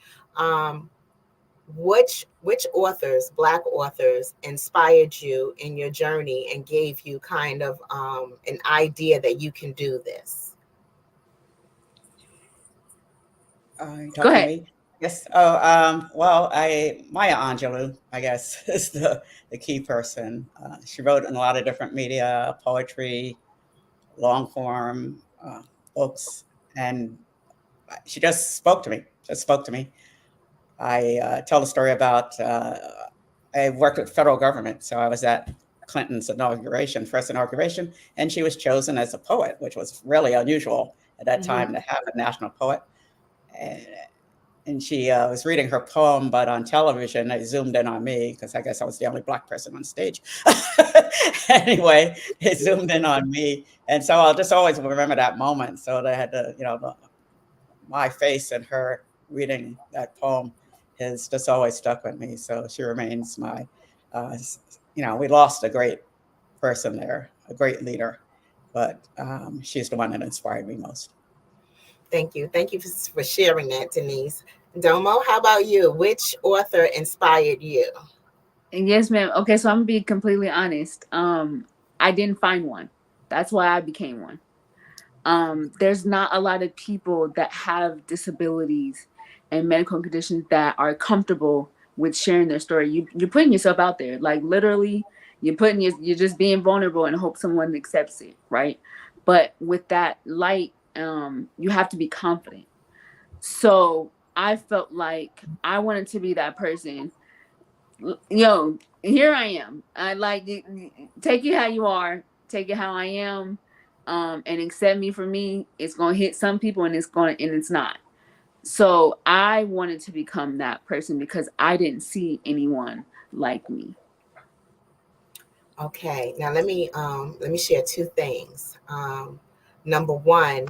K: Which authors, Black authors, inspired you in your journey and gave you kind of an idea that you can do this?
T: Go ahead.
L: Yes. Well, Maya Angelou, I guess, is the key person. She wrote in a lot of different media, poetry, long form books, and she just spoke to me. Just spoke to me. I tell the story about I worked with the federal government, so I was at Clinton's inauguration, first inauguration, and she was chosen as a poet, which was really unusual at that time to have a national poet. And, and she was reading her poem, but on television, they zoomed in on me because I guess I was the only Black person on stage. Anyway, it zoomed in on me. And so I'll just always remember that moment. So they had to, my face and her reading that poem has just always stuck with me. So she remains my, we lost a great person there, a great leader, but she's the one that inspired me most.
K: Thank you. Thank you for sharing that, Denise. Domo, how about you? Which author inspired you?
T: Yes, ma'am. Okay, so I'm gonna be completely honest. I didn't find one. That's why I became one. There's not a lot of people that have disabilities and medical conditions that are comfortable with sharing their story. You're putting yourself out there, like literally, you're just being vulnerable and hope someone accepts it, right? But with that light, you have to be confident. So I felt like I wanted to be that person. Here I am. I like take it how you are, take it how I am, and accept me for me. It's gonna hit some people, and it's not. So I wanted to become that person because I didn't see anyone like me.
K: Okay, now let me share two things. Number one,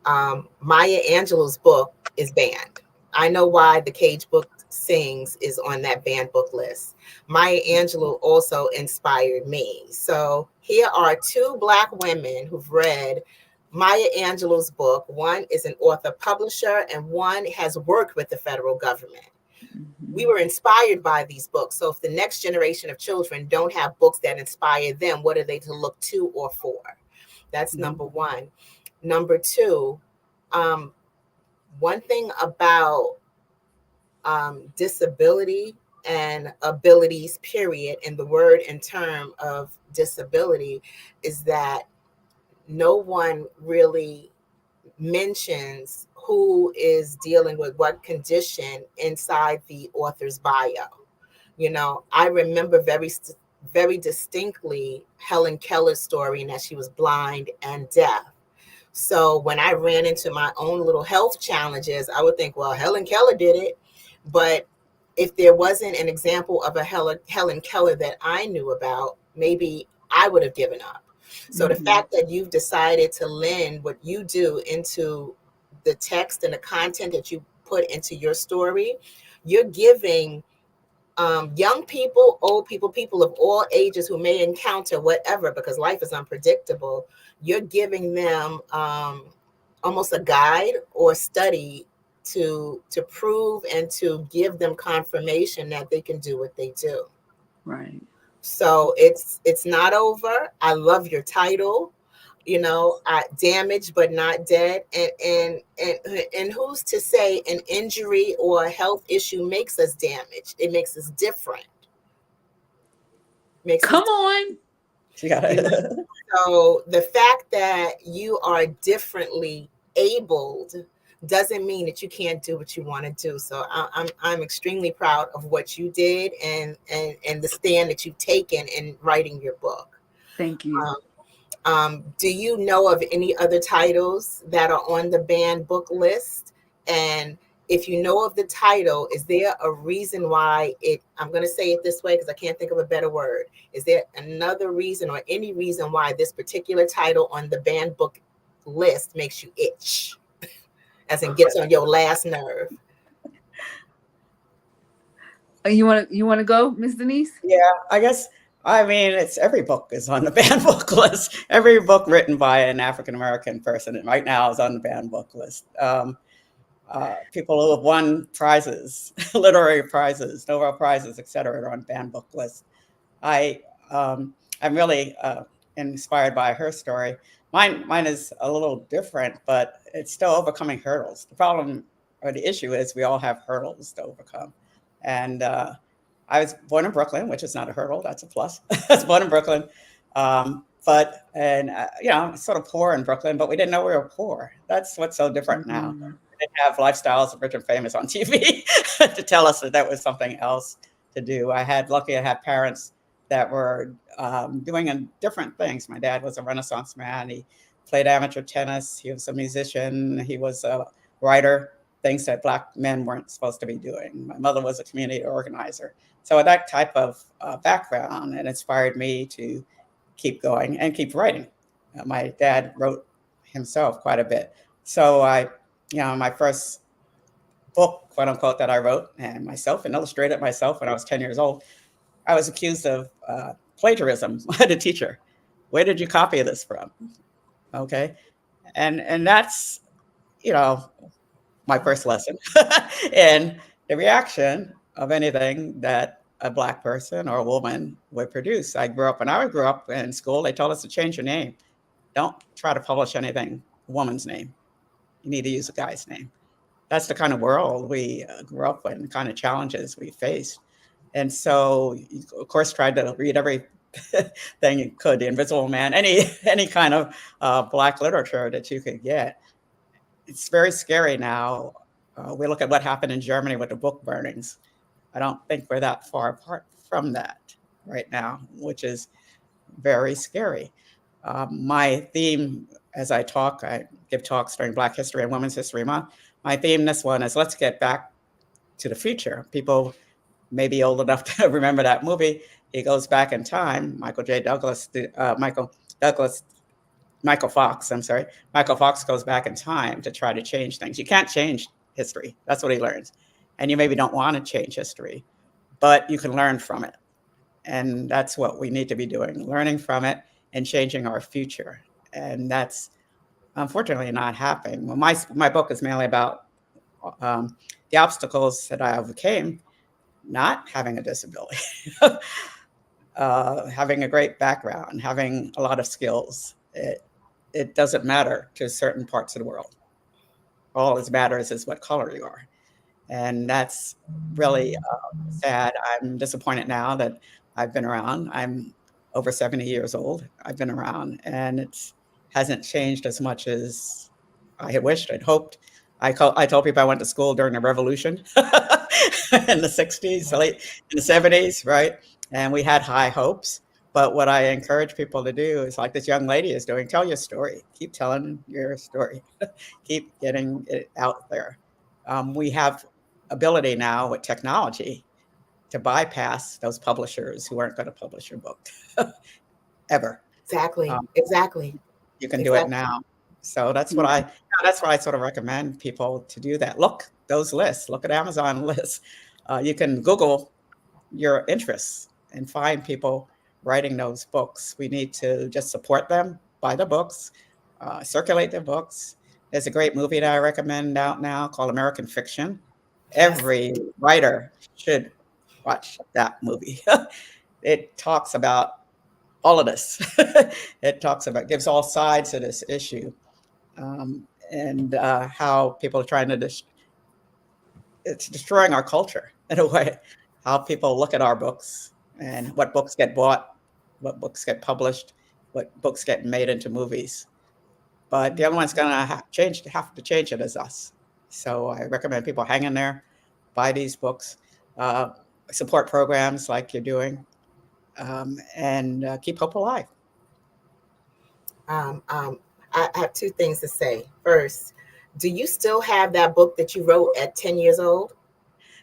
K: Maya Angelou's book is banned. I know why the Cage Book Sings is on that banned book list. Maya Angelou also inspired me. So here are two Black women who've read Maya Angelou's book. One is an author publisher, and one has worked with the federal government. We were inspired by these books. So if the next generation of children don't have books that inspire them, what are they to look to or for? That's number one. Number two, one thing about disability and abilities, period, and the word in term of disability is that no one really mentions who is dealing with what condition inside the author's bio. I remember very distinctly Helen Keller's story, and that she was blind and deaf. So when I ran into my own little health challenges, I would think, well, Helen Keller did it. But if there wasn't an example of a Helen Keller that I knew about, maybe I would have given up. So the fact that you've decided to lend what you do into the text and the content that you put into your story, you're giving young people, old people, people of all ages who may encounter whatever, because life is unpredictable, you're giving them almost a guide or study to prove and to give them confirmation that they can do what they do.
T: Right.
K: So it's not over. I love your title. Damaged but not dead. And who's to say an injury or a health issue makes us damaged? It makes us different.
T: Come on.
K: So the fact that you are differently abled doesn't mean that you can't do what you want to do. So I'm extremely proud of what you did and the stand that you've taken in writing your book.
T: Thank you.
K: Do you know of any other titles that are on the banned book list? And if you know of the title, is there a reason why I'm going to say it this way because I can't think of a better word. Is there another reason or any reason why this particular title on the banned book list makes you itch? As in gets on your last nerve?
T: You want to go, Miss Denise?
L: Yeah, I guess. It's every book is on the banned book list. Every book written by an African American person right now is on the banned book list. People who have won prizes, literary prizes, Nobel prizes, etc., are on banned book lists. I'm really inspired by her story. Mine is a little different, but it's still overcoming hurdles. The problem or the issue is we all have hurdles to overcome. And I was born in Brooklyn, which is not a hurdle, that's a plus. I was born in Brooklyn. Sort of poor in Brooklyn, but we didn't know we were poor. That's what's so different now. We didn't have lifestyles of rich and famous on TV to tell us that was something else to do. I had parents that were doing different things. My dad was a Renaissance man. He played amateur tennis. He was a musician. He was a writer, things that Black men weren't supposed to be doing. My mother was a community organizer. So that type of background, it inspired me to keep going and keep writing. My dad wrote himself quite a bit. So my first book, quote unquote, that I wrote and illustrated myself when I was 10 years old, I was accused of plagiarism by the teacher. Where did you copy this from? Okay. And that's, my first lesson. And the reaction of anything that a Black person or a woman would produce. When I grew up in school, they told us to change your name. Don't try to publish anything, a woman's name. You need to use a guy's name. That's the kind of world we grew up in, the kind of challenges we faced. And so, of course, tried to read every thing you could, The Invisible Man, any kind of Black literature that you could get. It's very scary now. We look at what happened in Germany with the book burnings. I don't think we're that far apart from that right now, which is very scary. My theme, as I give talks during Black History and Women's History Month. My theme this one is let's get back to the future. People may be old enough to remember that movie. He goes back in time. Michael Fox goes back in time to try to change things. You can't change history. That's what he learns. And you maybe don't want to change history, but you can learn from it. And that's what we need to be doing, learning from it and changing our future. And that's unfortunately not happening. Well, my book is mainly about the obstacles that I overcame, not having a disability, having a great background, having a lot of skills. It doesn't matter to certain parts of the world. All that matters is what color you are. And that's really sad. I'm disappointed now that I've been around. I'm over 70 years old. I've been around, and it hasn't changed as much as I had wished, I'd hoped. I told people I went to school during the revolution in the 60s, late in the 70s, right? And we had high hopes. But what I encourage people to do is like this young lady is doing, tell your story. Keep telling your story. Keep getting it out there. We have ability now with technology to bypass those publishers who aren't going to publish your book ever.
M: Exactly.
L: You can do it now. So that's what I sort of recommend people to do that. Look those lists. Look at Amazon lists. You can Google your interests and find people writing those books. We need to just support them, buy the books, circulate the books. There's a great movie that I recommend out now called American Fiction. Every writer should watch that movie. It talks about all of this. It gives all sides of this issue, and how people are trying to it's destroying our culture in a way. How people look at our books and what books get bought, what books get published, what books get made into movies. But the other one's going to have to change it is us. So I recommend people hang in there, buy these books, support programs like you're doing, and keep hope alive.
M: I have two things to say. First, do you still have that book that you wrote at 10 years old?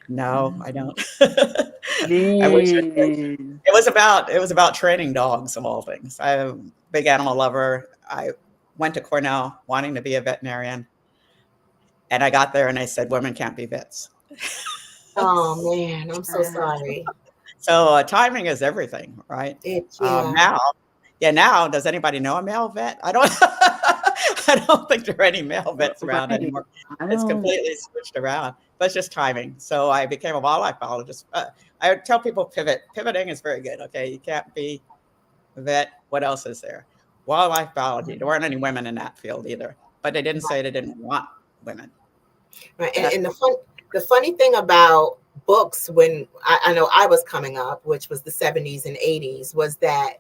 L: No, I don't. I wish I did. It was about training dogs of all things. I'm a big animal lover. I went to Cornell wanting to be a veterinarian, and I got there and they said women can't be vets.
M: Oh man, I'm so sorry.
L: So timing is everything, right? Now does anybody know a male vet? I don't think there are any male vets around anymore. It's completely switched around. But it's just timing. So I became a wildlife biologist. I would tell people pivot. Pivoting is very good. Okay, you can't be a vet. What else is there? Wildlife biology. There weren't any women in that field either. But they didn't say they didn't want women.
M: Right. And the funny thing about books when I know I was coming up, which was the 70s and 80s, was that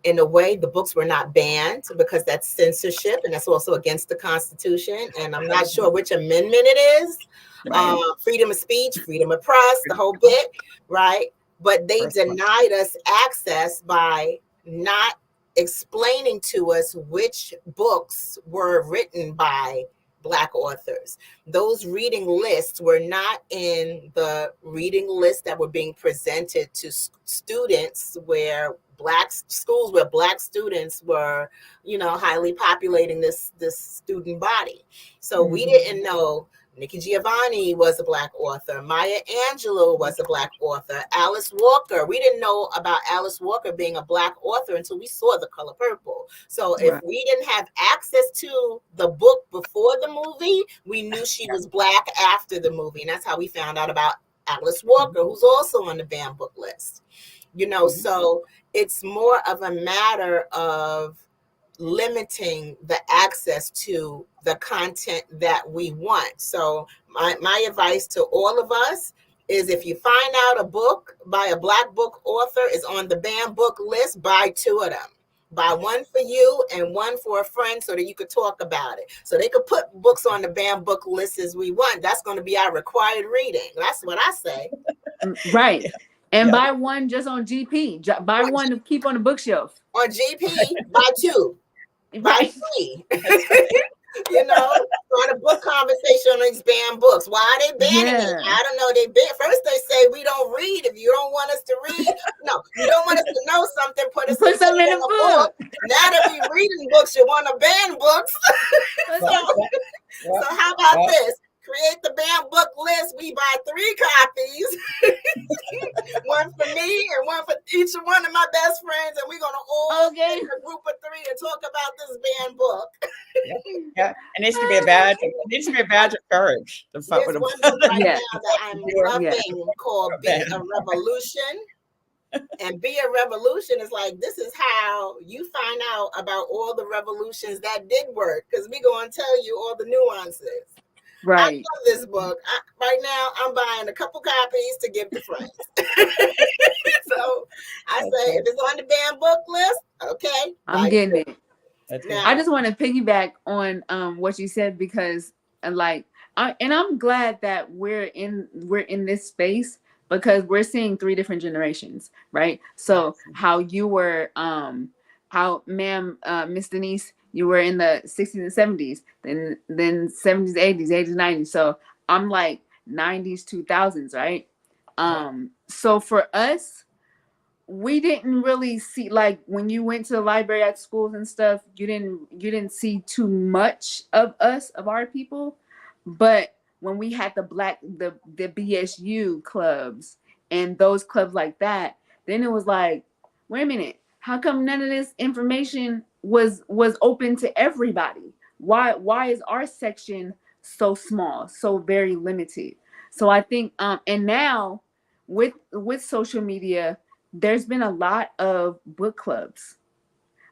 M: in a way the books were not banned because that's censorship and that's also against the Constitution. And I'm not sure which amendment it is.
L: Right.
M: Freedom of speech, freedom of press, the whole bit, right? But they denied us access by not explaining to us which books were written by Black authors. Those reading lists were not in the reading lists that were being presented to students where Black schools where Black students were, highly populating this student body. So we didn't know Nikki Giovanni was a Black author. Maya Angelou was a Black author. Alice Walker. We didn't know about Alice Walker being a Black author until we saw The Color Purple. So if we didn't have access to the book before the movie, we knew she was Black after the movie. And that's how we found out about Alice Walker, who's also on the banned book list. So it's more of a matter of limiting the access to the content that we want. So my advice to all of us is if you find out a book by a Black book author is on the banned book list, buy 2 of them. Buy one for you and one for a friend so that you could talk about it. So they could put books on the banned book list as we want. That's going to be our required reading. That's what I say.
T: Right. And buy one just on GP. Buy one to keep on the bookshelf.
M: On GP, buy 2. Buy 3. On a book conversation on these banned books. Why are they banning it? I don't know. First they say we don't read. If you don't want us to read, no, you don't want us to know something, put something in a book. Now that we reading books, you want to ban books. So how about this? Create the banned book list. We buy 3 copies, one for me and one for each one of my best friends, and we're gonna all get a group of 3 and talk about this banned book.
L: Yeah, it needs to be a badge. It needs to be a badge of courage.
M: There's one book right now that I'm loving called "Be a Revolution." And Be a Revolution is like, this is how you find out about all the revolutions that did work, because we're gonna tell you all the nuances.
T: Right.
M: I love this book. Right now, I'm buying a couple copies to give to friends. So I say, if it's on the banned book list, okay.
T: I'm getting it.
M: Now,
T: I just want to piggyback on what you said because, I'm glad that we're in this space because we're seeing 3 different generations, right? So how you were, Miss Denise, you were in the 60s and 70s, then 70s, 80s, 80s, 90s. So I'm like 90s, 2000s, right? So for us, we didn't really see, like when you went to the library at schools and stuff, you didn't see too much of us, of our people. But when we had the BSU clubs and those clubs like that, then it was like, wait a minute, how come none of this information was open to everybody? Why is our section so small, so very limited? So I think and now with social media, there's been a lot of book clubs.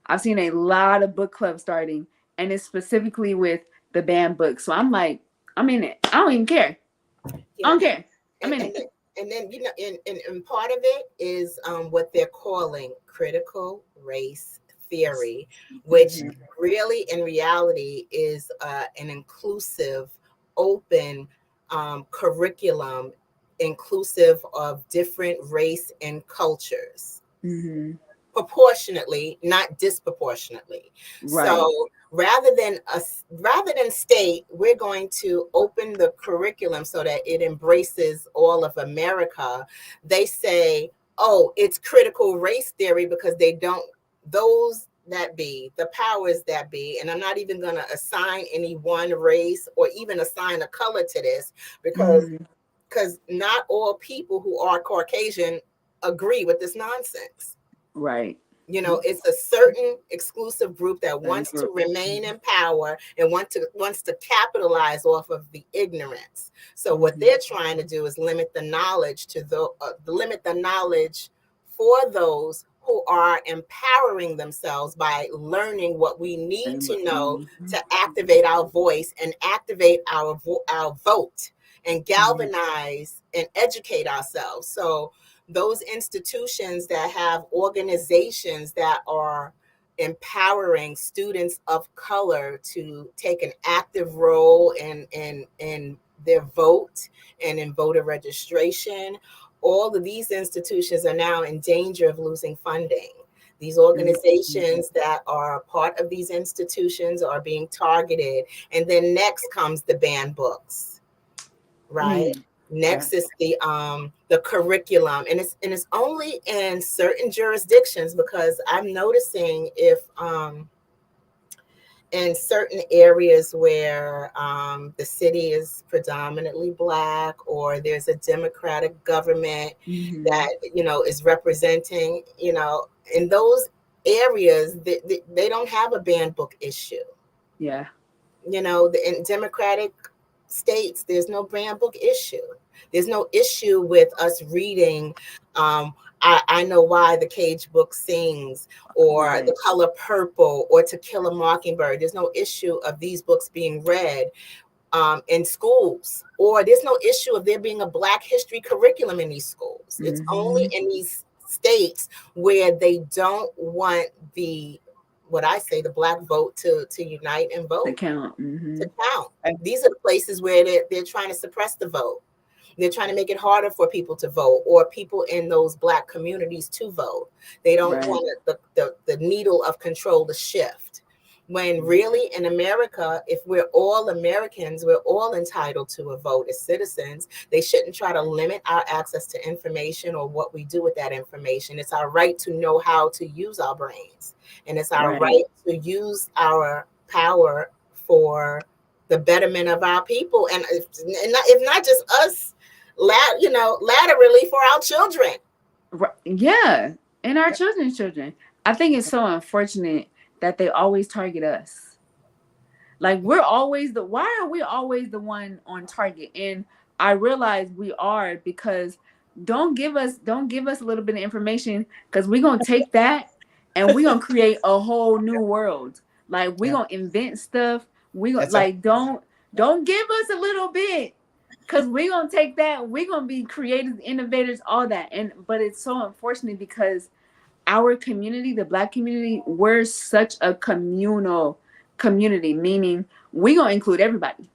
T: I've seen a lot of book clubs starting, and it's specifically with the banned books. So I'm like, I'm in it. I don't even care. I don't care. I'm in it.
M: And then, and part of it is what they're calling critical race theory, which really in reality is an inclusive, open curriculum, inclusive of different race and cultures. Proportionately, not disproportionately.
T: Right.
M: So rather than state, we're going to open the curriculum so that it embraces all of America. They say, oh, it's critical race theory because they don't, those that be, the powers that be, and I'm not even going to assign any one race or even assign a color to this because not all people who are Caucasian agree with this nonsense.
T: Right.
M: It's a certain exclusive group that wants to remain in power and wants to capitalize off of the ignorance. So what they're trying to do is limit the knowledge for those who are empowering themselves by learning what we need to know to activate our voice and activate our vote and galvanize and educate ourselves. So those institutions that have organizations that are empowering students of color to take an active role in their vote and in voter registration, all of these institutions are now in danger of losing funding. These organizations that are part of these institutions are being targeted. And then next comes the banned books, right? Next is the curriculum, and it's only in certain jurisdictions, because I'm noticing if in certain areas where the city is predominantly Black, or there's a Democratic government that is representing, in those areas they don't have a banned book issue.
T: Yeah.
M: In Democratic states, there's no banned book issue. There's no issue with us reading I Know Why the Cage Book Sings, or The Color Purple, or To Kill a Mockingbird. There's no issue of these books being read in schools, or there's no issue of there being a Black history curriculum in these schools. It's only in these states where they don't want the Black vote to unite and vote.
T: To count.
M: To count. And these are the places where they're trying to suppress the vote. They're trying to make it harder for people to vote, or people in those Black communities to vote. They don't want the needle of control to shift. When really in America, if we're all Americans, we're all entitled to a vote as citizens. They shouldn't try to limit our access to information or what we do with that information. It's our right to know how to use our brains. And it's our right to use our power for the betterment of our people. And if not just us, laterally for our children.
T: Yeah, and our children's children. I think it's so unfortunate that they always target us. Like, why are we always the one on target? And I realize we are, because don't give us a little bit of information, because we're gonna take that and we're gonna create a whole new world. Like, we're gonna invent stuff. Don't give us a little bit. Because we're going to take that, we're going to be creators, innovators, all that. But it's so unfortunate, because our community, the Black community, we're such a communal community, meaning we're going to include everybody.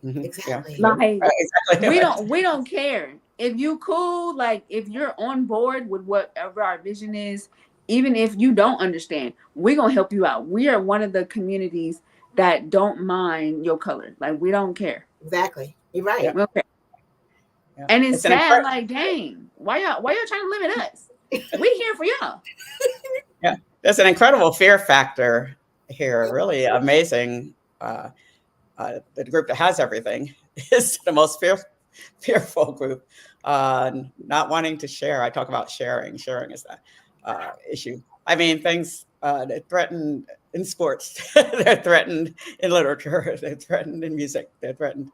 M: Exactly.
T: We don't care. If you cool, like if you're on board with whatever our vision is, even if you don't understand, we're going to help you out. We are one of the communities that don't mind your color. Like, we don't care.
M: Exactly. You're right.
T: Okay. Yeah. And it's sad, like, dang, why y'all trying to limit us? We here for y'all.
L: Yeah, there's an incredible fear factor here. Really amazing. The group that has everything is the most fearful group. Not wanting to share. I talk about sharing. Sharing is that issue. I mean, things that threaten in sports. They're threatened in literature. They're threatened in music. They're threatened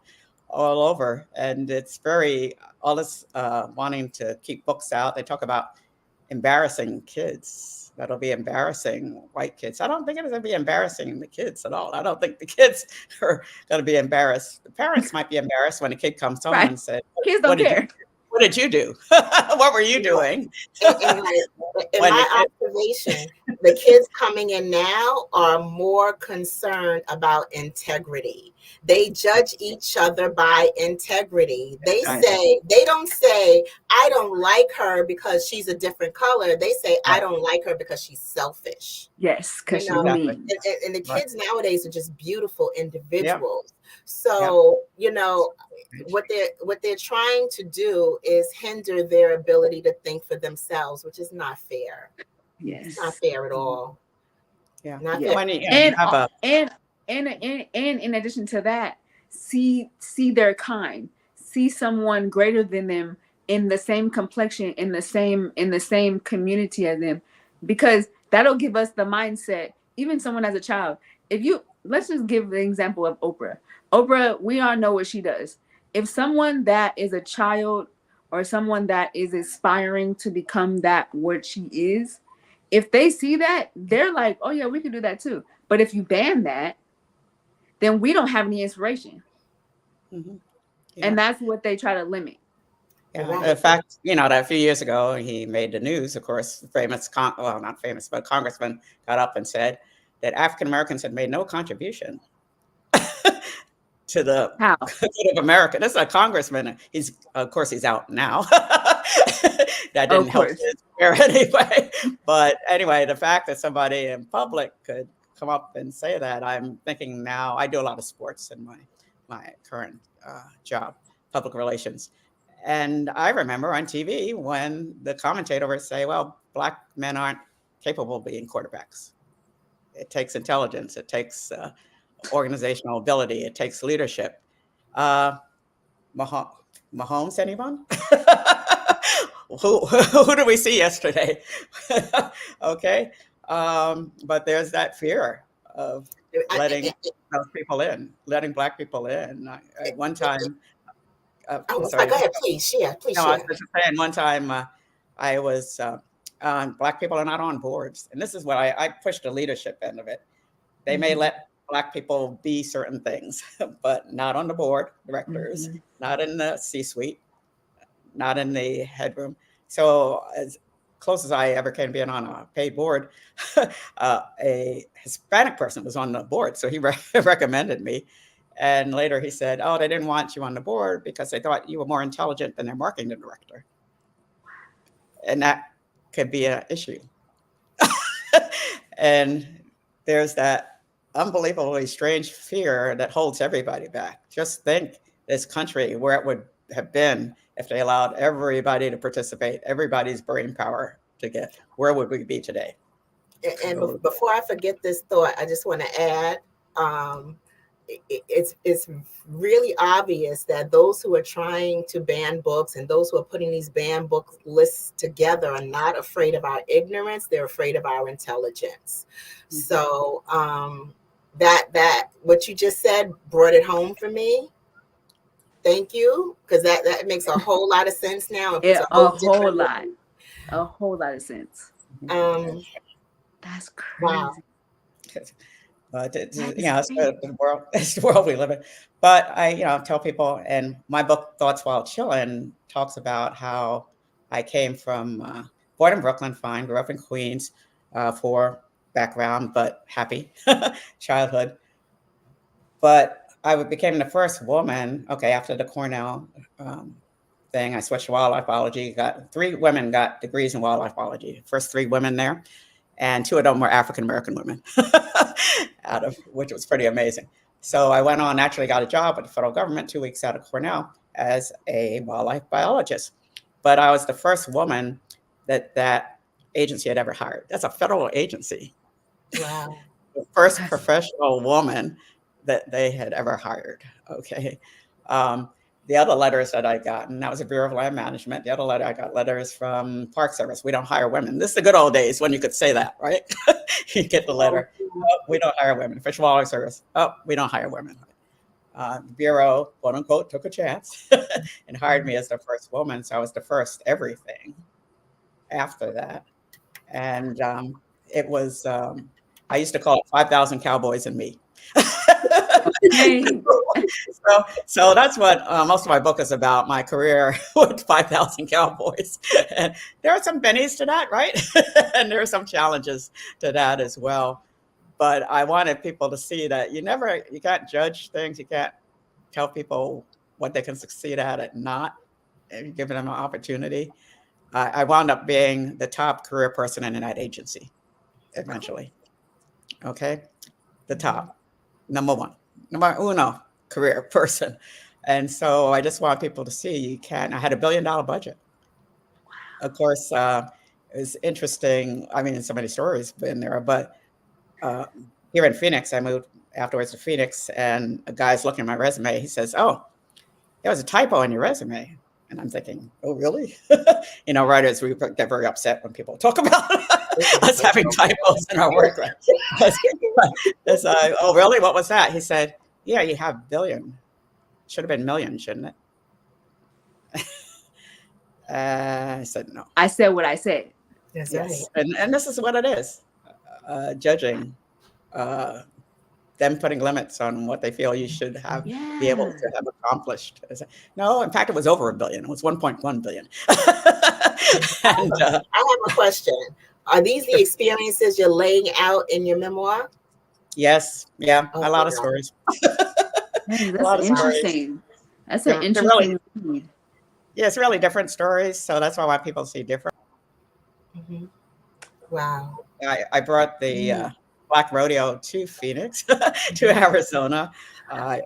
L: all over. And it's all this wanting to keep books out. They talk about embarrassing kids. That'll be embarrassing white kids. I don't think it's going to be embarrassing the kids at all. I don't think the kids are going to be embarrassed. The parents might be embarrassed when a kid comes home and says,
T: kids don't care.
L: What did you do? What were you doing?
M: In my observation, the kids coming in now are more concerned about integrity. They judge each other by integrity. They don't say, I don't like her because she's a different color. They say, I don't like her because she's selfish.
T: Yes, because she's mean.
M: And the kids nowadays are just beautiful individuals. So, what they're trying to do is hinder their ability to think for themselves, which is not fair.
T: Yes.
M: It's not fair at all.
L: Yeah.
M: Not fair.
T: And in addition to that, see their kind, see someone greater than them in the same complexion, in the same community as them, because that'll give us the mindset. Even someone as a child, let's just give the example of Oprah. Oprah, we all know what she does. If someone that is a child or someone that is aspiring to become what she is, if they see that, they're like, oh yeah, we can do that too. But if you ban that, then we don't have any inspiration.
L: Mm-hmm.
T: And that's what they try to limit.
L: Yeah. In fact, that a few years ago, he made the news, of course, famous, well, not famous, but congressman got up and said that African Americans had made no contribution to the good of America. That's a congressman. Of course, he's out now. That didn't help his career anyway. But anyway, the fact that somebody in public could come up and say that, I'm thinking now, I do a lot of sports in my current job, public relations. And I remember on TV when the commentator would say, well, Black men aren't capable of being quarterbacks. It takes intelligence. It takes organizational ability. It takes leadership. Mahomes, anyone? Who did we see yesterday? Okay. But there's that fear of letting those people in, letting Black people in. At one time,
M: sorry, go ahead, please share.
L: No, I was just saying one time I was, Black people are not on boards. And this is what I pushed the leadership end of it. They may let Black people be certain things, but not on the board, directors, not in the C-suite, not in the headroom. So as close as I ever came being on a paid board, a Hispanic person was on the board. So he recommended me. And later he said, oh, they didn't want you on the board because they thought you were more intelligent than their marketing director. And that could be an issue. And there's that unbelievably strange fear that holds everybody back. Just think this country, where it would have been if they allowed everybody to participate, everybody's brain power to get, where would we be today?
M: And before I forget this thought, I just want to add, it's really obvious that those who are trying to ban books and those who are putting these banned book lists together are not afraid of our ignorance, they're afraid of our intelligence. So that what you just said brought it home for me. Thank you, because that makes a whole lot of sense now.
T: A whole lot of sense. That's crazy.
M: Wow.
L: But it's the world we live in. But I tell people, and my book Thoughts While Chillin' talks about how I came from born in Brooklyn, fine, grew up in Queens, poor background but happy childhood. But I became the first woman. Okay, after the Cornell thing, I switched to wildlife biology. 3 women got degrees in wildlife biology. First 3 women there. And 2 of them were African-American women, which was pretty amazing. So I went on, actually got a job with the federal government 2 weeks out of Cornell as a wildlife biologist. But I was the first woman that agency had ever hired. That's a federal agency.
M: Wow.
L: The first professional woman that they had ever hired. Okay. The other letters that I got, and that was a Bureau of Land Management. The other letter, I got letters from Park Service. We don't hire women. This is the good old days when you could say that, right? You get the letter. Oh, we don't hire women. Fish and Wildlife Service. Oh, we don't hire women. Bureau, quote unquote, took a chance and hired me as the first woman. So I was the first everything after that. And it was, I used to call it 5,000 cowboys and me. So that's what most of my book is about, my career with 5,000 cowboys. And there are some bennies to that, right? And there are some challenges to that as well. But I wanted people to see that you can't judge things. You can't tell people what they can succeed at and not, and giving them an opportunity. I wound up being the top career person in that agency eventually. Okay? The top, number uno career person. And so I just want people to see I had $1 billion budget. Of course, it was interesting. I mean, so many stories been there, but here in Phoenix, I moved afterwards to Phoenix, and a guy's looking at my resume. He says, oh, there was a typo in your resume. And I'm thinking, oh, really? Writers, we get very upset when people talk about us having typos in our work. Oh, really? What was that? He said, yeah, you have billion. Should have been million, shouldn't it? I said no.
T: I said what I said.
M: That's
L: Yes, and this is what it is, judging, them putting limits on what they feel you should have be able to have accomplished. No, in fact, it was over $1 billion. It was 1.1 billion. And
M: I have a question. Are these the experiences you're laying out in your memoir?
L: yes, yeah,
M: Oh,
L: a lot of
M: wow.
L: stories.
T: Dang,
L: A
T: that's
L: lot of stories.
T: interesting. That's an
L: They're really,
T: interesting read.
L: yeah, it's really different stories. So that's why people see different.
M: Mm-hmm. Wow.
L: I brought the Black Rodeo to Phoenix, to Arizona. I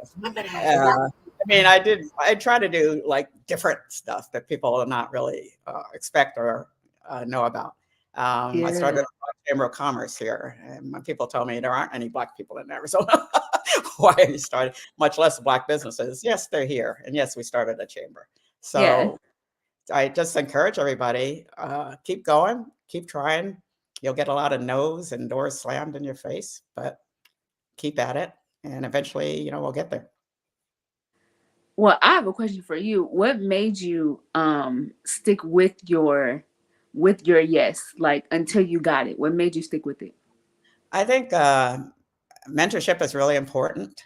L: mean, I try to do like different stuff that people not really expect or know about. I started a Chamber of Commerce here, and when people told me there aren't any Black people in Arizona, why have you started? Much less Black businesses. Yes, they're here, and yes, we started a chamber. So I just encourage everybody, keep going, keep trying. You'll get a lot of no's and doors slammed in your face, but keep at it, and eventually, we'll get there.
T: Well, I have a question for you. What made you stick with your yes, like until you got it? What made you stick with it?
L: I think mentorship is really important,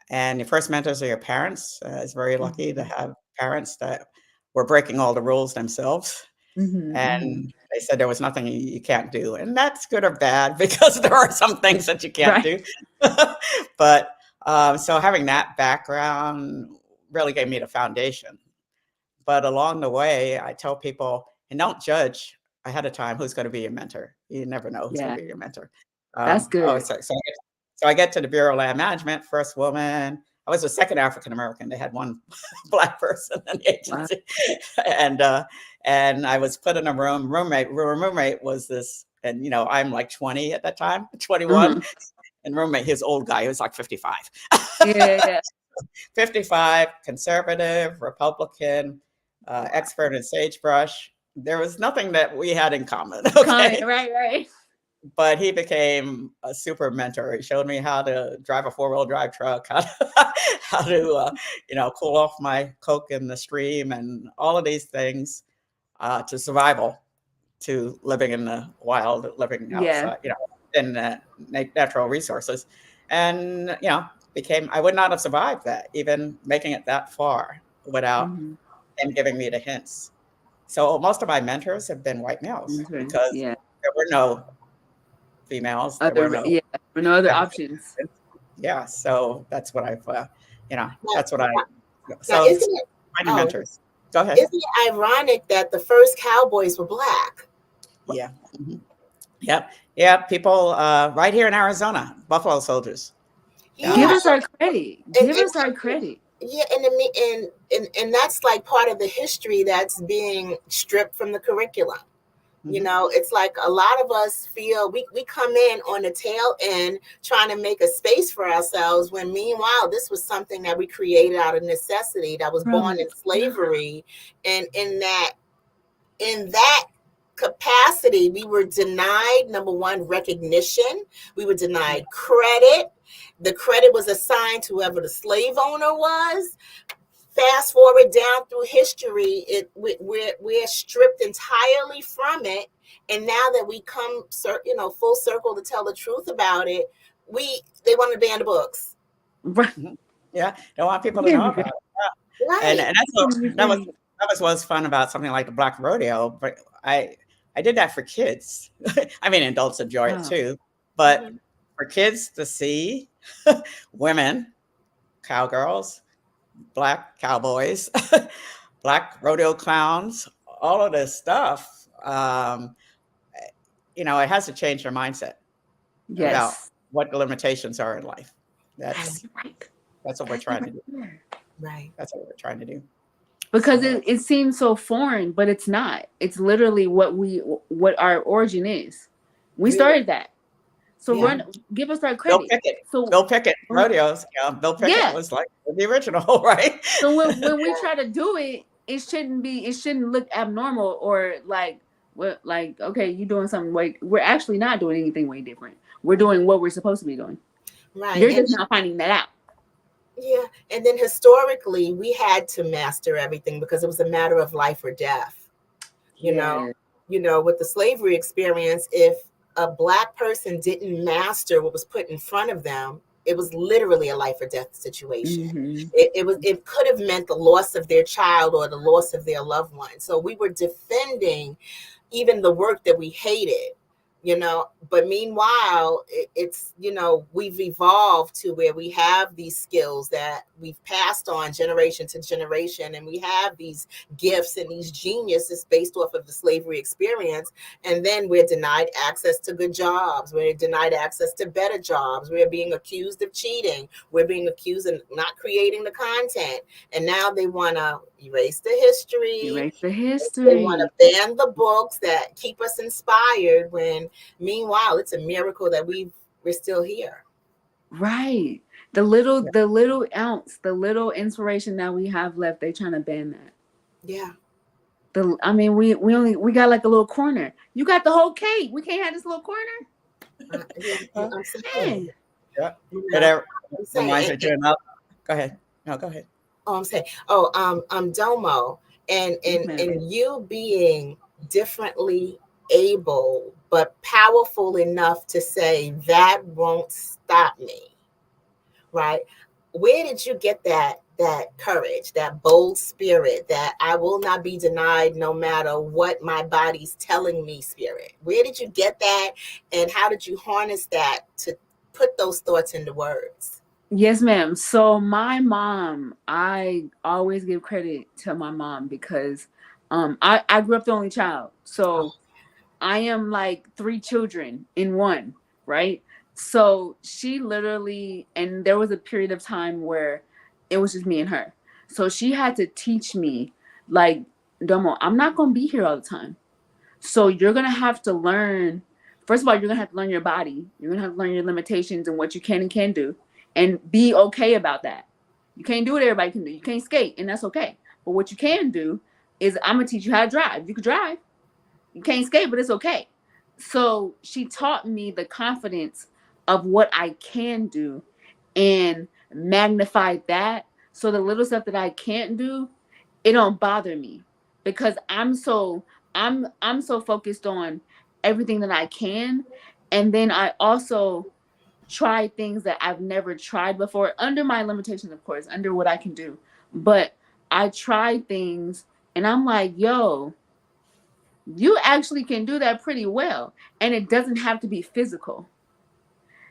L: and your first mentors are your parents. It's very lucky to have parents that were breaking all the rules themselves. And they said there was nothing you can't do. And that's good or bad because there are some things that you can't do. But so having that background really gave me the foundation. But along the way, I tell people, and don't judge ahead of time who's going to be your mentor. You never know who's going to be your mentor.
T: That's good.
L: So I get to the Bureau of Land Management, first woman. I was the second African American. They had one Black person in the agency, and I was put in a room. Roommate was this, and I'm like 20 at that time, 21, and roommate, his old guy, he was like 55.
T: Yeah.
L: 55, conservative, Republican, expert in sagebrush. There was nothing that we had in common. Okay,
T: right.
L: But he became a super mentor. He showed me how to drive a 4-wheel drive truck, how to cool off my Coke in the stream, and all of these things to survival, to living in the wild, living outside, in natural resources. And, I would not have survived that, even making it that far without him giving me the hints. So most of my mentors have been white males because there were no females. There were
T: no other options.
L: Yeah, so that's what I've, that's what I.
M: So
L: finding mentors. Go ahead.
M: Isn't it ironic that the first cowboys were Black?
L: Yeah. Yeah. People right here in Arizona, Buffalo Soldiers.
M: Yeah.
T: Give us our credit. Give us our credit.
M: Yeah, and that's like part of the history that's being stripped from the curriculum. It's like a lot of us feel we come in on the tail end trying to make a space for ourselves when meanwhile this was something that we created out of necessity, that was born in slavery. And in that capacity, we were denied, number one, recognition. We were denied credit. The credit was assigned to whoever the slave owner was. Fast forward down through history, we're stripped entirely from it, and now that we come, full circle to tell the truth about it, they want to ban the books.
L: Yeah, they want people to know about it. Yeah. Right. And that was what's fun about something like the Black Rodeo. But I did that for kids. I mean, adults enjoy it too, but for kids to see women, cowgirls, Black cowboys, Black rodeo clowns, all of this stuff, it has to change their mindset about what the limitations are in life. That's what we're trying to do.
M: Right.
L: That's what we're trying to do.
T: Because it seems so foreign, but it's not. It's literally what our origin is. We started that. So give us our credit.
L: Bill Pickett rodeos. Bill Pickett was like the original, right?
T: So when we try to do it, it shouldn't look abnormal or like okay, you're doing something we're actually not doing anything way different. We're doing what we're supposed to be doing.
M: Right.
T: You're just not finding that out.
M: Yeah. And then historically we had to master everything because it was a matter of life or death. We with the slavery experience, if a Black person didn't master what was put in front of them, it was literally a life or death situation.
T: Mm-hmm.
M: It could have meant the loss of their child or the loss of their loved one. So we were defending even the work that we hated, but meanwhile, it's, we've evolved to where we have these skills that we've passed on generation to generation, and we have these gifts and these geniuses based off of the slavery experience. And then we're denied access to good jobs. We're denied access to better jobs. We're being accused of cheating. We're being accused of not creating the content. And now they want to erase the history.
T: Erase the
M: They
T: history.
M: want to ban the books that keep us inspired, when meanwhile it's a miracle that we're still here.
T: Right. The little ounce, the little inspiration that we have left, they trying to ban that.
M: Yeah.
T: We got like a little corner. You got the whole cake. We can't have this little corner.
M: I'm saying.
L: Yeah.
M: I'm saying.
L: Go ahead. No, go ahead.
M: Oh, I'm saying. Domo, and you being differently able but powerful enough to say that won't stop me, right? Where did you get that courage, that bold spirit, that I will not be denied no matter what my body's telling me spirit? Where did you get that, and how did you harness that to put those thoughts into words?
T: Yes, ma'am. So my mom, I always give credit to my mom because I grew up the only child. So I am like 3 children in one, right? So she literally, and there was a period of time where it was just me and her. So she had to teach me, like, Domo, I'm not going to be here all the time. So you're going to have to learn, first of all, you're going to have to learn your body. You're going to have to learn your limitations and what you can and can't do, and be okay about that. You can't do what everybody can do. You can't skate, and that's okay. But what you can do is I'm going to teach you how to drive. You can drive. You can't skate, but it's okay. So she taught me the confidence of what I can do and magnified that. So the little stuff that I can't do, it don't bother me, because I'm so focused on everything that I can. And then I also try things that I've never tried before, under my limitations, of course, under what I can do. But I try things and I'm like, yo, you actually can do that pretty well. And it doesn't have to be physical.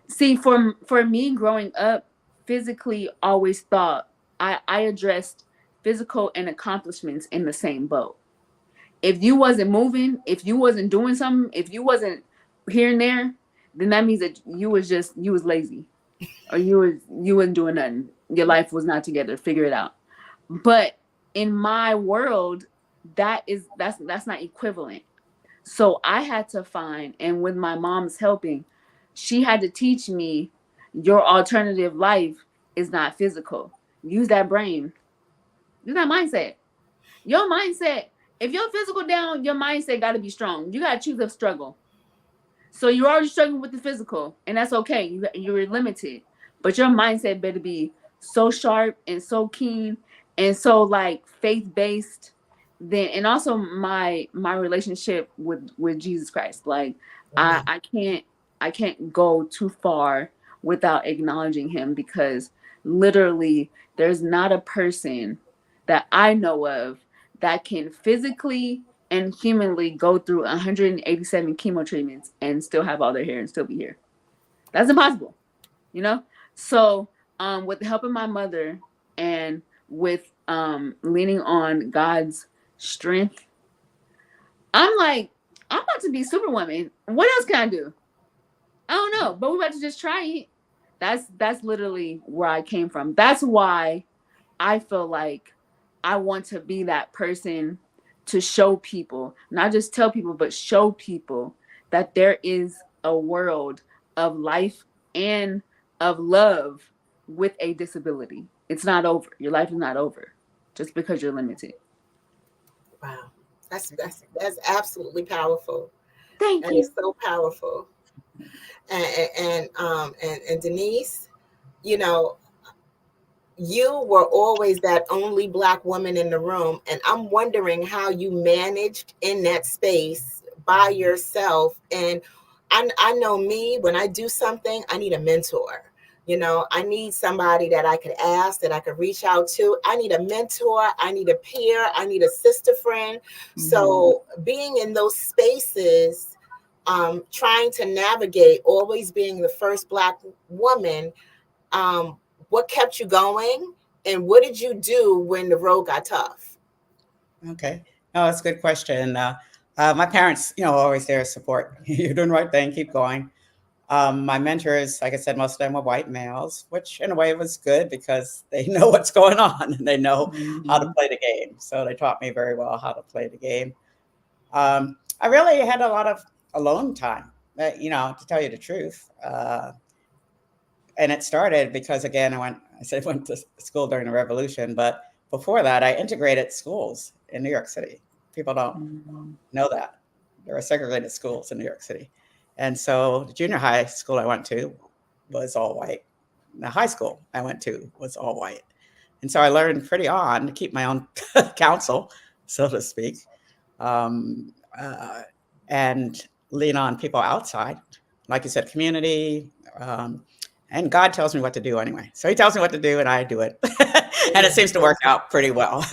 T: See, for me growing up, physically always thought I addressed physical and accomplishments in the same boat. If you wasn't moving, if you wasn't doing something, if you wasn't here and there, then that means that you was lazy, or you wasn't doing nothing. Your life was not together. Figure it out. But in my world, that's not equivalent. So I had to find, and with my mom's helping, she had to teach me, your alternative life is not physical. Use that brain. Use that mindset. Your mindset. If you're physical down, your mindset got to be strong. You got to choose a struggle. So you're already struggling with the physical, and that's okay. You're limited, but your mindset better be so sharp and so keen and so like faith-based. Then, and also my relationship with Jesus Christ. Like I can't go too far without acknowledging him, because literally there's not a person that I know of that can physically and humanly go through 187 chemo treatments and still have all their hair and still be here. That's impossible, So with the help of my mother and with leaning on God's strength, I'm like, I'm about to be Superwoman. What else can I do? I don't know, but we're about to just try it. That's literally where I came from. That's why I feel like I want to be that person to show people, not just tell people, but show people that there is a world of life and of love with a disability. It's not over. Your life is not over just because you're limited.
M: Wow. That's absolutely powerful.
T: Thank you.
M: It's so powerful. And Denise, you were always that only Black woman in the room, and I'm wondering how you managed in that space by yourself. And I know me, when I do something, I need a mentor. You know, I need somebody that I could ask, that I could reach out to. I need a mentor. I need a peer. I need a sister friend. So being in those spaces, trying to navigate, always being the first Black woman, what kept you going? And what did you do when the road got tough?
L: Okay. No, that's a good question. My parents, always there to support. You're doing the right thing. Keep going. My mentors, like I said, most of them were white males, which in a way was good because they know what's going on and they know how to play the game. So they taught me very well how to play the game. I really had a lot of alone time, to tell you the truth. And it started because, again, I went to school during the revolution, but before that, I integrated schools in New York City. People don't know that. There are segregated schools in New York City. And so the junior high school I went to was all white. The high school I went to was all white. And so I learned pretty on to keep my own counsel, so to speak, and lean on people outside. Like you said, community, and God tells me what to do anyway. So he tells me what to do and I do it. And it seems to work out pretty well.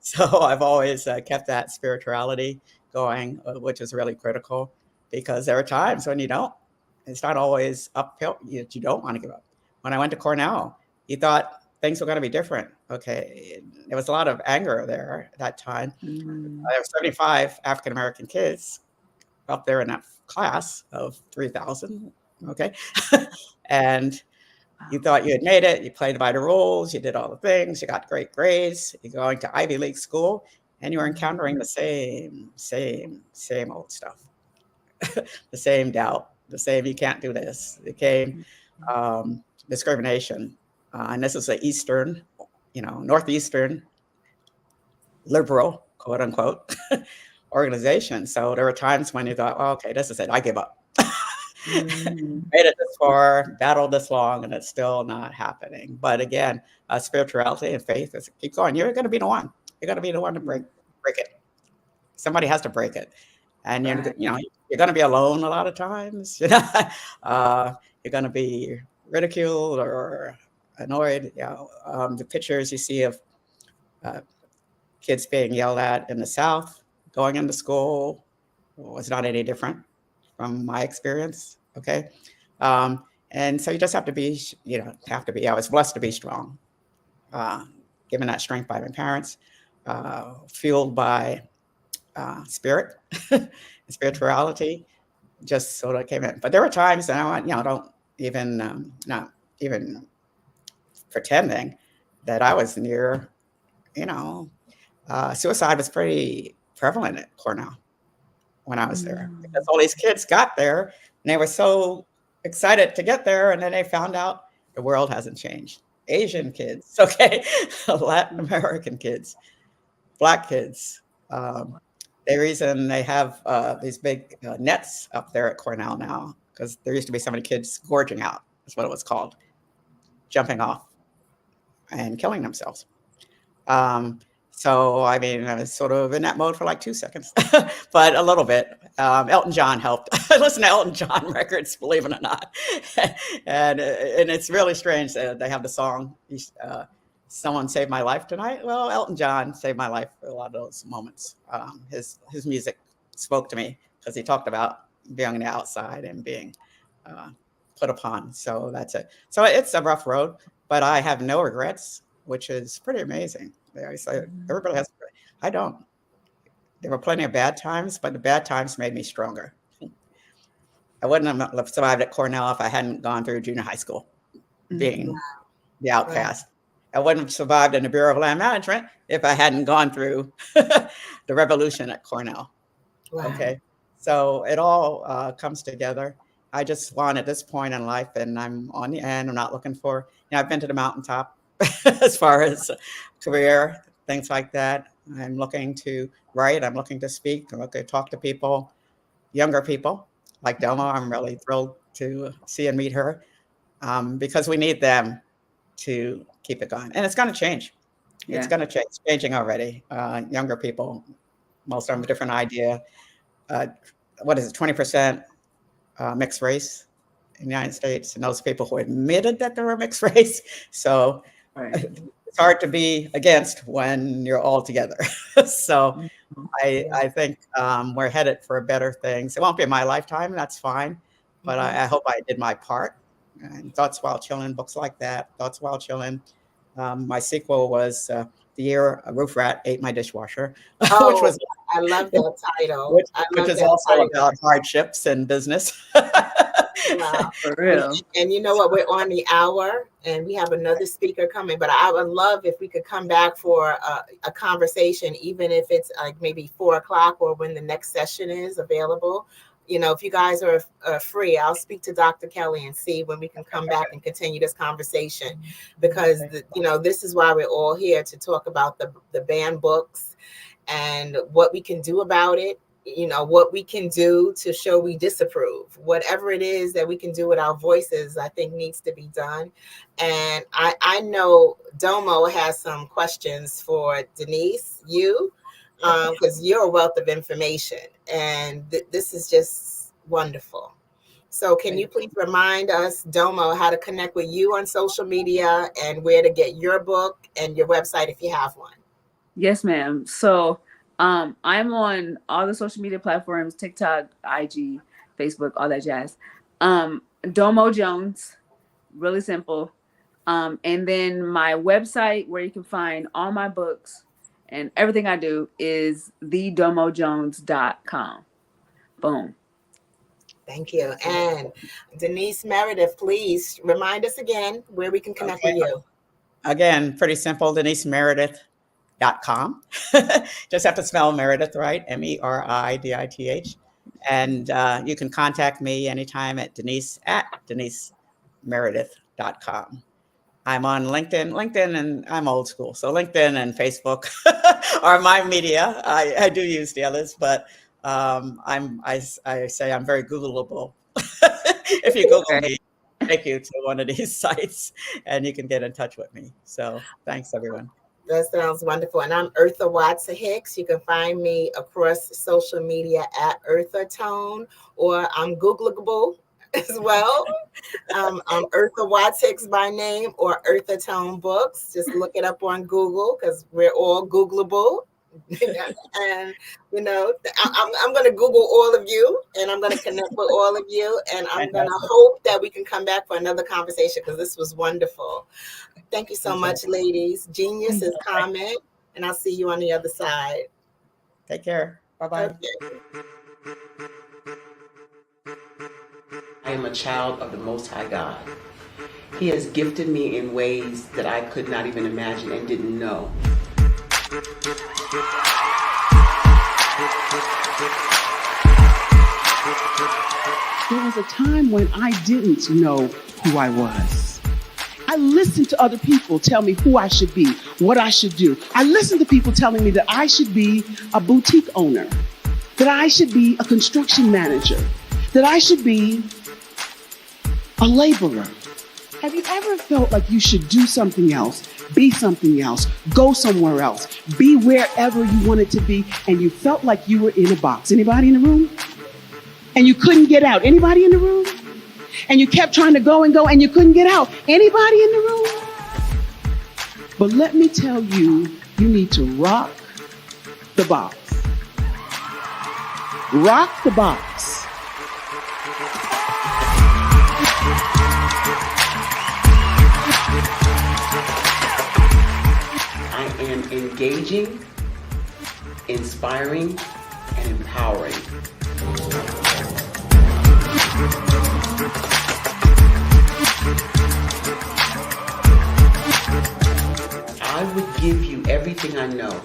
L: So I've always kept that spirituality going, which is really critical because there are times when it's not always uphill. You don't want to give up. When I went to Cornell, you thought things were going to be different. Okay. There was a lot of anger there at that time. There were 75 African-American kids up there in that class of 3,000. Okay. And you thought you had made it. You played by the rules. You did all the things. You got great grades. You're going to Ivy League school and you were encountering the same old stuff, the same doubt, the same, you can't do this. It came discrimination. And this is the Eastern, Northeastern liberal, quote unquote, organization. So there were times when you thought, oh, okay, this is it. I give up. Made it this far, battled this long, and it's still not happening. But again, spirituality and faith is keep going. You're going to be the one. You're going to be the one to break it. Somebody has to break it, and you're going to be alone a lot of times. You're going to be ridiculed or annoyed. The pictures you see of kids being yelled at in the South going into school was not any different from my experience. Okay. And so you just have to be, I was blessed to be strong, given that strength by my parents, fueled by spirit and spirituality, just sort of came in. But there were times that I, don't even, not even pretending that I was near, suicide was pretty prevalent at Cornell when I was there because all these kids got there and they were so excited to get there. And then they found out the world hasn't changed. Asian kids, okay, Latin American kids, Black kids. The reason they have these big nets up there at Cornell now, because there used to be so many kids gorging out, that's what it was called, jumping off and killing themselves. So, I mean, I was sort of in that mode for like 2 seconds, but a little bit. Elton John helped. I listen to Elton John records, believe it or not. And it's really strange that they have the song, Someone Saved My Life Tonight. Well, Elton John saved my life for a lot of those moments. His music spoke to me because he talked about being on the outside and being put upon. So that's it. So it's a rough road, but I have no regrets, which is pretty amazing. Everybody has. I don't. There were plenty of bad times, but the bad times made me stronger. I wouldn't have survived at Cornell if I hadn't gone through junior high school, being the outcast. I wouldn't have survived in the Bureau of Land Management if I hadn't gone through the revolution at Cornell. Wow. Okay, so it all comes together. I just want at this point in life, and I'm on the end. I'm not looking for. I've been to the mountaintop. As far as career, things like that. I'm looking to write, I'm looking to speak, I'm looking to talk to people, younger people like Delma. I'm really thrilled to see and meet her because we need them to keep it going. And it's going to change. Yeah. It's going to change. It's changing already. Younger people, most of them have a different idea. what is it, 20% mixed race in the United States, and those people who admitted that they were mixed race. So it's hard to be against when you're all together. So I think we're headed for better things. It won't be in my lifetime, that's fine, but I hope I did my part. And Thoughts While Chilling, books like that, Thoughts While Chilling. My sequel was The Year a Roof Rat Ate My Dishwasher, which was
M: I love that title.
L: which is also about hardships in business.
M: Wow.
T: For real.
M: And you know what? We're on the hour and we have another speaker coming, but I would love if we could come back for a conversation, even if it's like maybe 4:00 or when the next session is available. You know, if you guys are free, I'll speak to Dr. Kelly and see when we can come back and continue this conversation, because this is why we're all here, to talk about the banned books and what we can do about it. You know, what we can do to show we disapprove. Whatever it is that we can do with our voices, I think needs to be done. And I know Domo has some questions for Denise, because you're a wealth of information, and this is just wonderful. So can you please remind us, Domo, how to connect with you on social media and where to get your book and your website if you have one?
T: Yes, ma'am. So I'm on all the social media platforms, TikTok, IG, Facebook, all that jazz. Domo Jones, really simple. And then my website where you can find all my books and everything I do is thedomojones.com. Boom.
M: Thank you. And Denise Meredith, please remind us again where we can connect with you.
L: Again, pretty simple, DeniseMeredith.com. Just have to spell Meredith right, MERIDITH. And you can contact me anytime at DeniseMeredith.com. I'm on LinkedIn, and I'm old school. So LinkedIn and Facebook are my media. I do use the others, but I say I'm very Googleable. If you Google me, take you to one of these sites and you can get in touch with me. So thanks, everyone.
M: That sounds wonderful. And I'm Eartha Watson Hicks. You can find me across social media at Eartha Tone, or I'm Googleable as well. I'm Eartha Watts Hicks by name, or Eartha Tone Books. Just look it up on Google, because we're all Googleable. And I'm going to Google all of you, and I'm going to connect with all of you, and I'm going to hope that we can come back for another conversation, because this was wonderful. Thank you so much, ladies. Genius is comment, and I'll see you on the other side.
L: Take care. Bye-bye.
M: Okay.
P: I am a child of the Most High God. He has gifted me in ways that I could not even imagine and didn't know.
V: There was a time when I didn't know who I was. I listened to other people tell me who I should be, what I should do. I listened to people telling me that I should be a boutique owner, that I should be a construction manager, that I should be a laborer. Have you ever felt like you should do something else, be something else, go somewhere else, be wherever you wanted to be, and you felt like you were in a box? Anybody in the room? And you couldn't get out? Anybody in the room? And you kept trying to go and you couldn't get out? Anybody in the room? But let me tell you, you need to rock the box. Rock the box.
P: I am engaging, inspiring, and empowering. I would give you everything I know.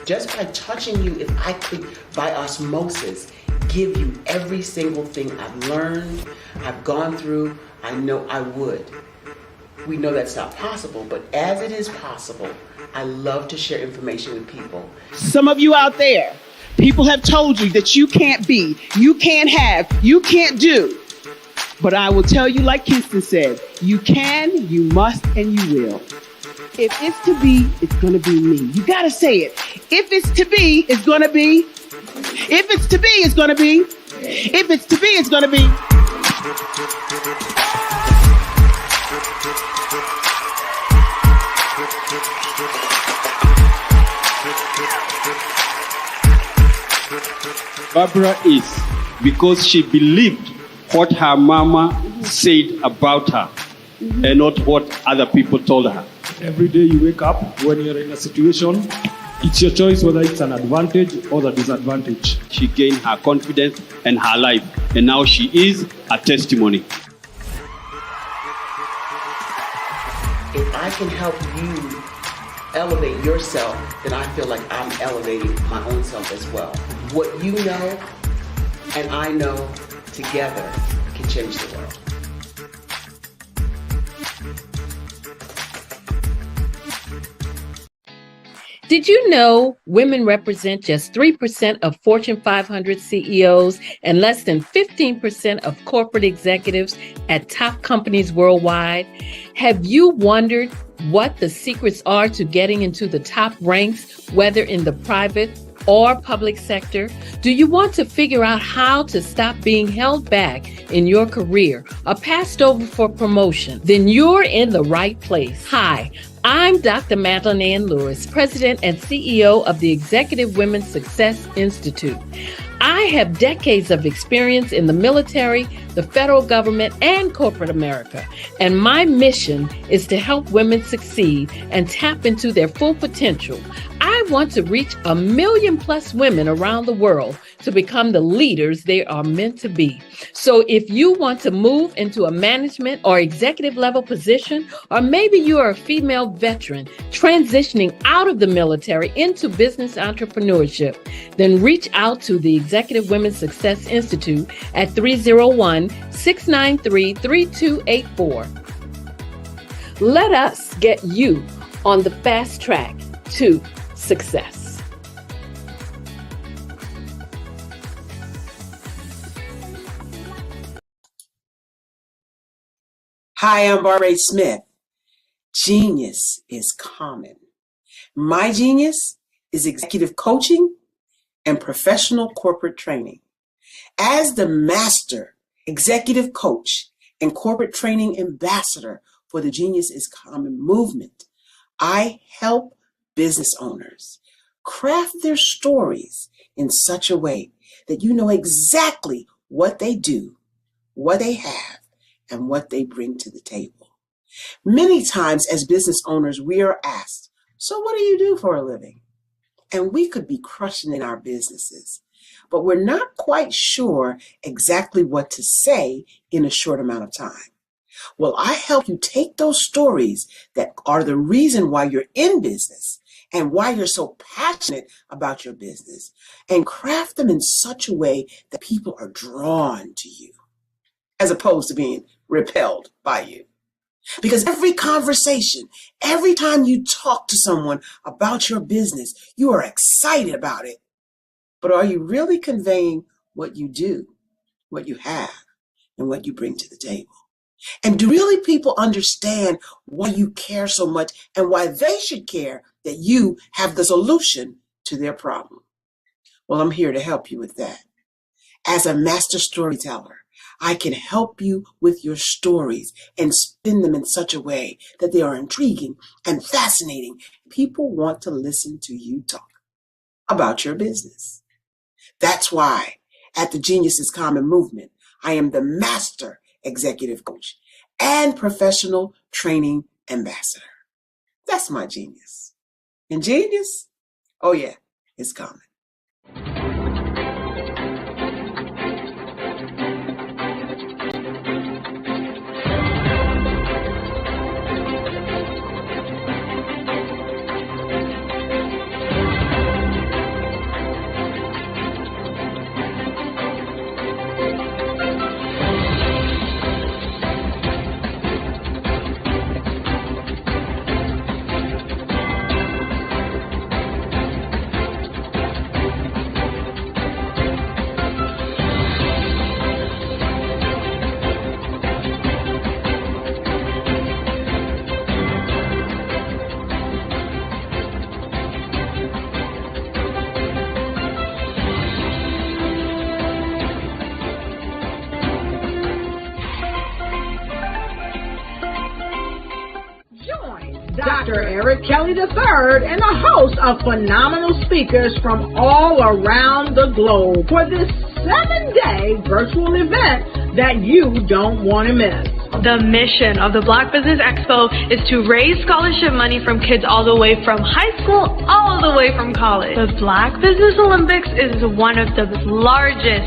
P: Just by touching you, if I could, by osmosis, give you every single thing I've learned, I've gone through, I know I would. We know that's not possible, but as it is possible, I love to share information with people.
V: Some of you out there, people have told you that you can't be, you can't have, you can't do. But I will tell you, like Kinston said, you can, you must, and you will. If it's to be, it's going to be me. You got to say it. If it's to be, it's going to be. If it's to be, it's going to be. If it's to be, it's going to be.
N: Barbara is because she believed what her mama said about her and not what other people told her.
O: Every day you wake up, when you're in a situation, it's your choice whether it's an advantage or the disadvantage.
N: She gained her confidence and her life, and now she is a testimony.
P: If I can help you elevate yourself, then I feel like I'm elevating my own self as well. What you know and I know together can change the world.
Q: Did you know women represent just 3% of Fortune 500 CEOs and less than 15% of corporate executives at top companies worldwide? Have you wondered what the secrets are to getting into the top ranks, whether in the private or public sector? Do you want to figure out how to stop being held back in your career or passed over for promotion? Then you're in the right place. Hi, I'm Dr. Madeline Ann Lewis, President and CEO of the Executive Women's Success Institute. I have decades of experience in the military, the federal government, and corporate America, and my mission is to help women succeed and tap into their full potential. I want to reach 1 million plus women around the world to become the leaders they are meant to be. So if you want to move into a management or executive level position, or maybe you are a female veteran transitioning out of the military into business entrepreneurship, then reach out to the Executive Women's Success Institute at 301-693-3284. Let us get you on the fast track to success.
W: Hi, I'm Barbara Smith. Genius is common. My genius is executive coaching and professional corporate training. As the master executive coach and corporate training ambassador for the Genius is Common movement, I help business owners craft their stories in such a way that you know exactly what they do, what they have, and what they bring to the table. Many times as business owners, we are asked, so what do you do for a living? And we could be crushing in our businesses, but we're not quite sure exactly what to say in a short amount of time. Well, I help you take those stories that are the reason why you're in business and why you're so passionate about your business and craft them in such a way that people are drawn to you as opposed to being repelled by you. Because every conversation, every time you talk to someone about your business, you are excited about it. But are you really conveying what you do, what you have, and what you bring to the table? And do really people understand why you care so much and why they should care that you have the solution to their problem? Well, I'm here to help you with that. As a master storyteller, I can help you with your stories and spin them in such a way that they are intriguing and fascinating. People want to listen to you talk about your business. That's why at the Genius is Common movement, I am the master executive coach and professional training ambassador. That's my genius. And genius? Oh yeah, it's common.
A: Dr. Eric Kelly III and a host of phenomenal speakers from all around the globe for this 7-day virtual event that you don't want to miss.
B: The mission of the Black Business Expo is to raise scholarship money from kids all the way from high school, all the way from college. The Black Business Olympics is one of the largest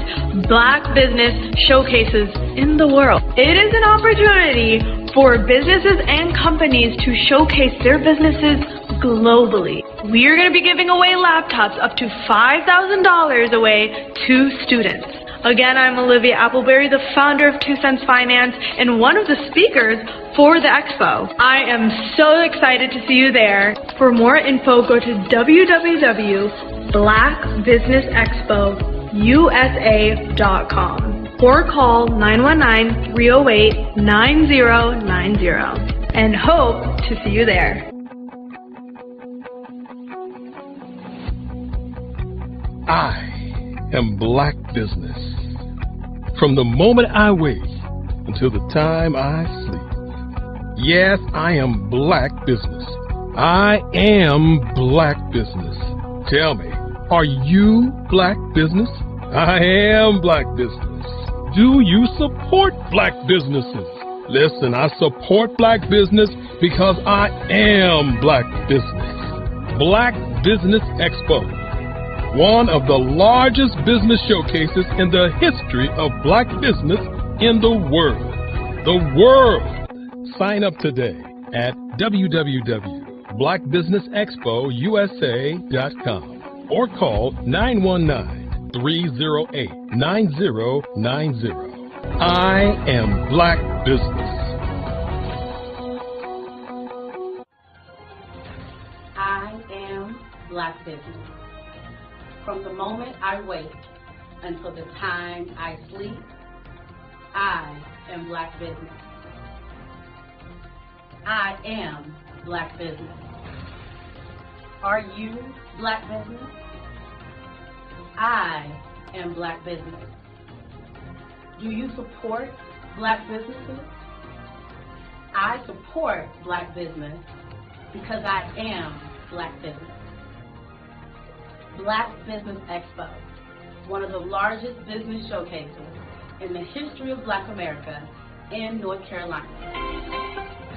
B: Black business showcases in the world. It is an opportunity for businesses and companies to showcase their businesses globally. We are going to be giving away laptops up to $5,000 away to students. Again, I'm Olivia Appleberry, the founder of 2 Cents Finance and one of the speakers for the expo. I am so excited to see you there. For more info, go to www.blackbusinessexpousa.com or call 919-308-9090 and hope to see you there.
C: I am Black business. From the moment I wake until the time I sleep. Yes, I am Black business. I am Black business. Tell me, are you Black business? I am Black business. Do you support Black businesses? Listen, I support Black business because I am Black business. Black Business Expo, one of the largest business showcases in the history of Black business in the world. The world! Sign up today at www.blackbusinessexpousa.com or call 919-308-9090. I am Black business.
D: I am Black business. From the moment I wake until the time I sleep, I am Black business. I am Black business. Are you Black business? I am Black business. Do you support Black businesses? I support Black business because I am Black business. Black Business Expo, one of the largest business showcases in the history of Black America in North Carolina.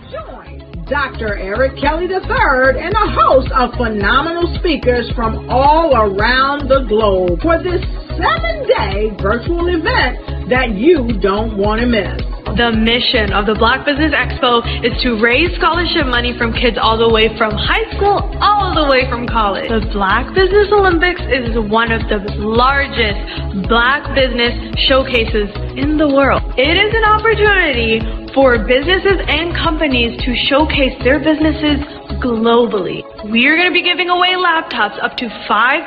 A: Join Dr. Eric Kelly III and a host of phenomenal speakers from all around the globe for this 7-day virtual event that you don't want to miss.
B: The mission of the Black Business Expo is to raise scholarship money from kids all the way from high school, all the way from college. The Black Business Olympics is one of the largest Black business showcases in the world. It is an opportunity for businesses and companies to showcase their businesses globally. We are going to be giving away laptops up to $5,000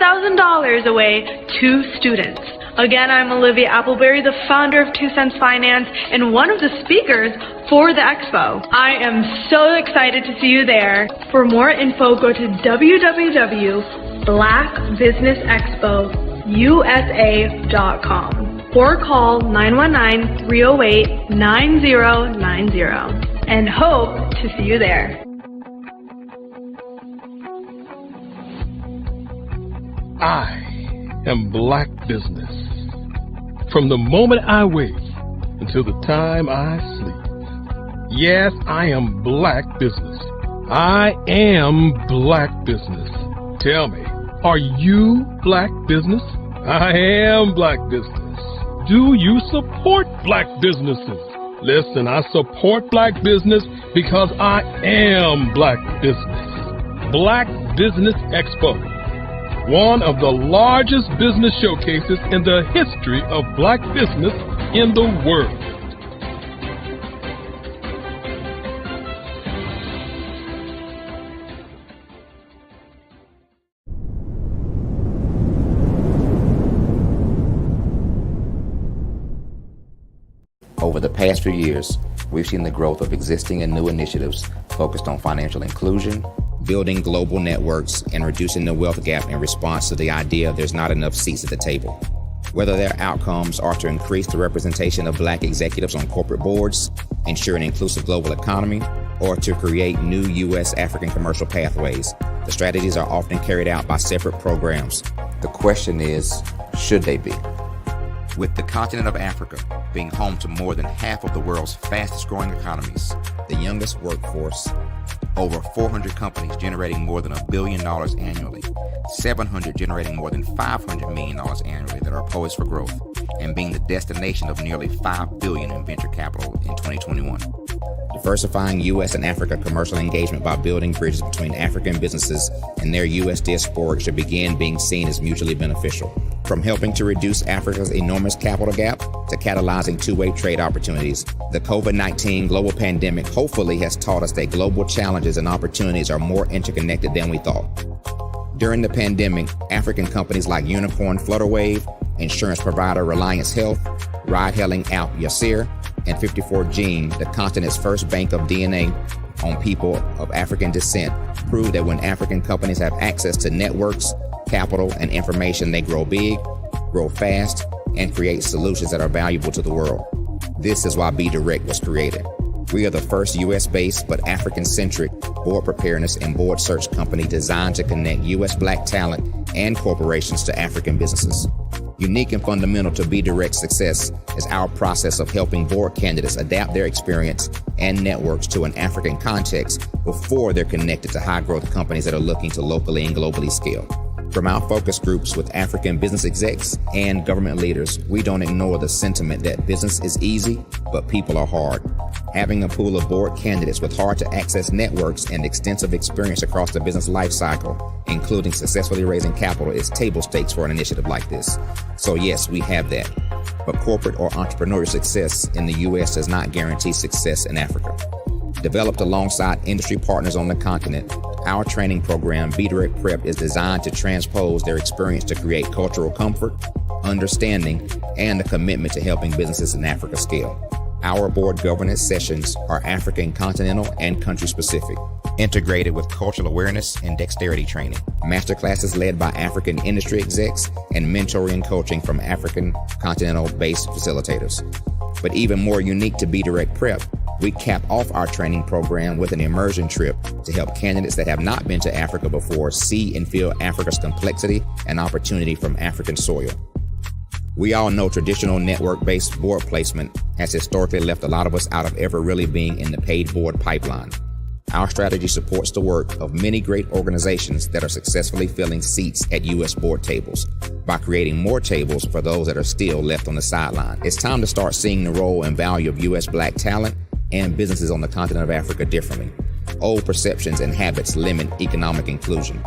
B: away to students. Again, I'm Olivia Appleberry, the founder of 2 Cents Finance and one of the speakers for the expo. I am so excited to see you there. For more info, go to www.blackbusinessexpousa.com or call 919-308-9090 and hope to see you there.
C: I am Black business. From the moment I wake until the time I sleep. Yes, I am Black business. I am Black business. Tell me, are you Black business? I am Black business. Do you support Black businesses? Listen, I support Black business because I am Black business. Black Business Expo, one of the largest business showcases in the history of Black business in the world.
E: Over the past few years, we've seen the growth of existing and new initiatives focused on financial inclusion, building global networks, and reducing the wealth gap in response to the idea there's not enough seats at the table. Whether their outcomes are to increase the representation of Black executives on corporate boards, ensure an inclusive global economy, or to create new U.S. African commercial pathways. The strategies are often carried out by separate programs. The question is, should they be? With the continent of Africa being home to more than half of the world's fastest growing economies, the youngest workforce, over 400 companies generating more than $1 billion annually, 700 generating more than $500 million annually that are poised for growth, and being the destination of nearly $5 billion in venture capital in 2021. Diversifying U.S. and Africa commercial engagement by building bridges between African businesses and their U.S. diaspora should begin being seen as mutually beneficial. From helping to reduce Africa's enormous capital gap to catalyzing two-way trade opportunities, the COVID-19 global pandemic hopefully has taught us that global challenges and opportunities are more interconnected than we thought. During the pandemic, African companies like Unicorn Flutterwave, insurance provider Reliance Health, ride-hailing app Yasir, and 54Gene, the continent's first bank of DNA on people of African descent, proved that when African companies have access to networks, capital, and information, they grow big, grow fast, and create solutions that are valuable to the world. This is why BDirect was created. We are the first U.S.-based but African-centric board preparedness and board search company designed to connect U.S. Black talent and corporations to African businesses. Unique and fundamental to BDirect's success is our process of helping board candidates adapt their experience and networks to an African context before they're connected to high-growth companies that are looking to locally and globally scale. From our focus groups with African business execs and government leaders, we don't ignore the sentiment that business is easy, but people are hard. Having a pool of board candidates with hard-to-access networks and extensive experience across the business lifecycle, including successfully raising capital, is table stakes for an initiative like this. So yes, we have that. But corporate or entrepreneurial success in the U.S. does not guarantee success in Africa. Developed alongside industry partners on the continent, our training program, BDirect Prep, is designed to transpose their experience to create cultural comfort, understanding, and a commitment to helping businesses in Africa scale. Our board governance sessions are African, continental, and country-specific, integrated with cultural awareness and dexterity training, masterclasses led by African industry execs, and mentoring and coaching from African continental-based facilitators. But even more unique to BDirect Prep, we cap off our training program with an immersion trip to help candidates that have not been to Africa before see and feel Africa's complexity and opportunity from African soil. We all know traditional network-based board placement has historically left a lot of us out of ever really being in the paid board pipeline. Our strategy supports the work of many great organizations that are successfully filling seats at U.S. board tables by creating more tables for those that are still left on the sideline. It's time to start seeing the role and value of U.S. Black talent and businesses on the continent of Africa differently. Old perceptions and habits limit economic inclusion.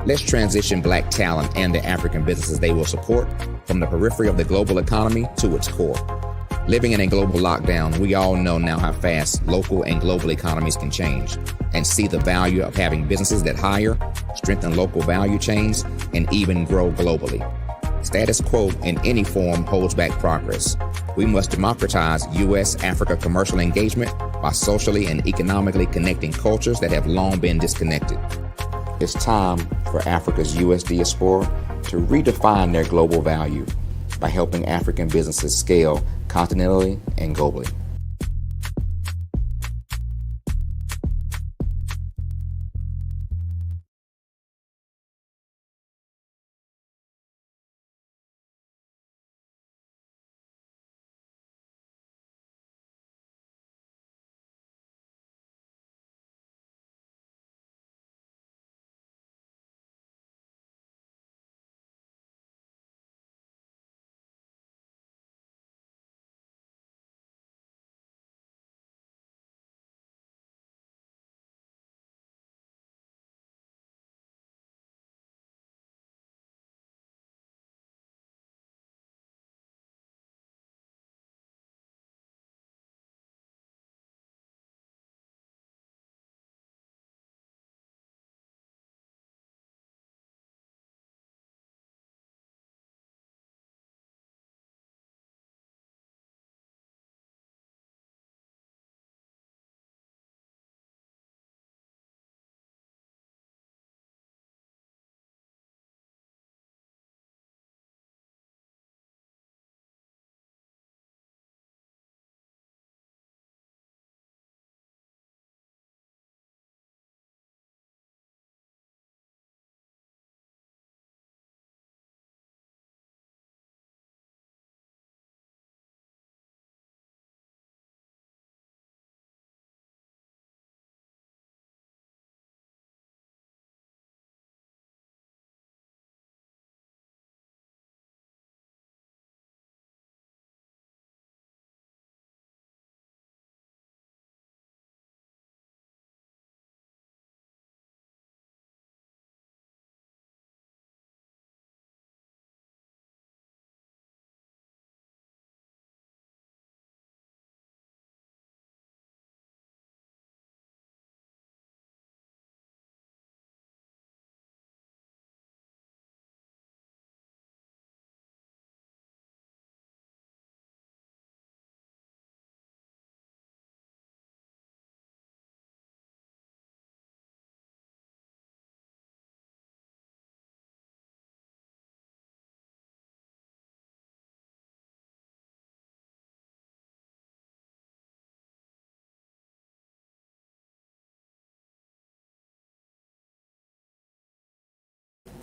E: Let's transition Black talent and the African businesses they will support from the periphery of the global economy to its core. Living in a global lockdown, we all know now how fast local and global economies can change, and see the value of having businesses that hire, strengthen local value chains, and even grow globally. Status quo in any form holds back progress. We must democratize U.S.-Africa commercial engagement by socially and economically connecting cultures that have long been disconnected. It's time for Africa's U.S. diaspora to redefine their global value by helping African businesses scale continentally and globally.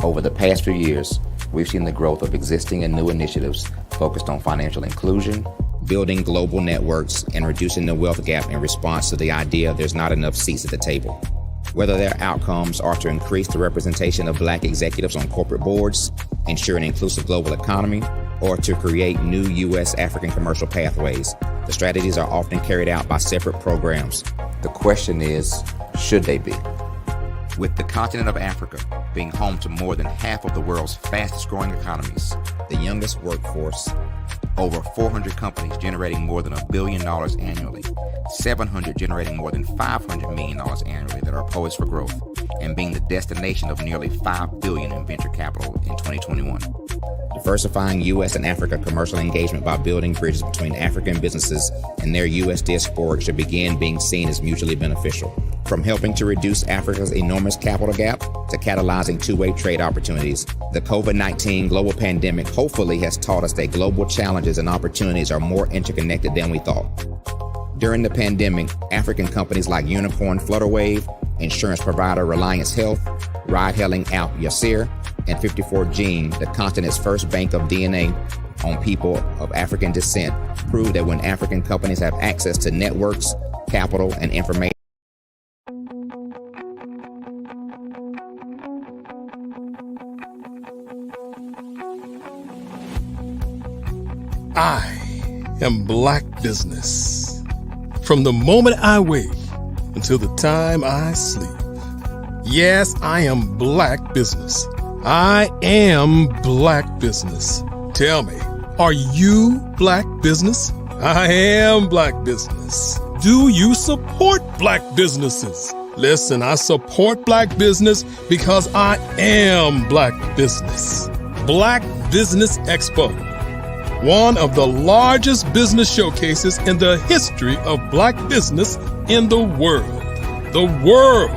E: Over the past few years, we've seen the growth of existing and new initiatives focused on financial inclusion, building global networks, and reducing the wealth gap in response to the idea there's not enough seats at the table. Whether their outcomes are to increase the representation of Black executives on corporate boards, ensure an inclusive global economy, or to create new U.S. African commercial pathways, the strategies are often carried out by separate programs. The question is, should they be? With the continent of Africa being home to more than half of the world's fastest growing economies, the youngest workforce, over 400 companies generating more than $1 billion annually, 700 generating more than $500 million annually that are poised for growth, and being the destination of nearly $5 billion in venture capital in 2021. Diversifying U.S. and Africa commercial engagement by building bridges between African businesses and their U.S. diaspora should begin being seen as mutually beneficial. From helping to reduce Africa's enormous capital gap to catalyzing two-way trade opportunities, the COVID-19 global pandemic hopefully has taught us that global challenges and opportunities are more interconnected than we thought. During the pandemic, African companies like Unicorn Flutterwave, insurance provider Reliance Health, ride-hailing app Yasir, and 54Gene, the continent's first bank of DNA on people of African descent, proved that when African companies have access to networks, capital, and information,
C: I am Black business. From the moment I wake until the time I sleep. Yes, I am Black business. I am Black business. Tell me, are you Black business? I am Black business. Do you support Black businesses? Listen, I support Black business because I am Black business. Black Business Expo, one of the largest business showcases in the history of Black business in the world. The world!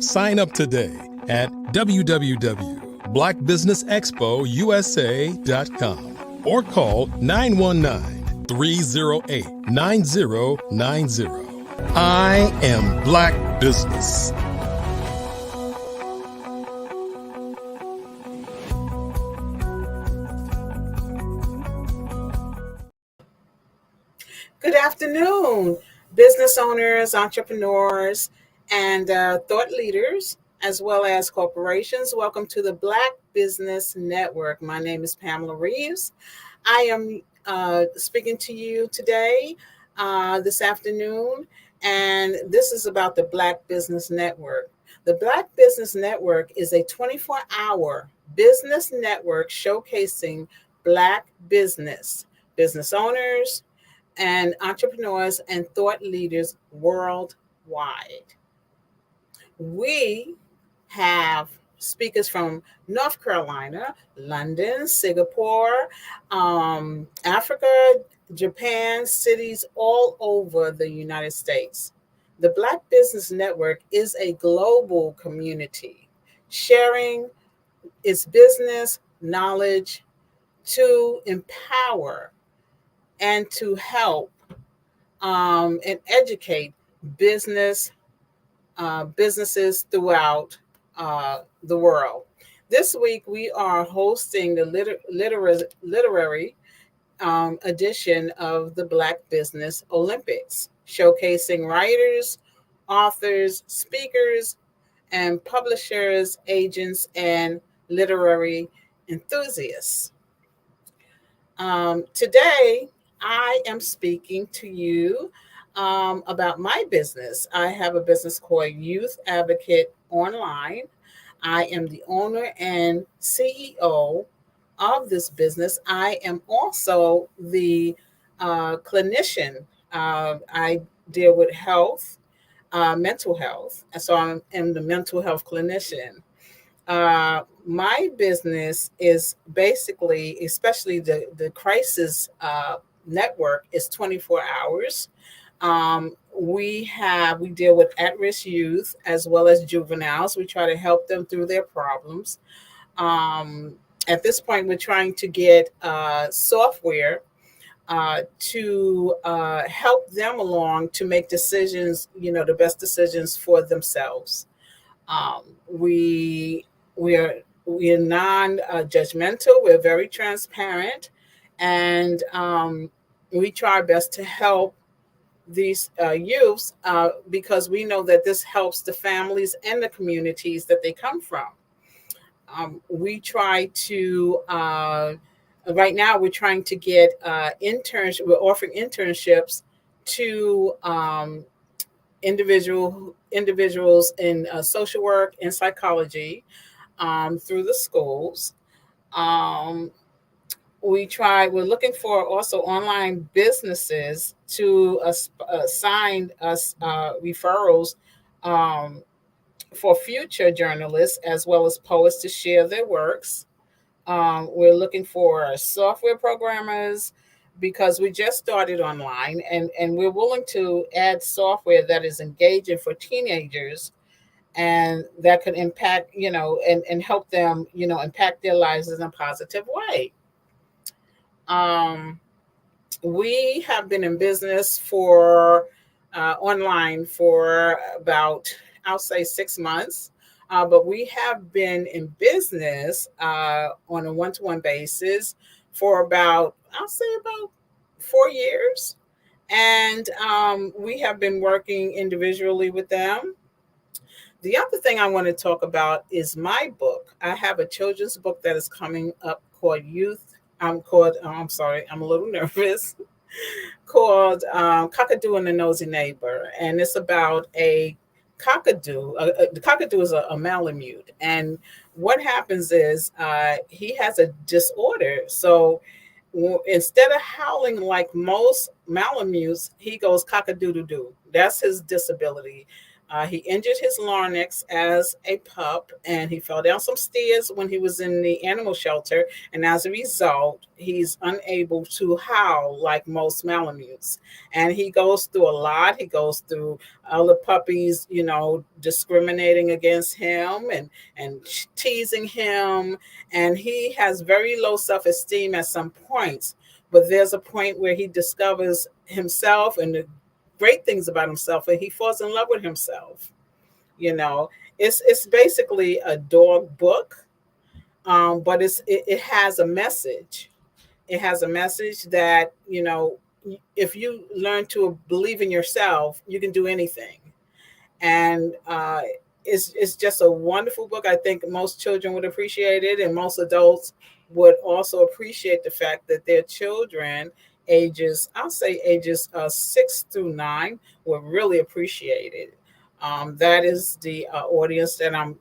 C: Sign up today at www.blackbusinessexpousa.com or call 919-308-9090. I am Black business.
K: Good afternoon, business owners, entrepreneurs, and thought leaders, as well as corporations. Welcome to the Black Business Network. My name is Pamela Reeves. I am speaking to you today, this afternoon, and this is about the Black Business Network. The Black Business Network is a 24-hour business network showcasing Black business owners, and entrepreneurs and thought leaders worldwide. We have speakers from North Carolina, London, Singapore, Africa, Japan, cities all over the United States. The Black Business Network is a global community sharing its business knowledge to empower and to help and educate businesses throughout the world. This week, we are hosting the literary edition of the Black Business Olympics, showcasing writers, authors, speakers, and publishers, agents, and literary enthusiasts. Today, I am speaking to you about my business. I have a business called Youth Advocate Online. I am the owner and CEO of this business. I am also the clinician. I deal with health, mental health, and so I am the mental health clinician. My business is basically, especially the crisis network, is 24 hours. We deal with at-risk youth as well as juveniles. We try to help them through their problems. At this point, we're trying to get software to help them along to make decisions, the best decisions for themselves. We are we're non-judgmental. We're very transparent, and we try our best to help these youths because we know that this helps the families and the communities that they come from. We try to right now we're trying to get interns. We're offering internships to individuals in social work and psychology through the schools. Um, we're looking for also online businesses to assign us referrals um, for future journalists as well as poets to share their works. We're looking for software programmers because we just started online, and we're willing to add software that is engaging for teenagers and that could impact, and help them, impact their lives in a positive way. Um, we have been in business for online for about, I'll say, 6 months. But we have been in business on a one-to-one basis for about, I'll say, about 4 years. And we have been working individually with them. The other thing I want to talk about is my book. I have a children's book that is coming up called Youth. I'm sorry, I'm a little nervous. Called Cockadoo and the Nosy Neighbor. And it's about a cockadoo. The cockadoo is a malamute. And what happens is he has a disorder. So instead of howling like most malamutes, he goes cock-a-doodle-doo. That's his disability. He injured his larynx as a pup, and he fell down some stairs when he was in the animal shelter. And as a result, he's unable to howl like most malamutes. And he goes through a lot. He goes through other puppies, discriminating against him and teasing him. And he has very low self-esteem at some points. But there's a point where he discovers himself and the great things about himself, and he falls in love with himself. It's basically a dog book, but it has a message. It has a message that, if you learn to believe in yourself, you can do anything. And it's just a wonderful book. I think most children would appreciate it, and most adults would also appreciate the fact that their children I'll say ages 6 through 9 will really appreciate it. That is the audience that I'm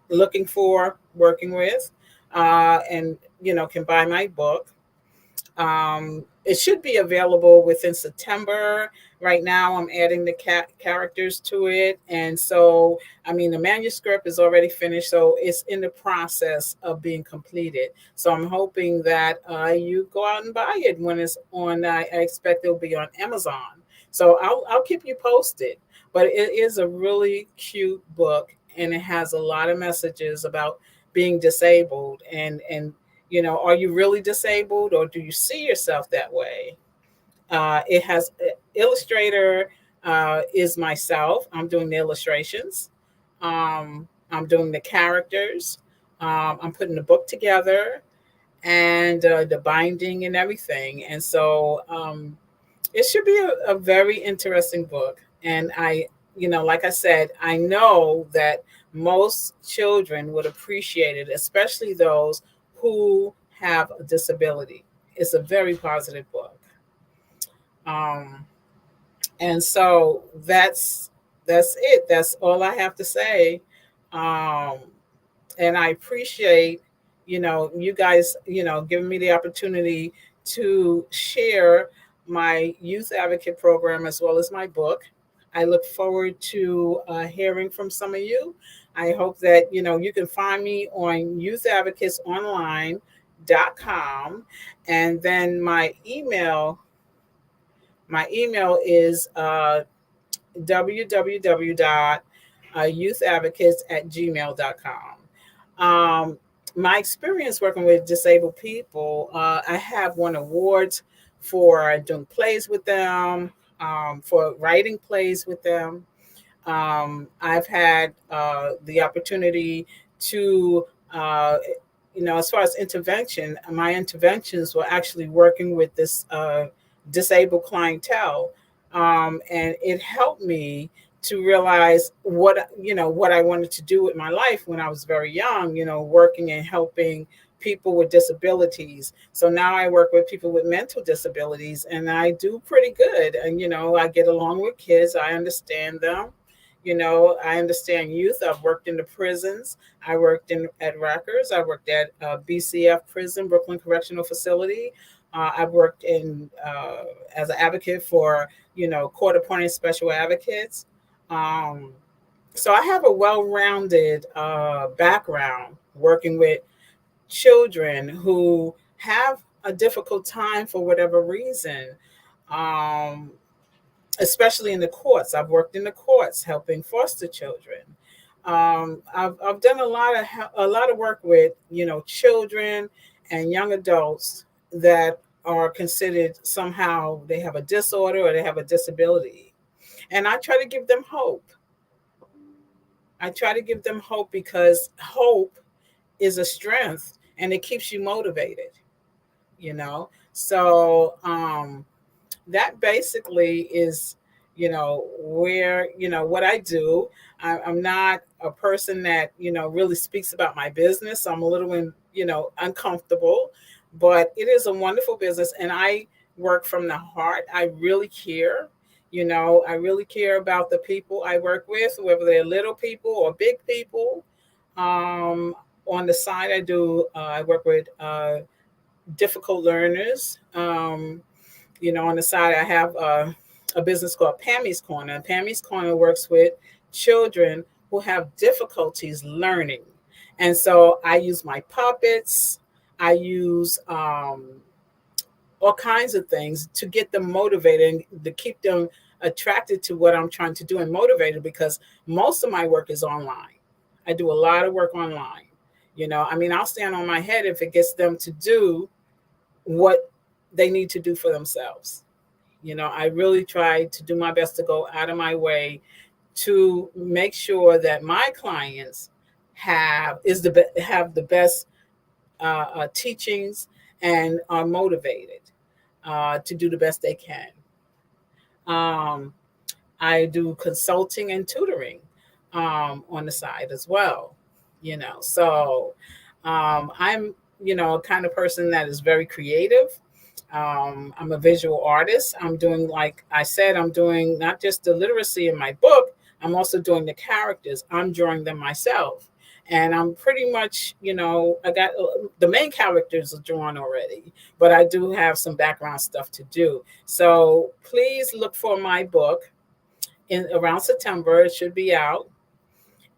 K: looking for, working with, and can buy my book. It should be available within September. Right now, I'm adding the characters to it. And so, the manuscript is already finished. So it's in the process of being completed. So I'm hoping that you go out and buy it when it's on, I expect it'll be on Amazon. So I'll keep you posted. But it is a really cute book, and it has a lot of messages about being disabled and are you really disabled, or do you see yourself that way? It has illustrator is myself. I'm doing the illustrations. I'm doing the characters. I'm putting the book together and the binding and everything. And so it should be a very interesting book. And like I said, I know that most children would appreciate it, especially those who have a disability. It's a very positive book. And so that's it. That's all I have to say. Um, and I appreciate, you guys, giving me the opportunity to share my youth advocate program as well as my book. I look forward to hearing from some of you. I hope that, you can find me on youthaDvocateSonline.com. And then my email is www.youthaDvocates@gmail.com. My experience working with disabled people, I have won awards for doing plays with them, for writing plays with them. I've had the opportunity to, as far as intervention, my interventions were actually working with this disabled clientele. And it helped me to realize what I wanted to do with my life when I was very young, working and helping people with disabilities. So now I work with people with mental disabilities, and I do pretty good. And, I get along with kids. I understand them. I understand youth. I've worked in the prisons. I worked at Rikers. I worked at BCF prison, Brooklyn Correctional Facility. I've worked as an advocate for, court-appointed special advocates. So I have a well-rounded background working with children who have a difficult time for whatever reason, especially in the courts. I've worked in the courts helping foster children. I've done a lot of work with children and young adults that are considered somehow they have a disorder or they have a disability, and I try to give them hope. I try to give them hope because hope is a strength and it keeps you motivated. So that basically is where what I do. I'm not a person that really speaks about my business. I'm a little uncomfortable, but it is a wonderful business, and I work from the heart. I really care. I really care about the people I work with, whether they're little people or big people. On the side, I work with difficult learners. On the side, I have a business called Pammy's Corner. And Pammy's Corner works with children who have difficulties learning. And so I use my puppets. I use all kinds of things to get them motivated and to keep them attracted to what I'm trying to do and motivated, because most of my work is online. I do a lot of work online. I'll stand on my head if it gets them to do what they need to do for themselves. I really try to do my best to go out of my way to make sure that my clients have the best teachings and are motivated to do the best they can. I do consulting and tutoring on the side as well. So I'm a kind of person that is very creative. I'm a visual artist. I'm doing, like I said, I'm doing not just the literacy in my book, I'm also doing the characters. I'm drawing them myself. And I'm pretty much, I got the main characters are drawn already, but I do have some background stuff to do. So please look for my book around September. It should be out.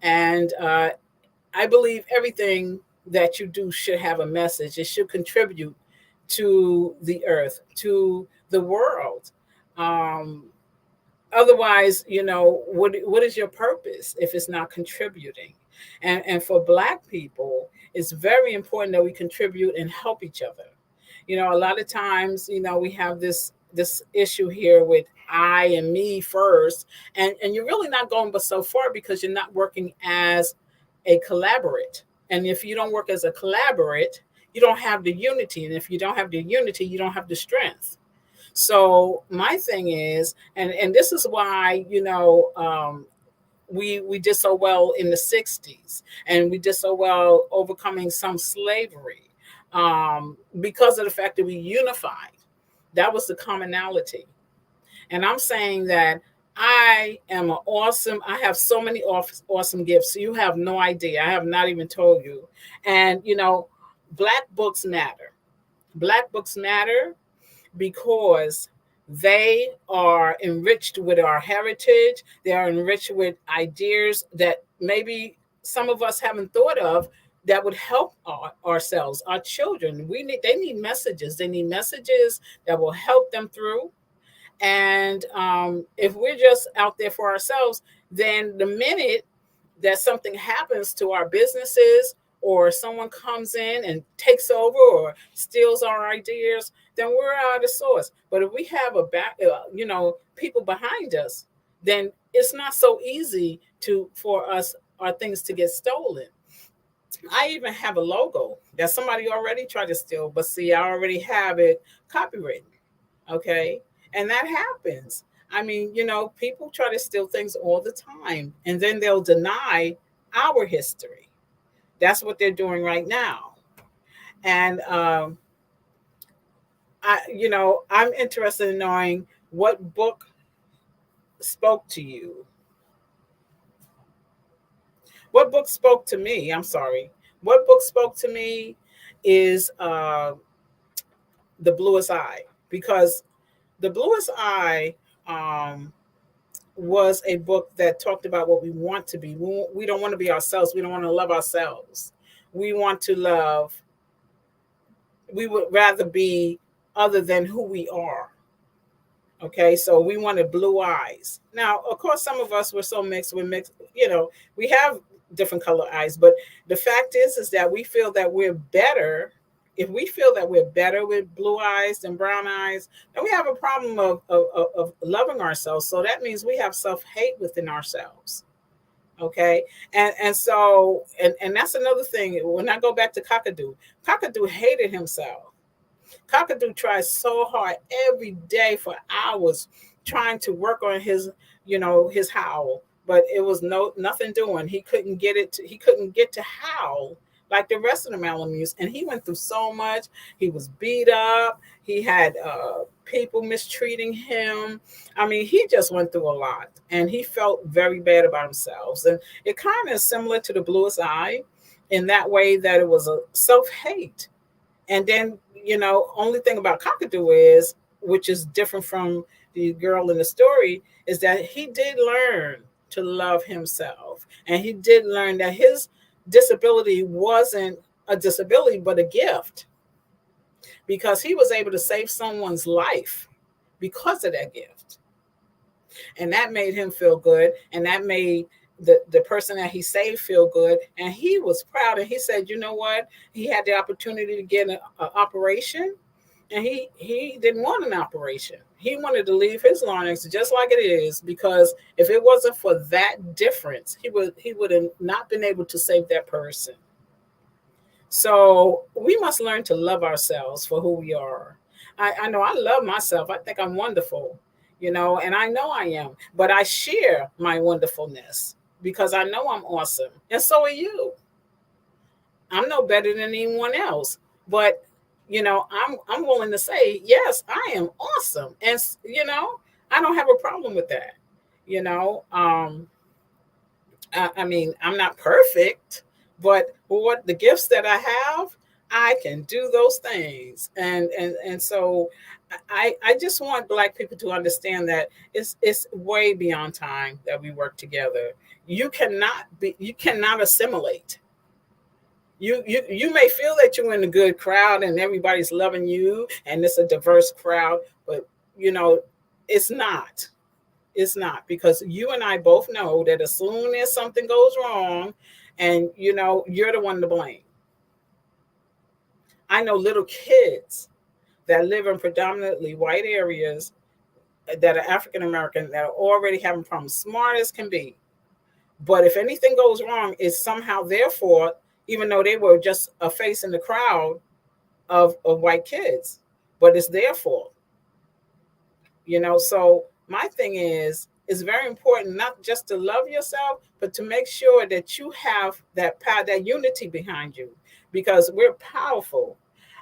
K: And I believe everything that you do should have a message. It should contribute to the earth, to the world. Otherwise, what is your purpose if it's not contributing? And for Black people, it's very important that we contribute and help each other. A lot of times, we have this issue here with I and me first, and you're really not going but so far because you're not working as a collaborate. And if you don't work as a collaborate, you don't have the unity. And if you don't have the unity, you don't have the strength. So my thing is, and this is why, we did so well in the 60s, and we did so well overcoming some slavery because of the fact that we unified. That was the commonality. And I'm saying that I have so many awesome gifts. You have no idea. I have not even told you. And, Black books matter. Black books matter because they are enriched with our heritage. They are enriched with ideas that maybe some of us haven't thought of that would help ourselves, our children. They need messages. They need messages that will help them through. And if we're just out there for ourselves, then the minute that something happens to our businesses, or someone comes in and takes over or steals our ideas, then we're out of source. But if we have people behind us, then it's not so easy for our things to get stolen. I even have a logo that somebody already tried to steal, but see, I already have it copywritten. Okay. And that happens. I mean, people try to steal things all the time, and then they'll deny our history. That's what they're doing right now. And I'm interested in knowing what book spoke to you. What book spoke to me? I'm sorry. What book spoke to me is The Bluest Eye, because The Bluest Eye was a book that talked about what we want to be. We don't want to be ourselves. We don't want to love ourselves. We want to love. We would rather be other than who we are. Okay, so we wanted blue eyes. Now, of course, some of us were so mixed. We're mixed. We have different color eyes, but the fact is that we feel that we're better. If we feel that we're better with blue eyes than brown eyes, then we have a problem of loving ourselves. So that means we have self-hate within ourselves. Okay, and that's another thing. When I go back to Cockadoo hated himself. Cockadoo tries so hard every day for hours trying to work on his howl, but it was nothing doing. He couldn't get it. He couldn't get to howl like the rest of the Malamutes, and he went through so much. He was beat up. He had people mistreating him. I mean, he just went through a lot, and he felt very bad about himself. And it kind of is similar to The Bluest Eye in that way that it was a self-hate. And then, only thing about Cockadoo is, which is different from the girl in the story, is that he did learn to love himself. And he did learn that his disability wasn't a disability, but a gift, because he was able to save someone's life because of that gift. And that made him feel good. And that made the person that he saved feel good. And he was proud. And he said, you know what? He had the opportunity to get an operation. And he didn't want an operation. He wanted to leave his larynx just like it is, because if it wasn't for that difference, he would have not been able to save that person. So we must learn to love ourselves for who we are. I know I love myself. I think I'm wonderful, and I know I am, but I share my wonderfulness because I know I'm awesome. And so are you. I'm no better than anyone else, but I'm willing to say, yes, I am awesome. And I don't have a problem with that. I mean, I'm not perfect, but what the gifts that I have, I can do those things. And so I just want Black people to understand that it's way beyond time that we work together. You cannot assimilate. You may feel that you're in a good crowd and everybody's loving you and it's a diverse crowd, but it's not. It's not, because you and I both know that as soon as something goes wrong, and you're the one to blame. I know little kids that live in predominantly white areas that are African American that are already having problems, smart as can be. But if anything goes wrong, it's somehow their fault, even though they were just a face in the crowd of white kids. But it's their fault. So my thing is, it's very important not just to love yourself, but to make sure that you have that power, that unity behind you, because we're powerful.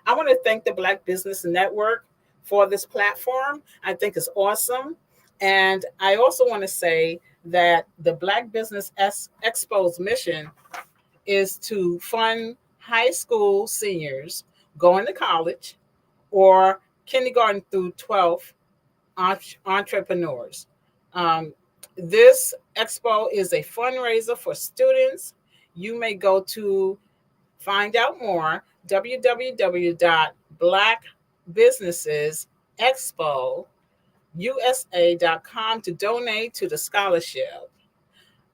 K: I want to thank the Black Business Network for this platform. I think it's awesome. And I also want to say that the Black Business Expo's mission is to fund high school seniors going to college or kindergarten through 12th entrepreneurs. This expo is a fundraiser for students. You may go to find out more, www.blackbusinessexpousa.com to donate to the scholarship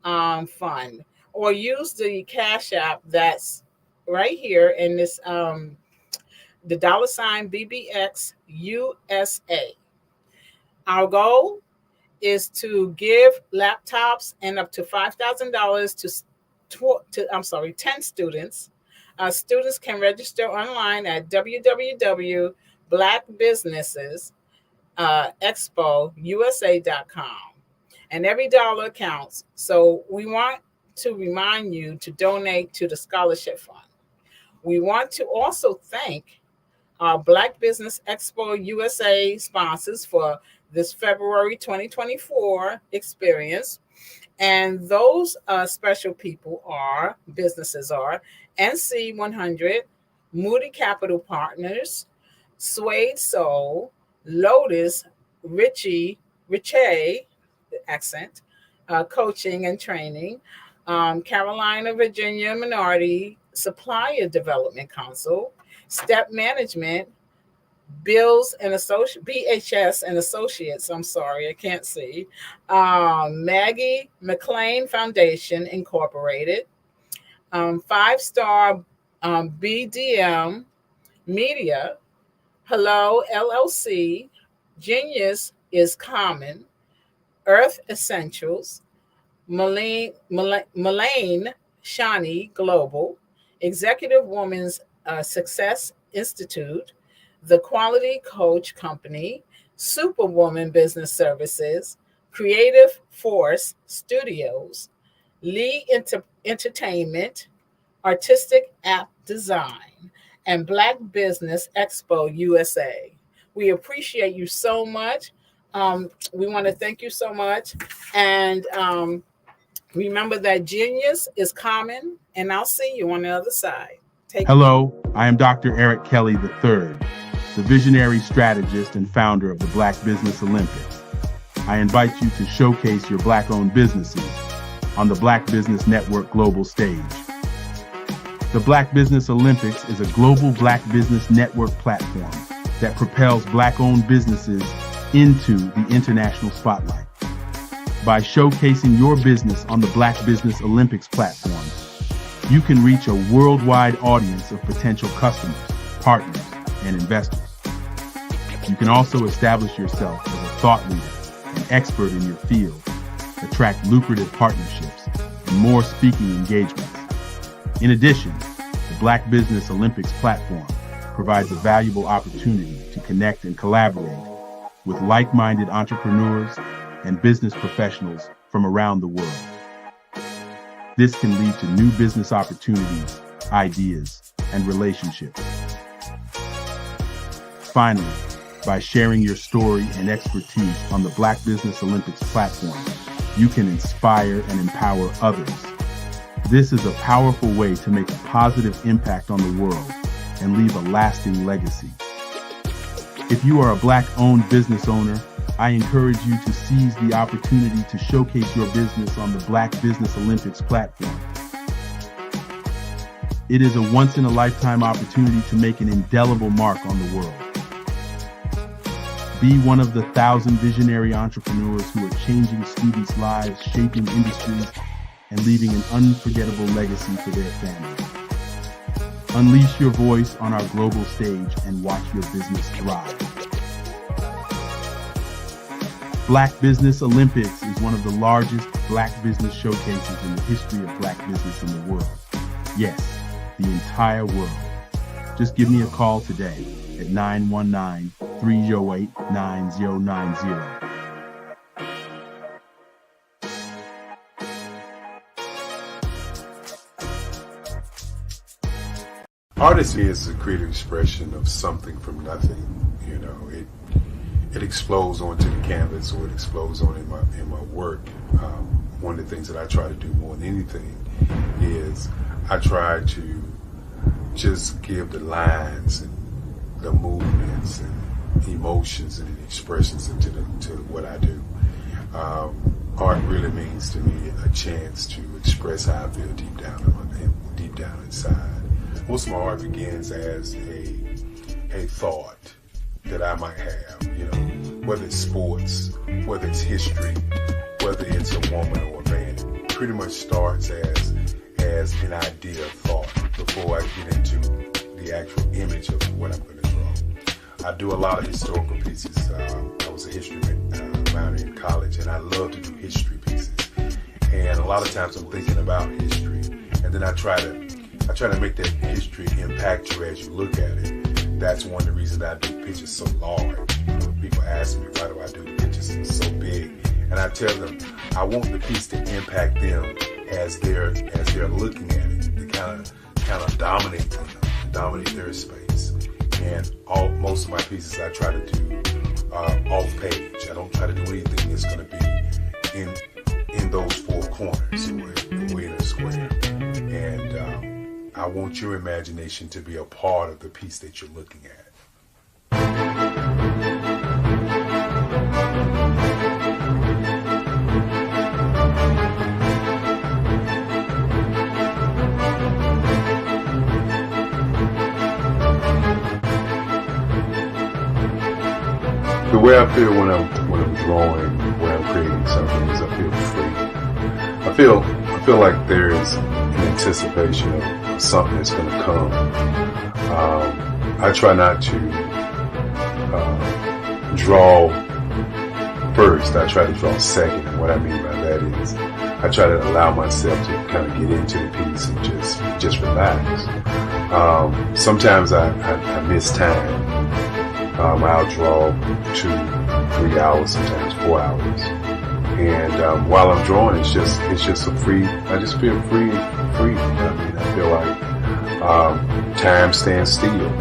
K: fund, or use the Cash App that's right here in this, the $BBX USA. Our goal is to give laptops and up to $5,000 10 students. Students can register online at www.blackbusinessexpousa.com. And every dollar counts. So we want to remind you to donate to the scholarship fund. We want to also thank our Black Business Expo USA sponsors for this February 2024 experience. And those special businesses are NC 100, Moody Capital Partners, Suede Soul, Lotus, Richie, accent, coaching and training, Carolina, Virginia Minority Supplier Development Council, Step Management, BHS and Associates. I'm sorry, I can't see. Maggie McLean Foundation Incorporated, 5-Star BDM Media, Hello LLC, Genius is Common, Earth Essentials, Mullane Shani Global, Executive Women's Success Institute, The Quality Coach Company, Superwoman Business Services, Creative Force Studios, Lee Entertainment, Artistic App Design, and Black Business Expo USA. We appreciate you so much. We want to thank you so much. And remember that genius is common, and I'll see you on the other side.
S: Hello, I am Dr. Eric Kelly III, the visionary strategist and founder of the Black Business Olympics. I invite you to showcase your Black-owned businesses on the Black Business Network global stage. The Black Business Olympics is a global Black Business Network platform that propels Black-owned businesses into the international spotlight. By showcasing your business on the Black Business Olympics platform, you can reach a worldwide audience of potential customers, partners, and investors. You can also establish yourself as a thought leader and expert in your field, attract lucrative partnerships, and more speaking engagements. In addition, the Black Business Olympics platform provides a valuable opportunity to connect and collaborate with like-minded entrepreneurs and business professionals from around the world. This can lead to new business opportunities, ideas, and relationships. Finally, by sharing your story and expertise on the Black Business Olympics platform, you can inspire and empower others. This is a powerful way to make a positive impact on the world and leave a lasting legacy. If you are a Black-owned business owner, I encourage you to seize the opportunity to showcase your business on the Black Business Olympics platform. It is a once-in-a-lifetime opportunity to make an indelible mark on the world. Be one of the 1,000 visionary entrepreneurs who are changing students' lives, shaping industries, and leaving an unforgettable legacy for their families. Unleash your voice on our global stage and watch your business thrive. Black Business Olympics is one of the largest Black business showcases in the history of Black business in the world. Yes, the entire world. Just give me a call today at 919-308-9090.
U: Artistry is a creative expression of something from nothing. You know, it explodes onto the canvas, or it explodes on in my work. One of the things that I try to do more than anything is I try to just give the lines and the movements and emotions and expressions into what I do. Art really means to me a chance to express how I feel deep down inside. Most of my art begins as a thought that I might have, you know, whether it's sports, whether it's history, whether it's a woman or a man. It pretty much starts as an idea of thought before I get into the actual image of what I'm going to draw. I do a lot of historical pieces. I was a history minor in college, and I love to do history pieces. And a lot of times I'm thinking about history. and then I try to make that history impact you as you look at it. That's one of the reasons I do pictures so large. People ask me, why do I do the pictures so big? And I tell them, I want the piece to impact them as they're looking at it, to kind of dominate them, dominate their space. And most of my pieces I try to do off page. I don't try to do anything that's going to be in those four corners, we're in a square. And I want your imagination to be a part of the piece that you're looking at. The way I feel when I'm drawing, when I'm creating something, is I feel free. I feel like there's an anticipation of something that's going to come. I try not to draw first. I try to draw second. And what I mean by that is I try to allow myself to kind of get into the piece and just relax. Sometimes I miss time. I'll draw 2-3 hours, sometimes 4 hours. And while I'm drawing, it's just a free. I just feel free. I mean, I feel like time stands still.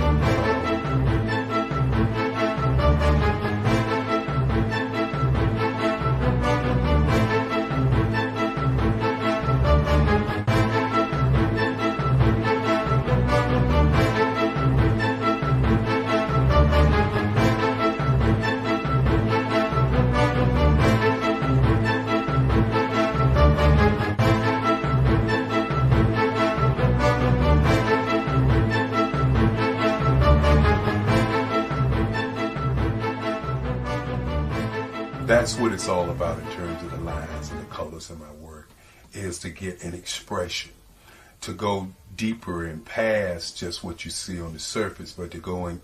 U: That's what it's all about in terms of the lines and the colors in my work, is to get an expression, to go deeper and past just what you see on the surface, but to go in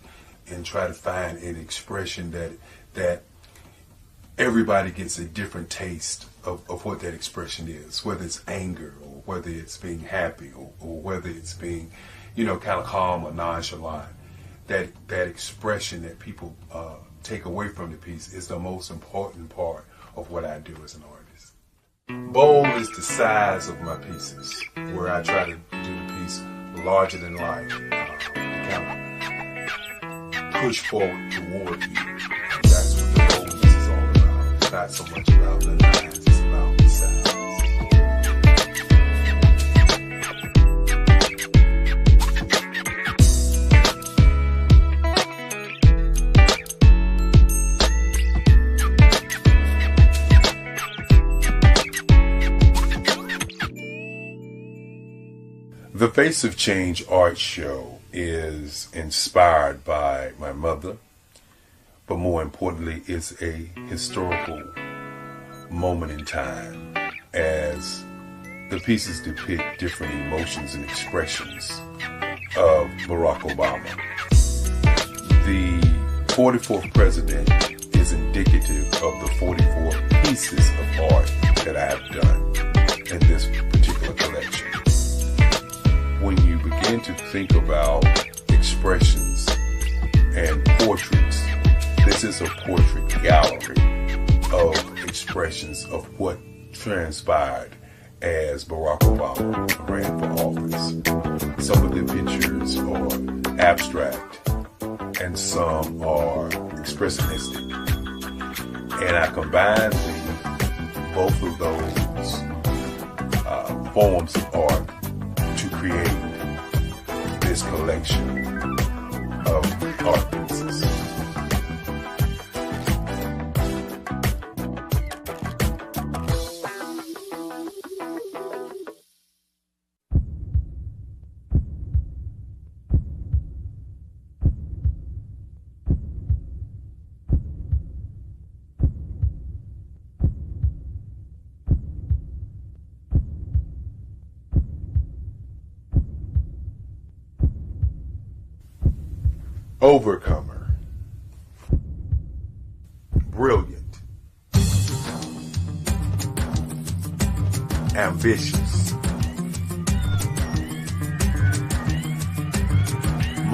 U: and try to find an expression that everybody gets a different taste of what that expression is, whether it's anger or whether it's being happy or whether it's being, kind of calm or nonchalant. That expression that people take away from the piece is the most important part of what I do as an artist. Bold is the size of my pieces, where I try to do the piece larger than life, to kind of push forward toward you. And that's what the boldness is all about. It's not so much about the lines, it's about the size. The Face of Change art show is inspired by my mother, but more importantly, it's a historical moment in time as the pieces depict different emotions and expressions of Barack Obama. The 44th president is indicative of the 44 pieces of art that I have done in this particular collection. When you begin to think about expressions and portraits, this is a portrait gallery of expressions of what transpired as Barack Obama ran for office. Some of the pictures are abstract and some are expressionistic. And I combined both of those forms of art to create this collection of art pieces. Overcomer, brilliant, ambitious,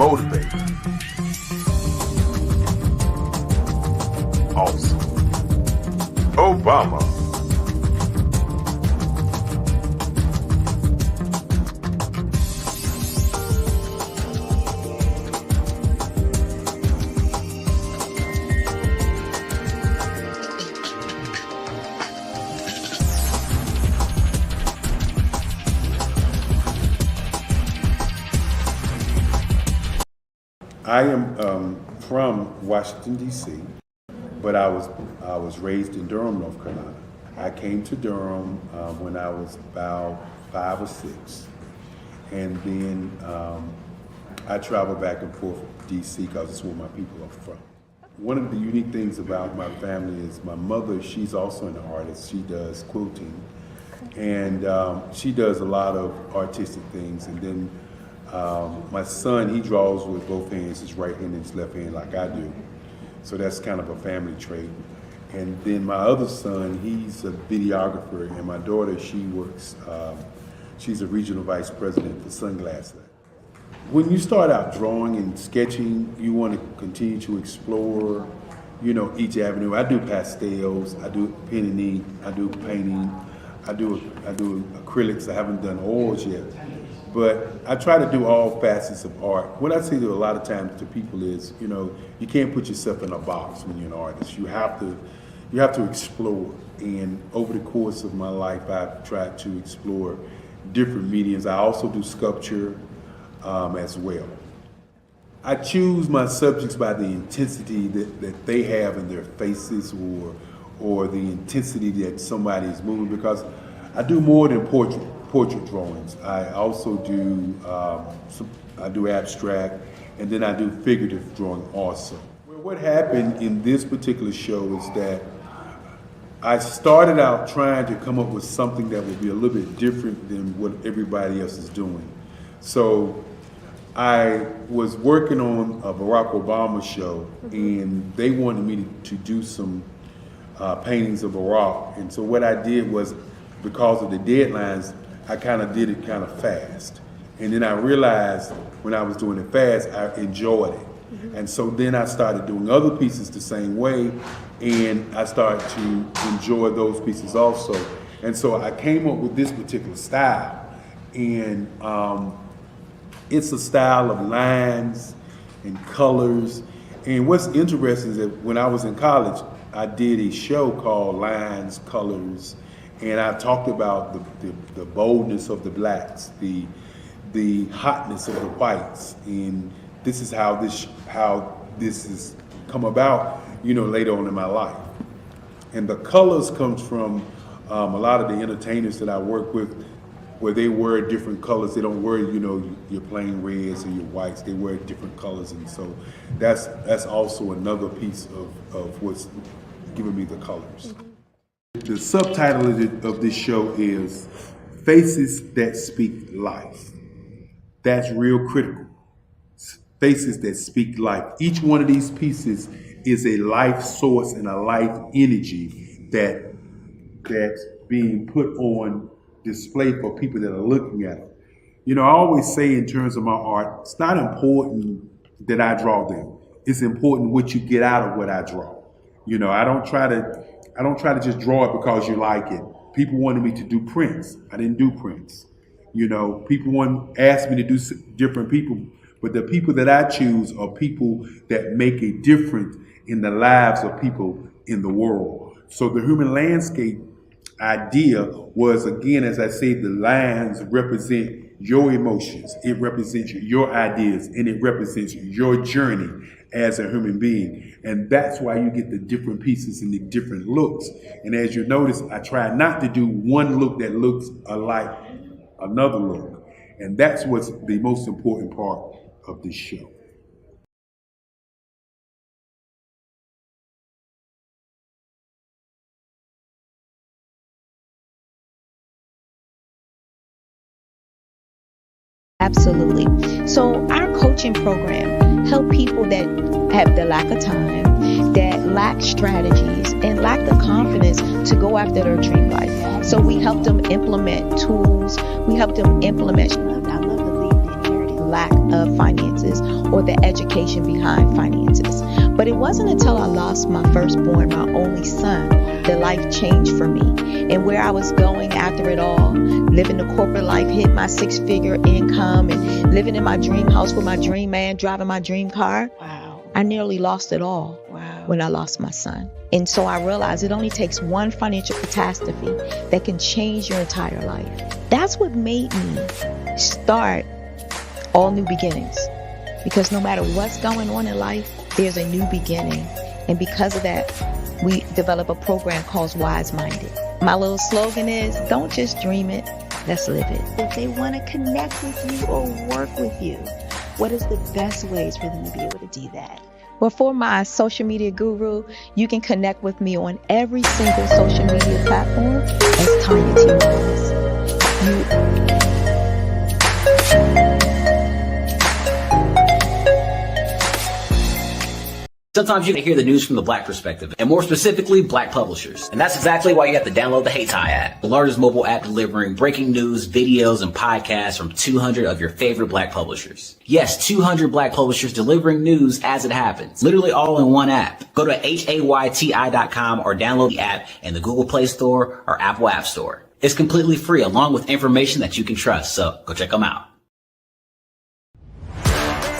U: motivated. Awesome. Obama. I am from Washington, D.C., but I was raised in Durham, North Carolina. I came to Durham when I was about 5 or 6, and then I traveled back and forth to D.C. because it's where my people are from. One of the unique things about my family is my mother, she's also an artist. She does quilting, and she does a lot of artistic things, and then my son, he draws with both hands, his right hand and his left hand like I do. So that's kind of a family trait. And then my other son, he's a videographer, and my daughter, she works, she's a regional vice president for Sunglass Lab. When you start out drawing and sketching, you want to continue to explore, you know, each avenue. I do pastels, I do pen and ink, I do painting, I do acrylics. I haven't done oils yet. But I try to do all facets of art. What I say to a lot of times to people is, you know, you can't put yourself in a box when you're an artist. You have to explore. And over the course of my life, I've tried to explore different mediums. I also do sculpture as well. I choose my subjects by the intensity that they have in their faces, or the intensity that somebody is moving, because I do more than portrait drawings. I also do I do abstract, and then I do figurative drawing also. Well, what happened in this particular show is that I started out trying to come up with something that would be a little bit different than what everybody else is doing. So I was working on a Barack Obama show, and they wanted me to do some paintings of Barack. And so what I did was, because of the deadlines, I kind of did it kind of fast. And then I realized when I was doing it fast, I enjoyed it. And so then I started doing other pieces the same way, and I started to enjoy those pieces also. And so I came up with this particular style. And it's a style of lines and colors. And what's interesting is that when I was in college, I did a show called Lines, Colors, and I talked about the boldness of the blacks, the hotness of the whites, and this is how this has come about, you know, later on in my life. And the colors comes from a lot of the entertainers that I work with, where they wear different colors. They don't wear, you know, your plain reds or your whites. They wear different colors, and so that's also another piece of what's giving me the colors. The subtitle of this show is Faces That Speak Life. That's real critical. Faces that speak life. Each one of these pieces is a life source and a life energy that's being put on display for people that are looking at it. You know, I always say in terms of my art, it's not important that I draw them. It's important what you get out of what I draw. You know, I don't try to just draw it because you like it. People wanted me to do prints. I didn't do prints. You know, people asked me to do different people, but the people that I choose are people that make a difference in the lives of people in the world. So the human landscape idea was, again, as I say, the lines represent your emotions, it represents your ideas, and it represents your journey as a human being. And that's why you get the different pieces and the different looks. And as you notice, I try not to do one look that looks alike another look. And that's what's the most important part of this show.
I: Absolutely. So our coaching program help people that have the lack of time, that lack strategies, and lack the confidence to go after their dream life. So we help them implement tools. We help them implement. I love the lead inherited lack of finances or the education behind finances. But it wasn't until I lost my firstborn, my only son, that life changed for me. And where I was going after it all, living the corporate life, hit my 6-figure income, and living in my dream house with my dream man, driving my dream car. Wow. I nearly lost it all when I lost my son. And so I realized it only takes one financial catastrophe that can change your entire life. That's what made me start All New Beginnings. Because no matter what's going on in life, there's a new beginning. And because of that, we develop a program called Wise Minded. My little slogan is, don't just dream it, let's live it. If they want to connect with you or work with you, what is the best ways for them to be able to do that? Well, for my social media guru, you can connect with me on every single social media platform as Tanya T. Morris.
F: Sometimes you can hear the news from the Black perspective, and more specifically, Black publishers. And that's exactly why you have to download the HeyTie app, the largest mobile app delivering breaking news, videos, and podcasts from 200 of your favorite Black publishers. Yes, 200 Black publishers delivering news as it happens, literally all in one app. Go to HAYTI.com or download the app in the Google Play Store or Apple App Store. It's completely free, along with information that you can trust, so go check them out.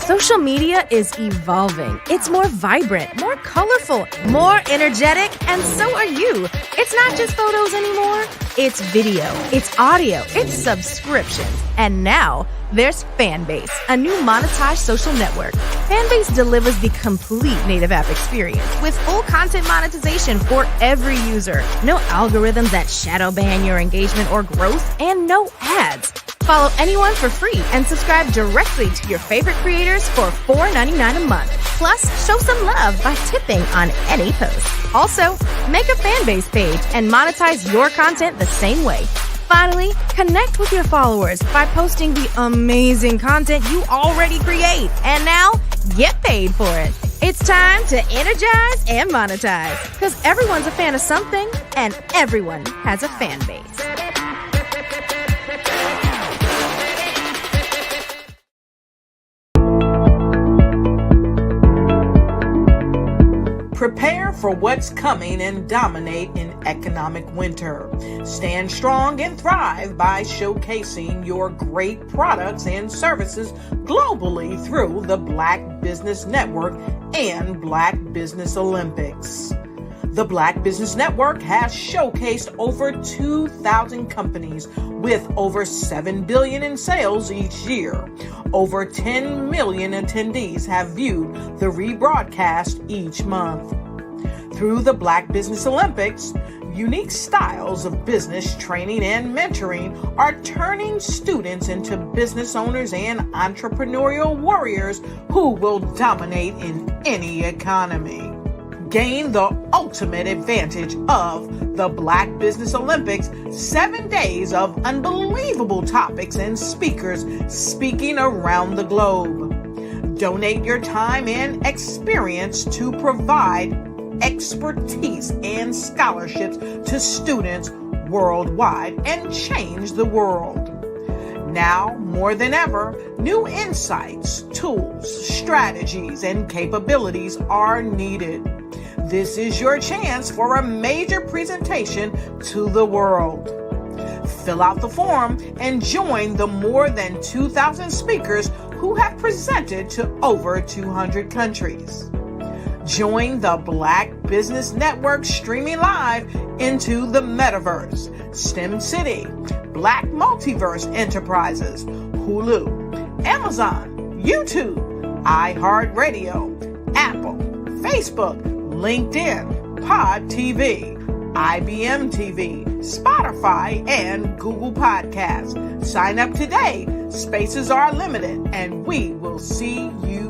H: Social media is evolving. It's more vibrant, more colorful, more energetic, and so are you. It's not just photos anymore. It's video, it's audio, it's subscriptions. And now there's Fanbase, a new monetized social network. Fanbase delivers the complete native app experience with full content monetization for every user. No algorithms that shadow ban your engagement or growth, and no ads. Follow anyone for free and subscribe directly to your favorite creators for $4.99 a month. Plus, show some love by tipping on any post. Also, make a Fanbase page and monetize your content the same way. Finally, connect with your followers by posting the amazing content you already create. And now, get paid for it. It's time to energize and monetize. Because everyone's a fan of something, and everyone has a fan base.
A: Prepare for what's coming and dominate in economic winter. Stand strong and thrive by showcasing your great products and services globally through the Black Business Network and Black Business Olympics. The Black Business Network has showcased over 2,000 companies with over $7 billion in sales each year. Over 10 million attendees have viewed the rebroadcast each month. Through the Black Business Olympics, unique styles of business training and mentoring are turning students into business owners and entrepreneurial warriors who will dominate in any economy. Gain the ultimate advantage of the Black Business Olympics, 7 days of unbelievable topics and speakers speaking around the globe. Donate your time and experience to provide expertise and scholarships to students worldwide and change the world. Now, more than ever, new insights, tools, strategies, and capabilities are needed. This is your chance for a major presentation to the world. Fill out the form and join the more than 2,000 speakers who have presented to over 200 countries. Join the Black Business Network streaming live into the Metaverse, STEM City, Black Multiverse Enterprises, Hulu, Amazon, YouTube, iHeartRadio, Apple, Facebook, LinkedIn, Pod TV, IBM TV, Spotify, and Google Podcasts. Sign up today. Spaces are limited, and we will see you